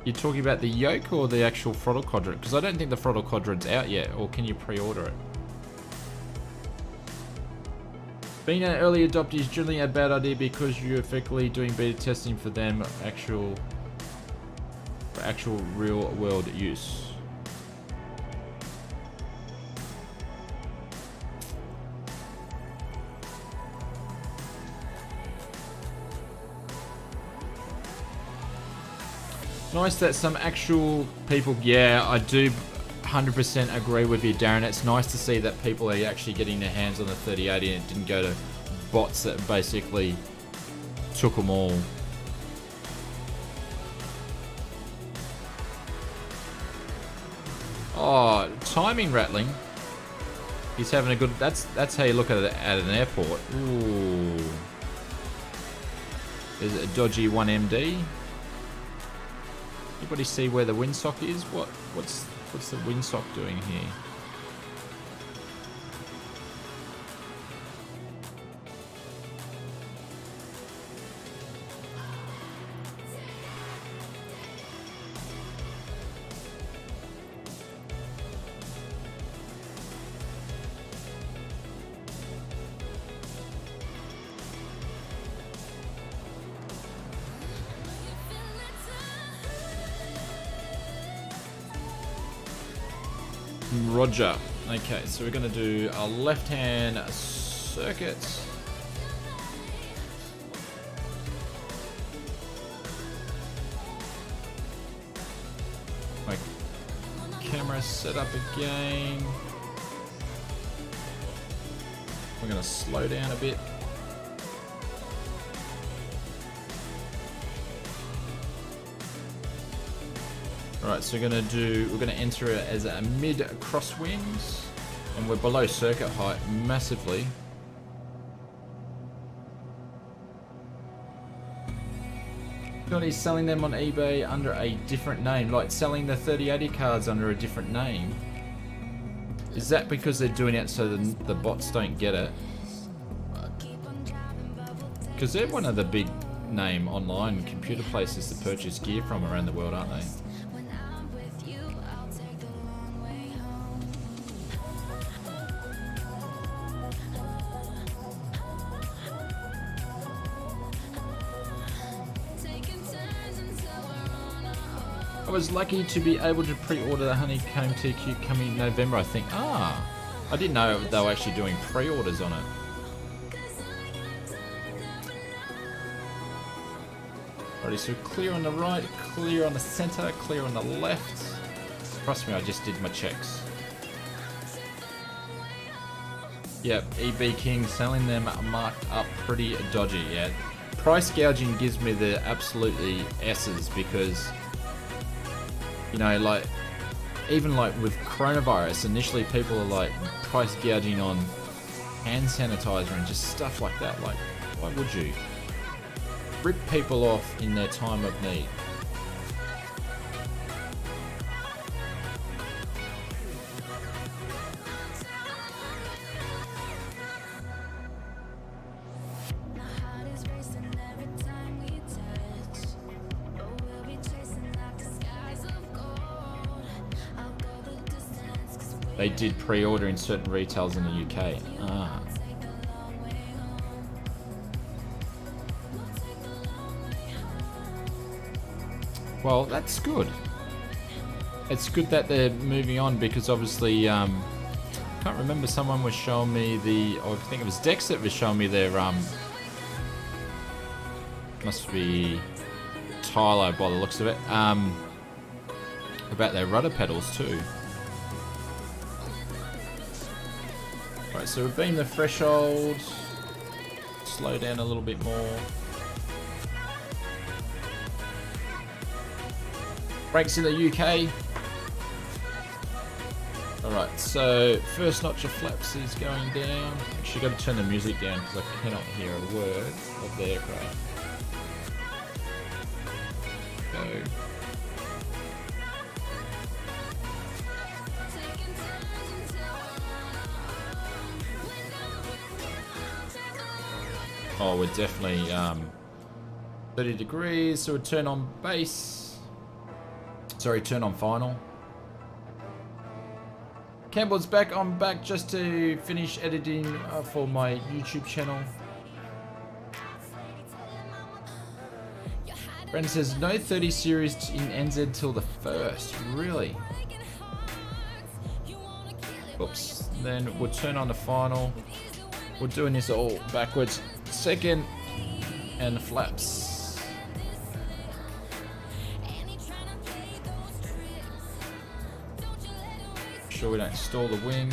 A: You're talking about the yoke or the actual throttle quadrant? Because I don't think the throttle quadrant's out yet, or can you pre-order it? Being an early adopter is generally a bad idea because you're effectively doing beta testing for them actual real world use. Nice that some actual people, yeah, I do 100% agree with you, Darren. It's nice to see that people are actually getting their hands on the 3080 and it didn't go to bots that basically took them all. Oh, timing rattling. He's having a good. That's how you look at it at an airport. Ooh. Is it a dodgy 1MD? Anybody see where the windsock is? What's the windsock doing here? Roger. Okay, so we're going to do a left-hand circuit. My camera set up again. We're going to slow down a bit. Alright, so we're gonna enter it as a mid crosswinds, and we're below circuit height massively. He's selling them on eBay under a different name, like selling the 3080 cards under a different name. Is that because they're doing it so the bots don't get it? Because they're one of the big name online computer places to purchase gear from around the world, aren't they? I was lucky to be able to pre-order the Honeycomb TQ coming November, I think. Ah, I didn't know they were actually doing pre-orders on it. Alrighty, so clear on the right, clear on the center, clear on the left. Trust me, I just did my checks. Yep, EB King selling them marked up pretty dodgy. Yeah, price gouging gives me the absolutely S's because, you know, like even like with coronavirus, initially people are like price gouging on hand sanitizer and just stuff like that. Like, why would you rip people off in their time of need? They did pre-order in certain retails in the UK. Ah. Well, that's good. It's good that they're moving on because obviously, I can't remember, someone was showing me or I think it was Dex that was showing me their, must be Tylo by the looks of it, about their rudder pedals too. Right, so we've been the threshold, slow down a little bit more. Brakes in the UK. Alright, so first notch of flaps is going down. Actually got to turn the music down because I cannot hear a word of the aircraft. Go. Oh, we're definitely 30 degrees, so we'll turn on base. Sorry, turn on final. Campbell's back. I'm back just to finish editing for my YouTube channel. Brandon says no 30 series in NZ till the 1st. Really? Oops. Then we'll turn on the final. We're doing this all backwards. Second and the flaps. Sure we don't stall the wing.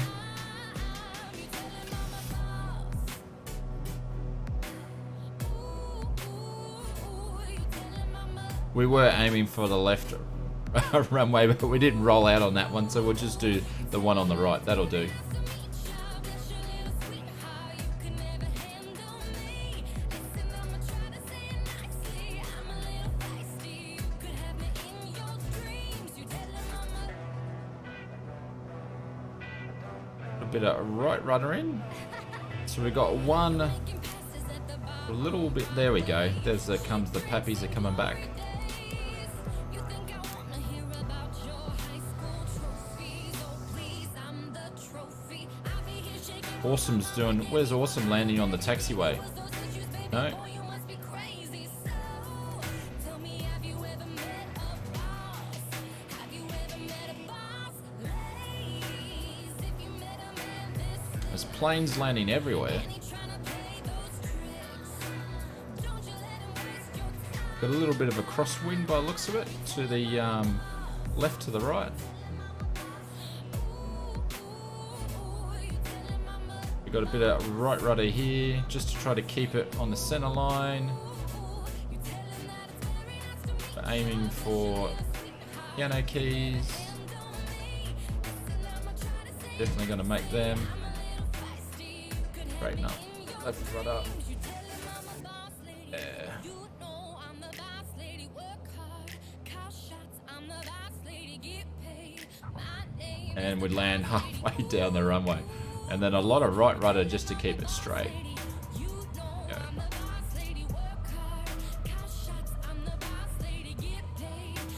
A: We were aiming for the left runway, but we didn't roll out on that one, so we'll just do the one on the right. That'll do. Bit of right rudder in, so we got one a little bit. There we go. There's comes the pappies are coming back. Awesome's doing. Where's Awesome landing on the taxiway? No. Planes landing everywhere. Got a little bit of a crosswind by the looks of it, to the left to the right. We've got a bit of right rudder here, just to try to keep it on the center line. We're aiming for piano keys. Definitely going to make them. Straighten up. Left rudder. Yeah. And we'd land halfway down the runway. And then a lot of right rudder just to keep it straight. Go.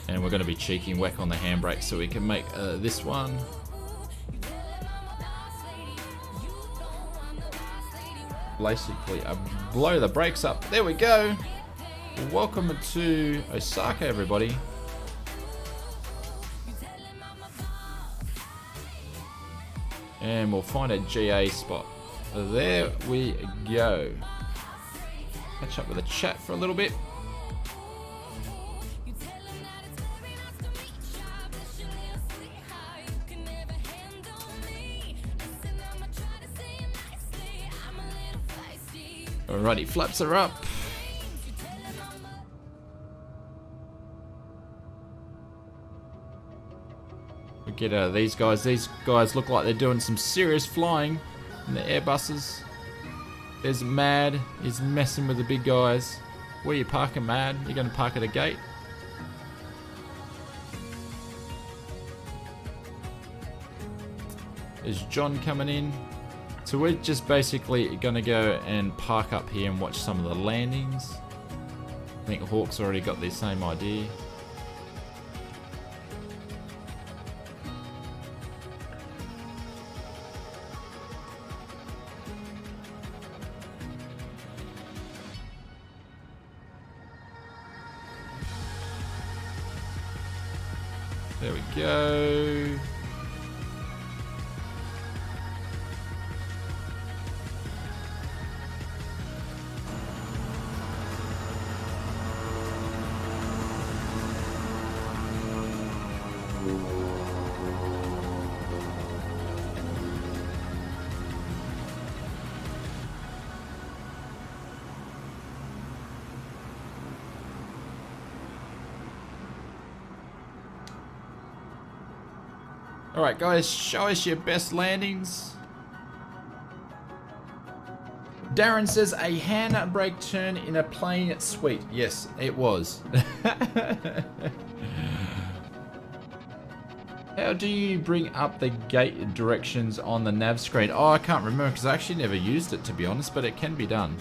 A: And we're going to be cheeky and whack on the handbrake so we can make this one. Basically, blow the brakes up. There we go. Welcome to Osaka, everybody. And we'll find a GA spot. There we go. Catch up with the chat for a little bit. Alrighty, flaps are up. We get out of these guys. These guys look like they're doing some serious flying in the Airbuses. There's Mad. He's messing with the big guys. Where are you parking, Mad? You're going to park at a gate? There's John coming in. So we're just basically going to go and park up here and watch some of the landings. I think Hawk's already got the same idea. There we go. Alright guys, show us your best landings. Darren says a handbrake turn in a plane sweet. Yes, it was. How do you bring up the gate directions on the nav screen? Oh, I can't remember because I actually never used it, to be honest, but it can be done.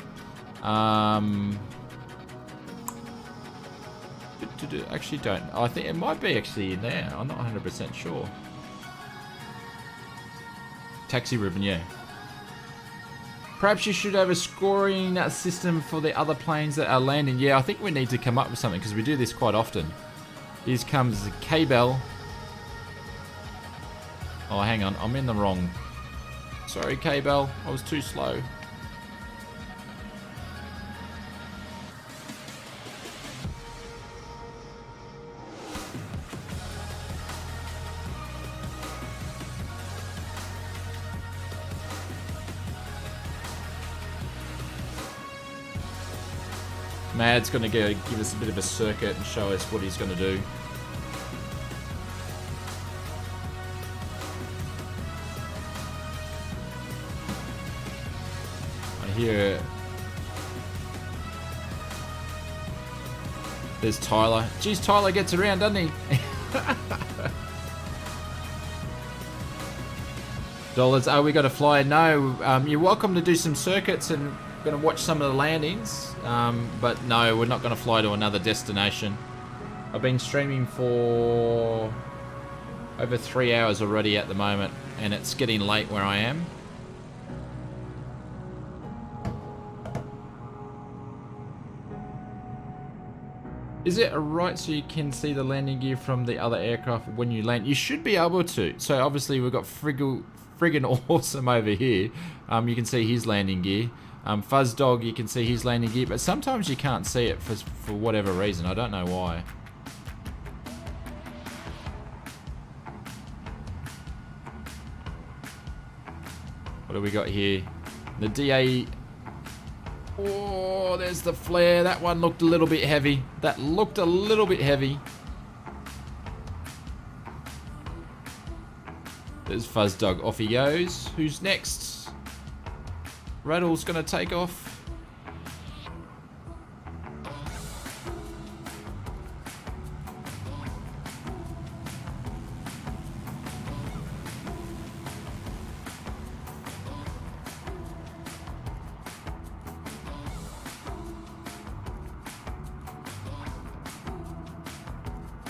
A: Actually don't. I think it might be actually in there. I'm not 100% sure. Taxi ribbon, yeah. Perhaps you should have a scoring system for the other planes that are landing. Yeah, I think we need to come up with something because we do this quite often. Here comes K-Bell. Oh, hang on. I'm in the wrong. Sorry, K-Bell. I was too slow. Mad's going to give us a bit of a circuit and show us what he's going to do. I hear... There's Tyler. Geez, Tyler gets around, doesn't he? Dollars, we got to fly? No, you're welcome to do some circuits and going to watch some of the landings, but no, we're not going to fly to another destination. I've been streaming for over 3 hours already at the moment, and it's getting late where I am. Is it right so you can see the landing gear from the other aircraft when you land? You should be able to. So obviously we've got friggin' awesome over here. You can see his landing gear. Fuzz Dog, you can see his landing gear, but sometimes you can't see it for whatever reason. I don't know why. What do we got here? The DA. Oh, there's the flare. That one looked a little bit heavy. That looked a little bit heavy. There's Fuzz Dog. Off he goes. Who's next? Rattle's gonna take off.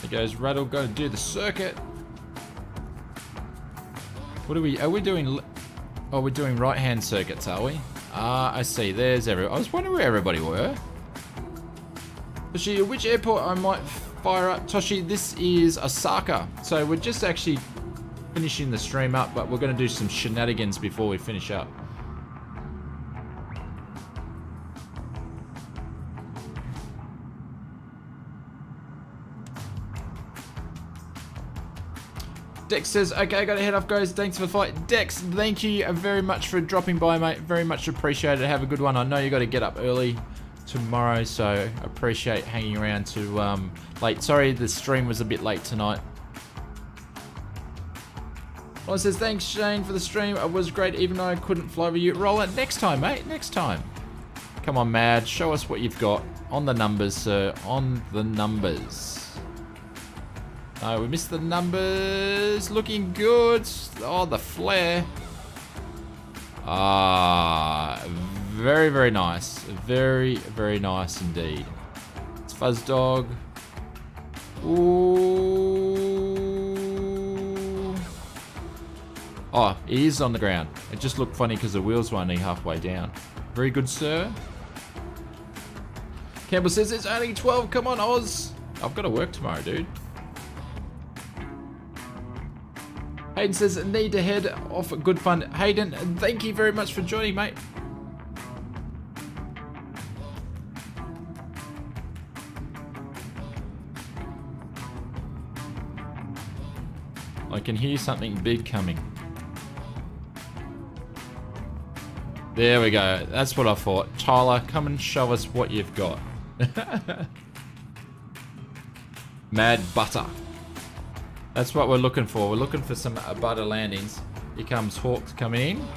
A: There goes Rattle, going to do the circuit. What are we doing? Oh, we're doing right-hand circuits, are we? Ah, I see. There's everyone. I was wondering where everybody were. Toshi, which airport I might fire up? Toshi, this is Osaka. So we're just actually finishing the stream up, but we're going to do some shenanigans before we finish up. Dex says, okay, I gotta head off, guys. Thanks for the fight. Dex, thank you very much for dropping by, mate. Very much appreciated. Have a good one. I know you gotta get up early tomorrow, so appreciate hanging around to late. Sorry, the stream was a bit late tonight. Well, it says, thanks, Shane, for the stream. It was great, even though I couldn't fly with you. Roll it next time, mate. Next time. Come on, Mad. Show us what you've got. On the numbers, sir. On the numbers. Oh, we missed the numbers. Looking good. Oh, the flare. Ah, very, very nice. Very, very nice indeed. It's Fuzz Dog. Ooh. Oh, he is on the ground. It just looked funny because the wheels were only halfway down. Very good, sir. Campbell says it's only 12. Come on, Oz. I've got to work tomorrow, dude. Hayden says, need to head off. Good fun. Hayden, thank you very much for joining, mate. I can hear something big coming. There we go. That's what I thought. Tyler, come and show us what you've got. Mad butter. That's what we're looking for. We're looking for some butter landings. Here comes Hawk coming in.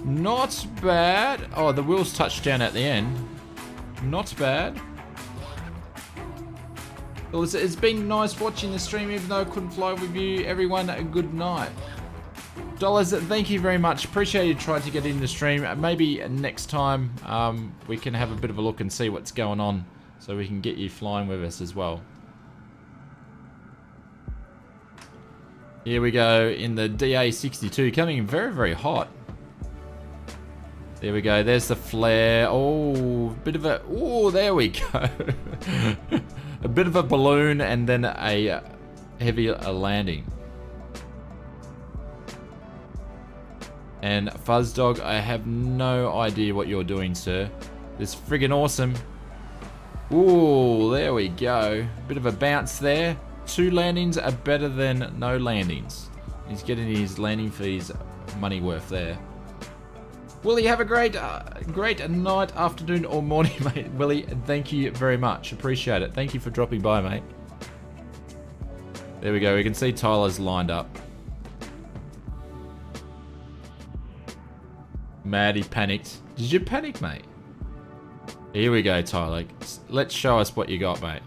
A: Not bad. Oh, the wheels touched down at the end. Not bad. Well, it's been nice watching the stream, even though I couldn't fly with you. Everyone, a good night. Dollars, thank you very much. Appreciate you trying to get in the stream. Maybe next time we can have a bit of a look and see what's going on, so we can get you flying with us as well. Here we go in the DA62, coming in very, very hot. There we go. There's the flare. Oh, bit of a... Oh, there we go. A bit of a balloon and then a heavy landing. And Fuzz Dog, I have no idea what you're doing, sir. It's friggin' awesome. Ooh, there we go. Bit of a bounce there. 2 landings are better than no landings. He's getting his landing fees money worth there. Willie, have a great night, afternoon, or morning, mate. Willie, thank you very much. Appreciate it. Thank you for dropping by, mate. There we go. We can see Tyler's lined up. Maddie panicked. Did you panic, mate? Here we go, Tyler. Let's show us what you got, mate.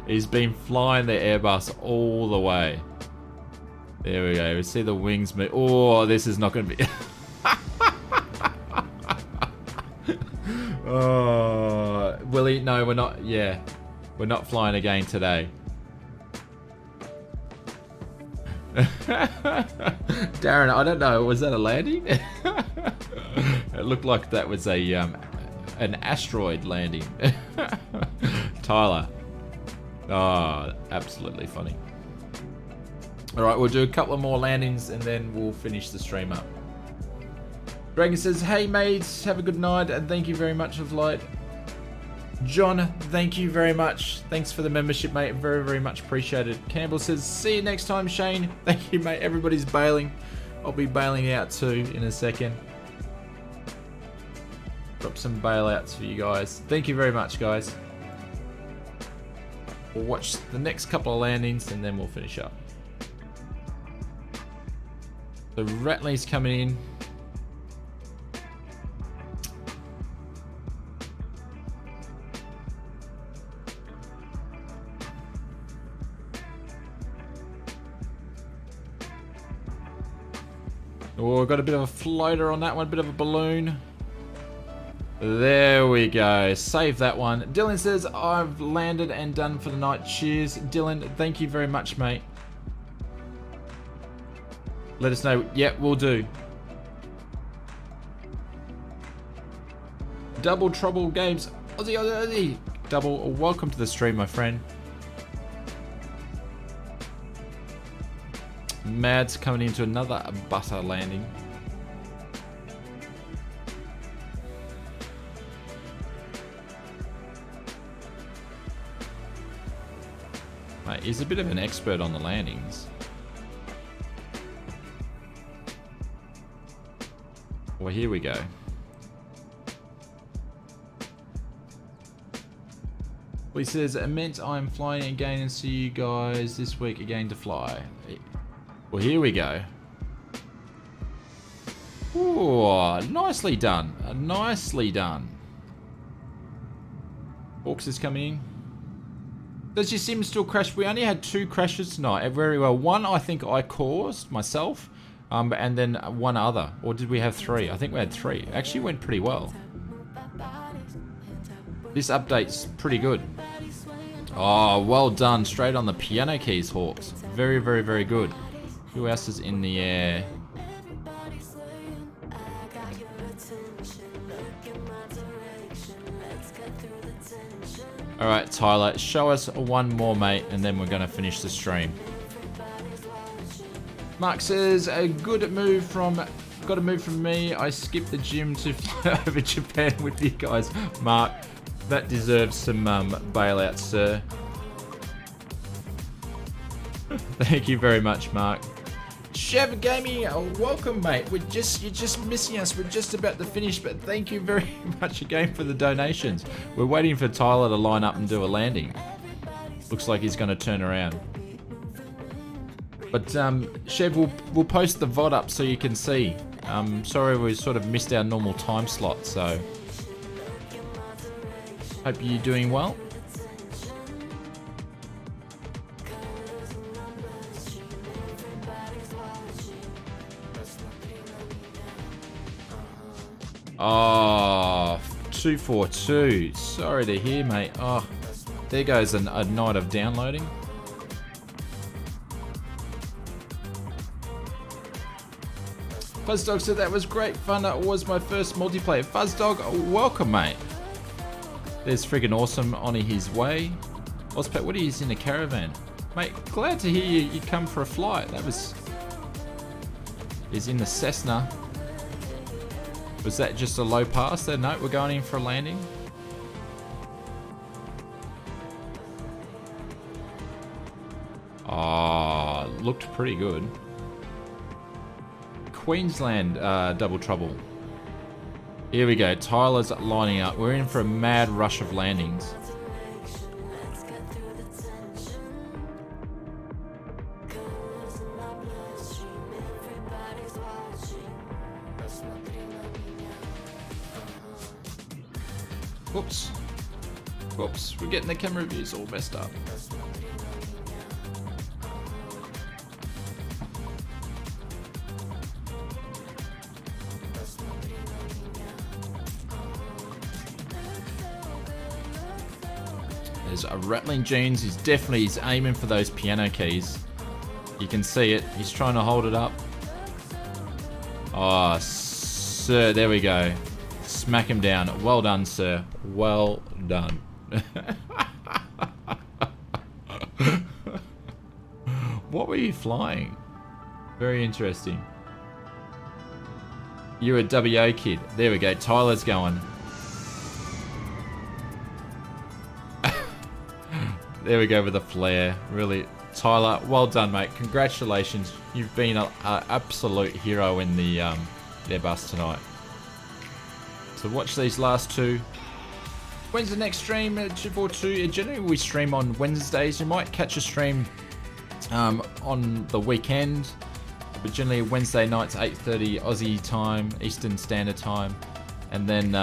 A: He's been flying the Airbus all the way. There we go. We see the wings move. Oh, this is not going to be... Oh, Willie, no, we're not... Yeah, we're not flying again today. Darren, I don't know. Was that a landing? It looked like that was a an asteroid landing. Tyler. Oh, absolutely funny. Alright, we'll do a couple of more landings and then we'll finish the stream up. Dragon says, hey mates, have a good night and thank you very much for the light. John, thank you very much. Thanks for the membership, mate. Very, very much appreciated. Campbell says, see you next time, Shane. Thank you, mate. Everybody's bailing. I'll be bailing out too in a second. Drop some bailouts for you guys. Thank you very much, guys. We'll watch the next couple of landings and then we'll finish up. The Ratley's coming in. Oh, got a bit of a floater on that one, bit of a balloon. There we go. Save that one. Dylan says, I've landed and done for the night. Cheers. Dylan, thank you very much, mate. Let us know. Yeah, we'll do. Double Trouble Games. Aussie, Aussie, Aussie. Double. Welcome to the stream, my friend. Mads coming into another butter landing. Mate, he's a bit of an expert on the landings. Well, here we go. Well, he says, it meant I'm flying again and see you guys this week again to fly. Well, here we go. Ooh, nicely done. Nicely done. Hawks is coming in. Does your sim still crash? We only had 2 crashes tonight. Very well. One I think I caused myself. And then one other. Or did we have 3? I think we had 3. Actually went pretty well. This update's pretty good. Oh, well done. Straight on the piano keys, Hawks. Very, very, very good. Who else is in the air? Alright, Tyler, show us one more, mate, and then we're going to finish the stream. Mark says, a good move from... Got a move from me. I skipped the gym to fly over Japan with you guys. Mark, that deserves some bailout, sir. Thank you very much, Mark. Chev Gaming, welcome, mate. You're just missing us. We're just about to finish, but thank you very much again for the donations. We're waiting for Tyler to line up and do a landing. Looks like he's going to turn around. But Chev, we'll post the VOD up so you can see. Sorry we sort of missed our normal time slot, so hope you're doing well. Oh, 242. Sorry to hear, mate. Oh, there goes a night of downloading. Fuzzdog said that was great fun. It was my first multiplayer. Fuzzdog, welcome, mate. There's friggin' awesome on his way. Ospet, what are you in a caravan? Mate, glad to hear you come for a flight. That was... He's in the Cessna. Was that just a low pass there? No, we're going in for a landing. Ah, looked pretty good. Queensland double trouble. Here we go. Tyler's lining up. We're in for a mad rush of landings. Whoops. Whoops. We're getting the camera views all messed up. There's a rattling jeans. He's aiming for those piano keys. You can see it. He's trying to hold it up. Oh, sir. There we go. Smack him down. Well done, sir. Well done. What were you flying? Very interesting. You're a WA kid. There we go. Tyler's going. There we go with a flare. Really, Tyler, well done, mate. Congratulations. You've been an absolute hero in the Airbus tonight. So watch these last 2. When's the next stream? GeForce 2. Generally, we stream on Wednesdays. You might catch a stream on the weekend, but generally Wednesday nights 8:30 Aussie time, Eastern Standard Time, and then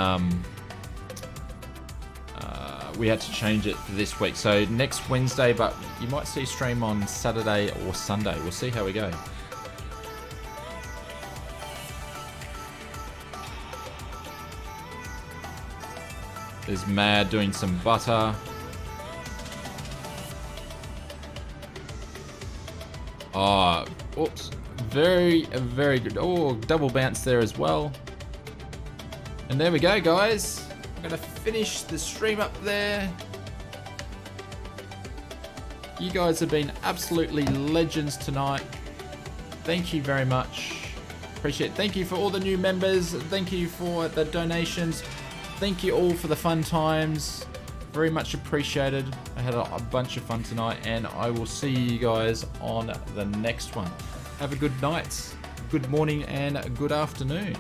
A: we had to change it for this week. So next Wednesday, but you might see stream on Saturday or Sunday. We'll see how we go. There's Mad doing some butter. Oh, oops. Very, very good. Oh, double bounce there as well. And there we go, guys. I'm going to finish the stream up there. You guys have been absolutely legends tonight. Thank you very much. Appreciate it. Thank you for all the new members. Thank you for the donations. Thank you all for the fun times. Very much appreciated. I had a bunch of fun tonight, and I will see you guys on the next one. Have a good night, good morning, and good afternoon.